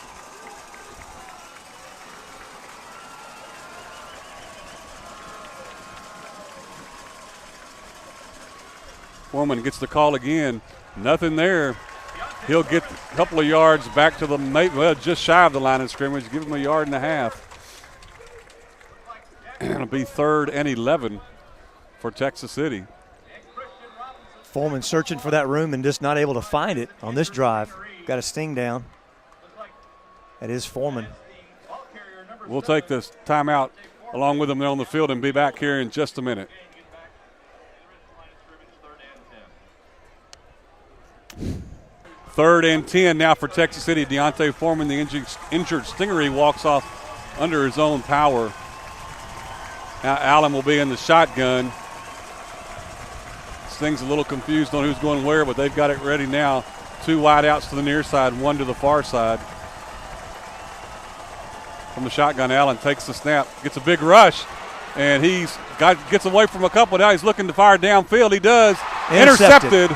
Foreman gets the call again. Nothing there. He'll get a couple of yards back to the, just shy of the line of scrimmage. Give him a yard and a half. It'll be 3rd and 11 for Texas City. Foreman searching for that room and just not able to find it on this drive. Got a sting down. That is Foreman. We'll take this timeout along with them there on the field and be back here in just a minute. Third and 10 now for Texas City. Deontay Foreman, the injured Stingery, walks off under his own power. Now Allen will be in the shotgun. Sting's a little confused on who's going where, but they've got it ready now. 2 wide outs to the near side, 1 to the far side. From the shotgun, Allen takes the snap, gets a big rush, and gets away from a couple. Now he's looking to fire downfield. He does. Intercepted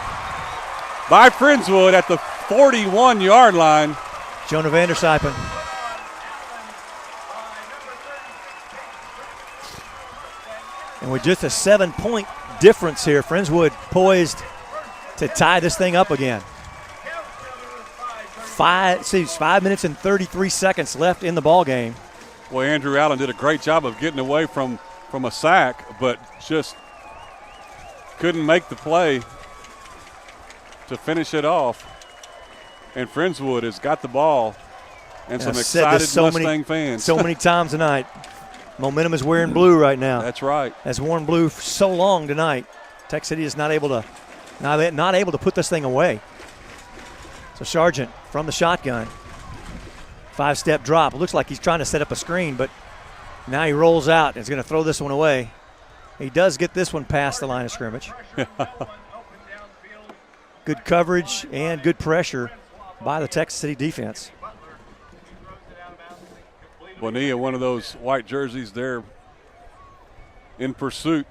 by Friendswood at the 41-yard line. Jonah Vandersijpen. And with just a 7-point difference here, Friendswood poised to tie this thing up again. 5 minutes and 33 seconds left in the ball game. Well, Andrew Allen did a great job of getting away from a sack, but just couldn't make the play to finish it off. And Friendswood has got the ball and some excited Mustang fans. So many times tonight. Momentum is wearing blue right now. That's right. Has worn blue for so long tonight. Tech City is not able to put this thing away. So Sargent from the shotgun. 5-step drop. It looks like he's trying to set up a screen, but now he rolls out and is going to throw this one away. He does get this one past the line of scrimmage. Good coverage and good pressure by the Texas City defense. Bonilla, one of those white jerseys there in pursuit.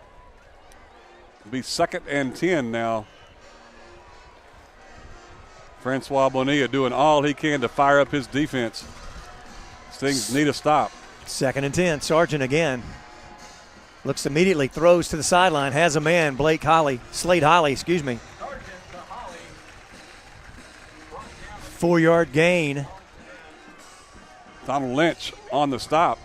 It'll be 2nd and 10 now. Francois Bonilla doing all he can to fire up his defense. Things need a stop. 2nd and 10. Sargent again. Looks immediately, throws to the sideline, has a man, Slade Holly, excuse me. 4-yard gain. Donald Lynch on the stop.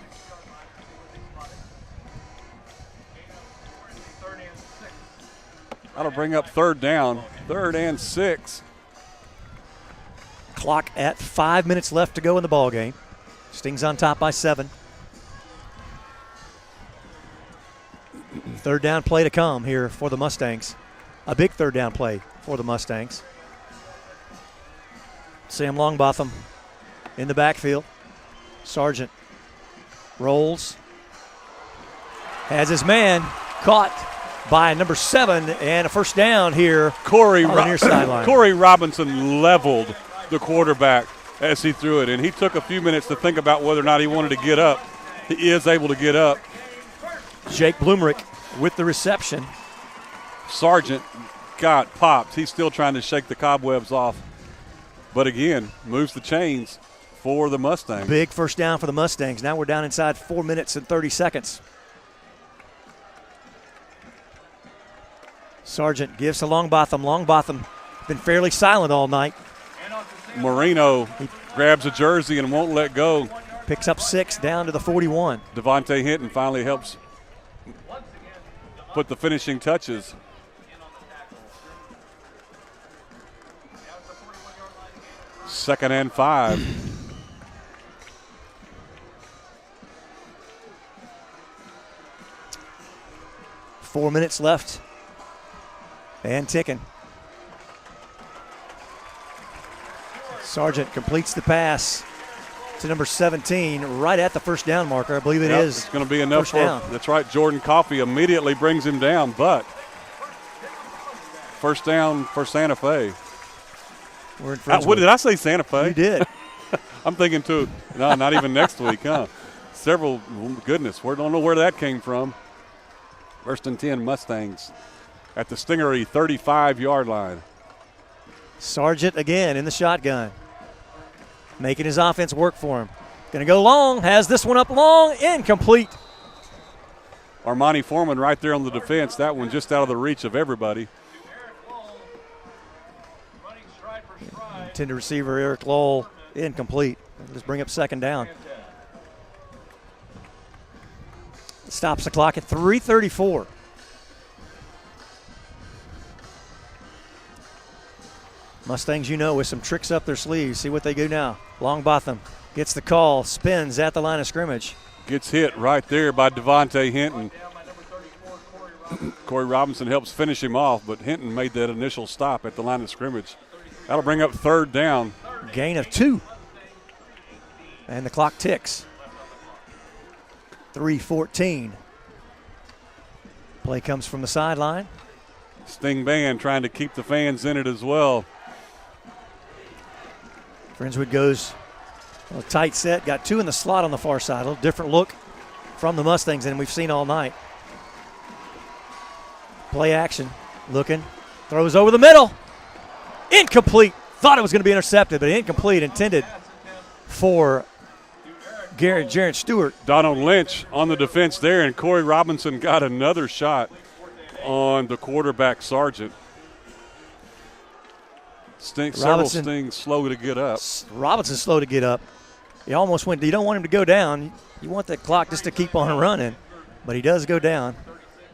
That'll bring up 3rd down, 3rd and 6. Clock at 5 minutes left to go in the ball game. Stings on top by 7. 3rd down play to come here for the Mustangs. A big 3rd down play for the Mustangs. Sam Longbotham in the backfield. Sargent rolls. Has his man caught by number 7 and a 1st down here on the near sideline. Corey Robinson leveled the quarterback as he threw it, and he took a few minutes to think about whether or not he wanted to get up. He is able to get up. Jake Blumerick with the reception. Sargent got popped. He's still trying to shake the cobwebs off, but again, moves the chains for the Mustangs. Big 1st down for the Mustangs. Now we're down inside 4 minutes and 30 seconds. Sargent gives to Longbotham. Longbotham been fairly silent all night. Marino grabs a jersey and won't let go. Picks up 6 down to the 41. Devontae Hinton finally helps put the finishing touches. Second and 5. Four minutes left and ticking. Sargent completes the pass to number 17 right at the 1st down marker. I believe it is. It's going to be enough for him. That's right. Jordan Coffey immediately brings him down, but 1st down for Santa Fe. We're in Friendswood. What did I say, Santa Fe? You did. I'm thinking too. No, not even next week, huh? Goodness, we don't know where that came from. 1st and 10 Mustangs at the Stingery 35-yard line. Sargent again in the shotgun, making his offense work for him. Going to go long, has this one up long, incomplete. Armani Foreman right there on the defense. That one just out of the reach of everybody. Intended receiver Eric Lowell, incomplete. Let's bring up 2nd down. Stops the clock at 3:34. Mustangs, with some tricks up their sleeves. See what they do now. Longbotham gets the call, spins at the line of scrimmage. Gets hit right there by Devontae Hinton. Corey Robinson helps finish him off, but Hinton made that initial stop at the line of scrimmage. That'll bring up 3rd down. Gain of 2. And the clock ticks. 3:14. Play comes from the sideline. Sting Band trying to keep the fans in it as well. Friendswood goes a tight set. Got 2 in the slot on the far side. A little different look from the Mustangs than we've seen all night. Play action. Looking. Throws over the middle. Incomplete. Thought it was going to be intercepted, but incomplete. Intended for Jared Stewart. Donald Lynch on the defense there, and Corey Robinson got another shot on the quarterback, Sargent. Several Stings slow to get up. Robinson's slow to get up. He almost went. You don't want him to go down. You want that clock just to keep on running, but he does go down.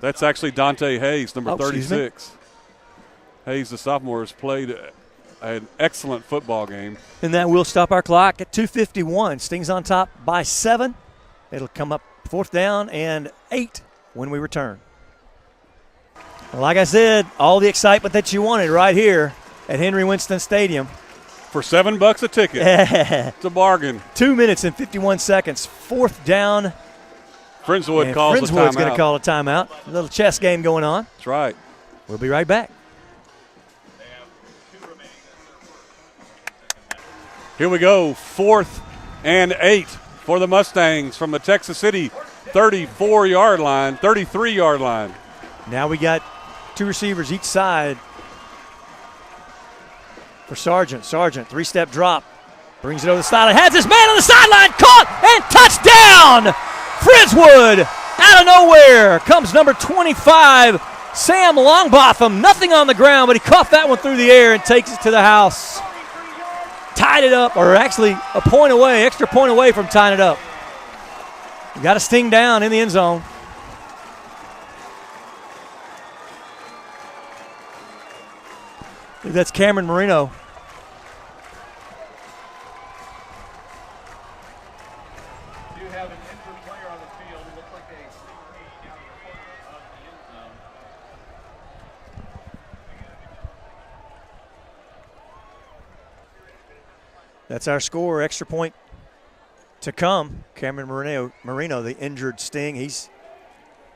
That's actually Dante Hayes, number 36. Hayes, the sophomore, has played an excellent football game. And that will stop our clock at 2:51. Stings on top by 7. It'll come up 4th down and 8 when we return. Well, like I said, all the excitement that you wanted right here at Henry Winston Stadium. For $7 a ticket. It's a bargain. 2 minutes and 51 seconds. 4th down. Friendswood calls a timeout. Friendswood's going to call a timeout. A little chess game going on. That's right. We'll be right back. Here we go. 4th and 8 for the Mustangs from the Texas City 33-yard line. Now we got 2 receivers each side. For Sargent. Sargent, 3-step drop. Brings it over the sideline. Has his man on the sideline. Caught and touchdown! Friendswood out of nowhere. Comes number 25, Sam Longbotham. Nothing on the ground, but he caught that one through the air and takes it to the house. Tied it up, or actually a point away, extra point away from tying it up. We got a Sting down in the end zone. That's Cameron Marino. Do have an injured player on the field. It looks like a safety down in the corner of the end zone. That's our score. Extra point to come. Cameron Marino, the injured Sting. He's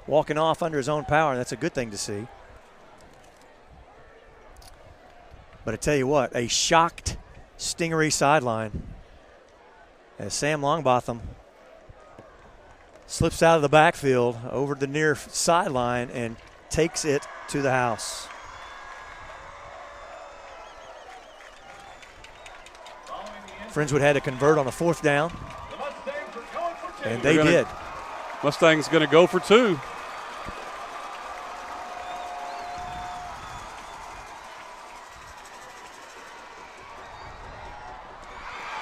walking off under his own power. That's a good thing to see. But I tell you what, a shocked Stingery sideline as Sam Longbotham slips out of the backfield over the near sideline and takes it to the house. Friendswood had to convert on a 4th down, and they did. Mustang's going to go for 2.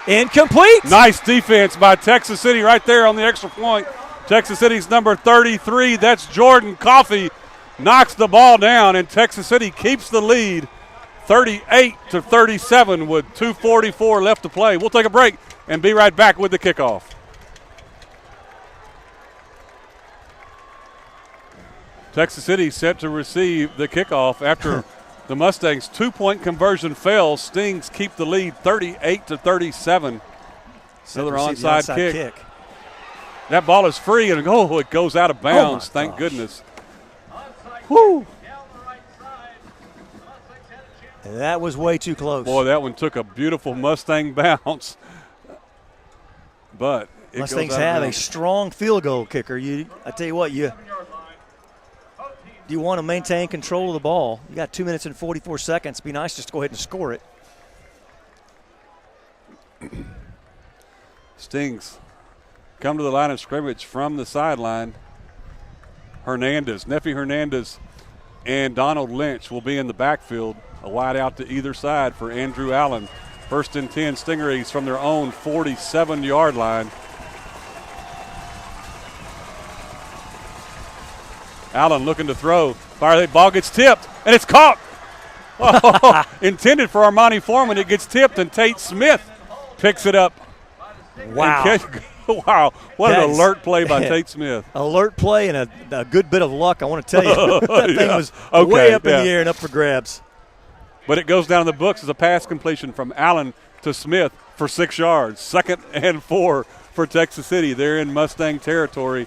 Incomplete. Nice defense by Texas City right there on the extra point. Texas City's number 33, that's Jordan Coffey, knocks the ball down, and Texas City keeps the lead 38-37 with 2:44 left to play. We'll take a break and be right back with the kickoff. Texas City set to receive the kickoff after the Mustangs' 2-point conversion fails. Stings keep the lead 38-37. Another onside kick. That ball is free, and it goes out of bounds. Thank goodness. Woo! And that was way too close. Boy, that one took a beautiful Mustang bounce. But Mustangs have a strong field goal kicker. I tell you what, you want to maintain control of the ball. You got 2 minutes and 44 seconds. It'd be nice just to go ahead and score it. Stings come to the line of scrimmage from the sideline. Nephi Hernandez and Donald Lynch will be in the backfield. A wide out to either side for Andrew Allen. 1st and 10 Stingeries from their own 47-yard line. Allen looking to throw. Ball gets tipped, and it's caught. Oh, intended for Armani Foreman. It gets tipped, and Tate Smith picks it up. Wow. Wow. What an alert play by Tate Smith. Alert play and a good bit of luck, I want to tell you. That thing was way up in the air and up for grabs. But it goes down in the books as a pass completion from Allen to Smith for 6 yards. 2nd and 4 for Texas City. They're in Mustang territory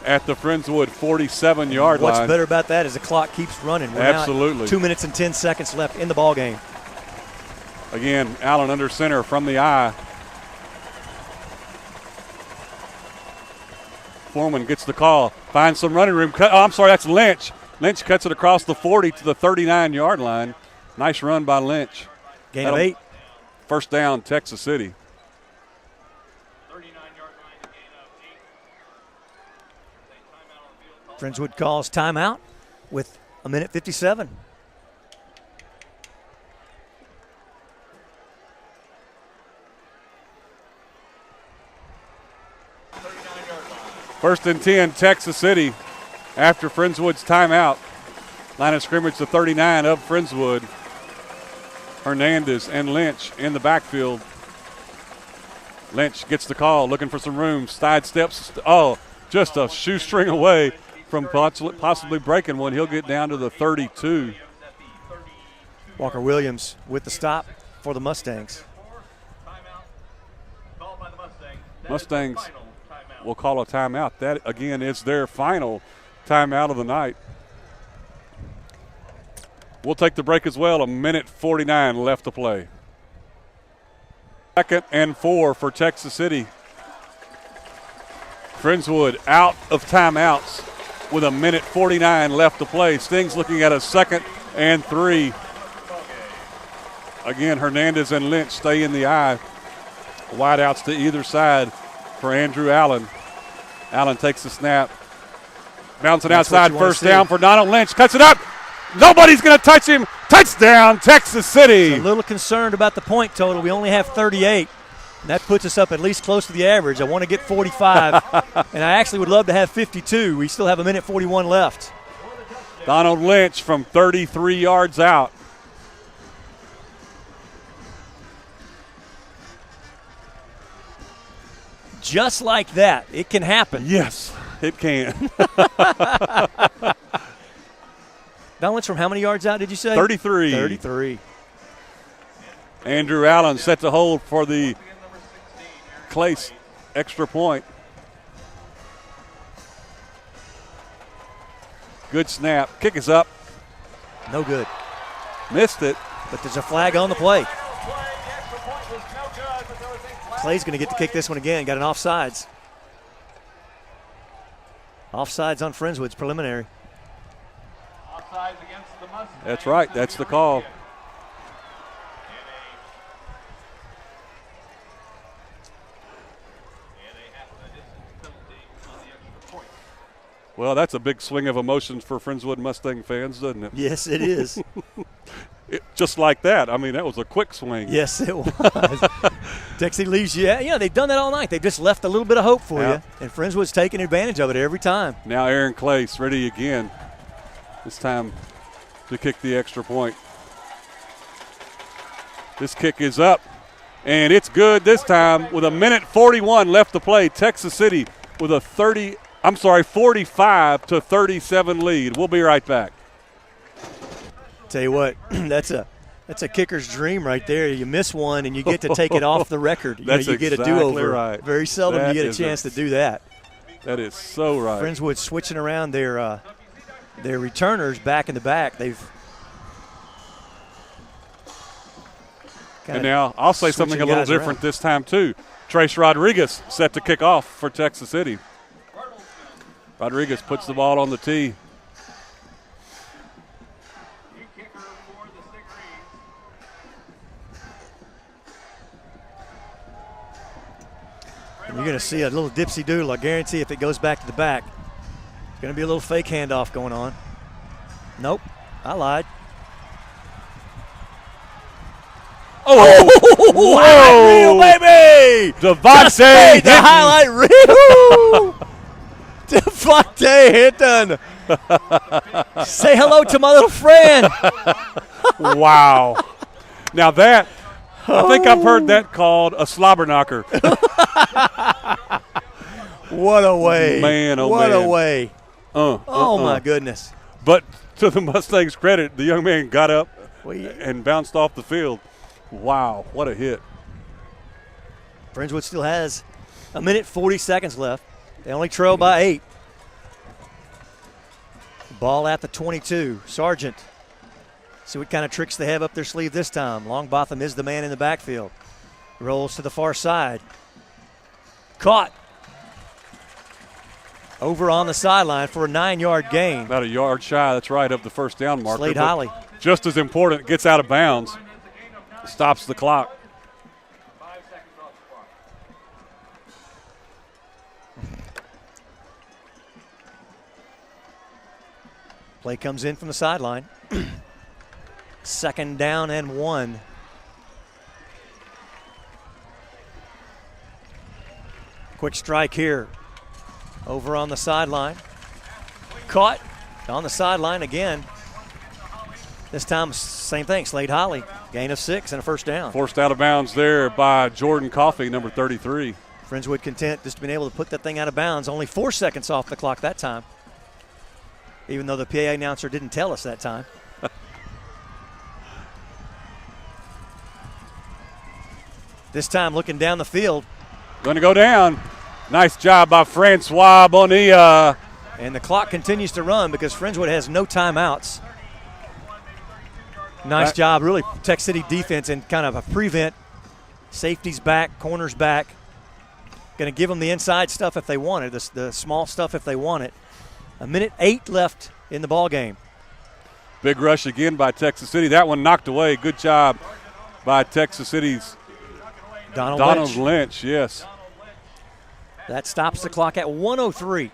at the Friendswood 47-yard line. What's better about that is the clock keeps running. We're Absolutely. Now at 2 minutes and 10 seconds left in the ball game. Again, Allen under center from the eye. Foreman gets the call, finds some running room. That's Lynch. Lynch cuts it across the 40 to the 39-yard line. Nice run by Lynch. Gain of 8. 1st down, Texas City. 39-yard line to Friendswood calls timeout with a minute 57. First and 10, Texas City after Friendswood's timeout. Line of scrimmage to 39 of Friendswood. Hernandez and Lynch in the backfield. Lynch gets the call, looking for some room. Side steps. Oh, just a shoestring away from possibly breaking one. He'll get down to the 32. Walker Williams with the stop for the Mustangs. Mustangs will call a timeout. That, again, is their final timeout of the night. We'll take the break as well. A minute 49 left to play. 2nd and 4 for Texas City. Friendswood out of timeouts with a minute 49 left to play. Stings looking at a 2nd and 3. Again, Hernandez and Lynch stay in the eye. Wideouts to either side for Andrew Allen. Allen takes the snap. Bouncing outside, first down for Donald Lynch. Cuts it up. Nobody's going to touch him. Touchdown, Texas City. A little concerned about the point total. We only have 38. And that puts us up at least close to the average. I want to get 45. And I actually would love to have 52. We still have a minute 41 left. Donald Lynch from 33 yards out. Just like that, it can happen. Yes, it can. Donald Lynch from how many yards out did you say? 33. 33. Andrew Allen set to hold for the Clace extra point. Good snap. Kick is up. No good. Missed it. But there's a flag on the play. Clay's going to get to kick this one again. Got an offsides. Offsides on Friendswood's preliminary. That's right. That's the call. Well, that's a big swing of emotions for Friendswood Mustang fans, doesn't it? Yes, it is. Just like that. I mean, that was a quick swing. Yes, it was. Texas leaves you. Yeah, they've done that all night. They've just left a little bit of hope for you. And Friendswood's taking advantage of it every time. Now Aaron Clace ready again. This time to kick the extra point. This kick is up, and it's good this time with a minute 41 left to play. Texas City with a 45 to 37 lead. We'll be right back. Tell you what, that's a kicker's dream right there. You miss one and you get to take it off the record. You get exactly a do-over. Right. Very seldom you get a chance to do that. That is so right. Friendswood switching around their returners back in the back. And now I'll say something a little different this time too. Trace Rodriguez set to kick off for Texas City. Rodriguez puts the ball on the tee. And you're going to see a little dipsy doodle. I guarantee if it goes back to the back, it's going to be a little fake handoff going on. Nope, I lied. Oh, highlight reel, baby! Devontae, the highlight reel. Devontae Hinton. Say hello to my little friend. Wow. Now that, I think I've heard that called a slobber knocker. What a way. Man, oh what man. a way. My goodness. But to the Mustangs' credit, the young man got up and bounced off the field. Wow, what a hit. Friendswood still has a minute 40 seconds left. They only trail by 8. Ball at the 22. Sargent. See what kind of tricks they have up their sleeve this time. Longbotham is the man in the backfield. Rolls to the far side. Caught. Over on the sideline for a 9-yard gain. About a yard shy, that's right, of the first down marker. Slade Holly. Just as important, gets out of bounds. Stops the clock. Play comes in from the sideline. 2nd down and 1. Quick strike here. Over on the sideline. Caught on the sideline again. This time, same thing. Slade Holly, gain of 6 and a 1st down. Forced out of bounds there by Jordan Coffey, number 33. Friendswood content just being able to put that thing out of bounds. Only 4 seconds off the clock that time, even though the PA announcer didn't tell us that time. This time, looking down the field. Going to go down. Nice job by Francois Bonilla. And the clock continues to run because Friendswood has no timeouts. Nice job, really, Tech City defense in kind of a prevent. Safeties back, corners back. Going to give them the inside stuff if they want it, the small stuff if they want it. 1:08 left in the ball game. Big rush again by Texas City. That one knocked away. Good job by Texas City's Donald Lynch, yes. That stops the clock at 1:03.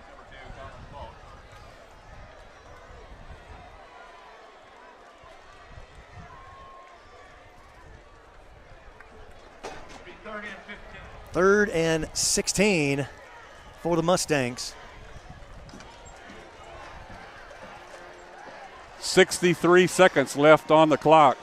Third and 16 for the Mustangs. 63 seconds left on the clock.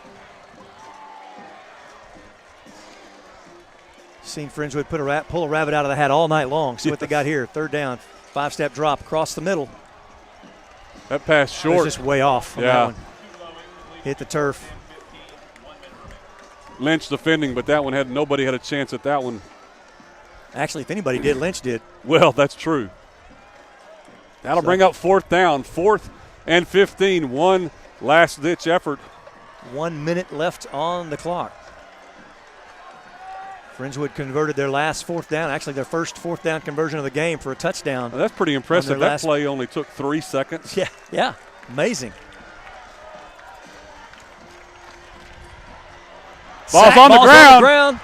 Seen Friendswood pull a rabbit out of the hat all night long. See what they got here. 3rd down, 5-step drop across the middle. That pass short. It's just way off from that one. Hit the turf. Lynch defending, but that one nobody had a chance at that one. Actually, if anybody did, Lynch did. Well, that's true. That'll bring up 4th down. 4th and 15. One last-ditch effort. 1 minute left on the clock. Friendswood converted their last 4th down, actually their first 4th down conversion of the game for a touchdown. Well, that's pretty impressive. That play only took 3 seconds. Yeah, amazing. Ball's on the ground.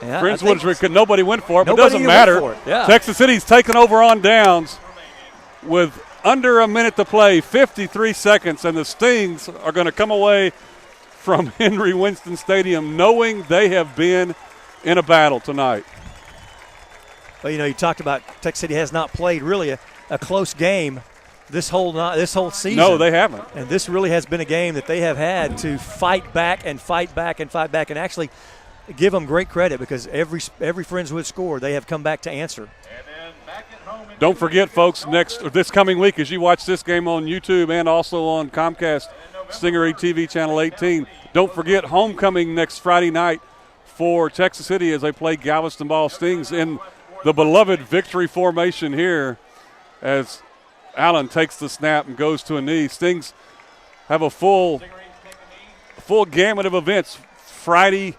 Yeah, Friendswood, nobody went for it, but it doesn't matter. Yeah. Texas City's taken over on downs with under a minute to play, 53 seconds, and the Stings are going to come away from Henry Winston Stadium knowing they have been in a battle tonight. Well, you talked about Texas City has not played really a close game this whole season. No, they haven't. And this really has been a game that they have had to fight back and fight back and fight back, and actually give them great credit because every Friendswood score they have come back to answer. Don't forget, folks, this coming week as you watch this game on YouTube and also on Comcast Stingery TV Channel 18, don't forget homecoming next Friday night for Texas City as they play Galveston Ball Stings in the beloved victory formation here as Allen takes the snap and goes to a knee. Stings have a full gamut of events. Friday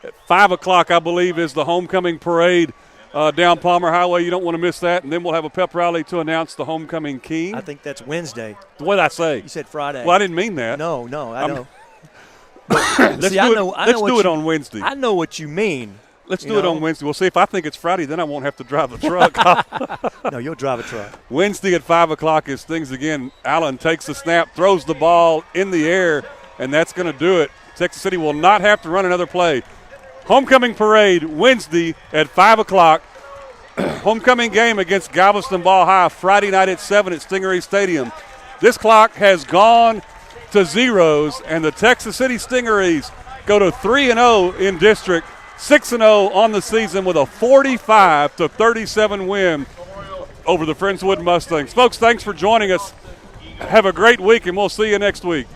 at 5 o'clock, I believe, is the homecoming parade down Palmer Highway. You don't want to miss that. And then we'll have a pep rally to announce the homecoming king. I think that's Wednesday. What did I say? You said Friday. Well, I didn't mean that. No, I know. Let's do it on Wednesday. I know what you mean. Let's do it on Wednesday. We'll see if I think it's Friday, then I won't have to drive the truck. No, you'll drive a truck. Wednesday at 5 o'clock is Stings again. Allen takes the snap, throws the ball in the air, and that's going to do it. Texas City will not have to run another play. Homecoming parade Wednesday at 5 o'clock. Homecoming game against Galveston Ball High Friday night at 7 at Stingery Stadium. This clock has gone to zeros, and the Texas City Stingeries go to 3-0 in district, 6-0 on the season with a 45-37 win over the Friendswood Mustangs. Folks, thanks for joining us. Have a great week, and we'll see you next week.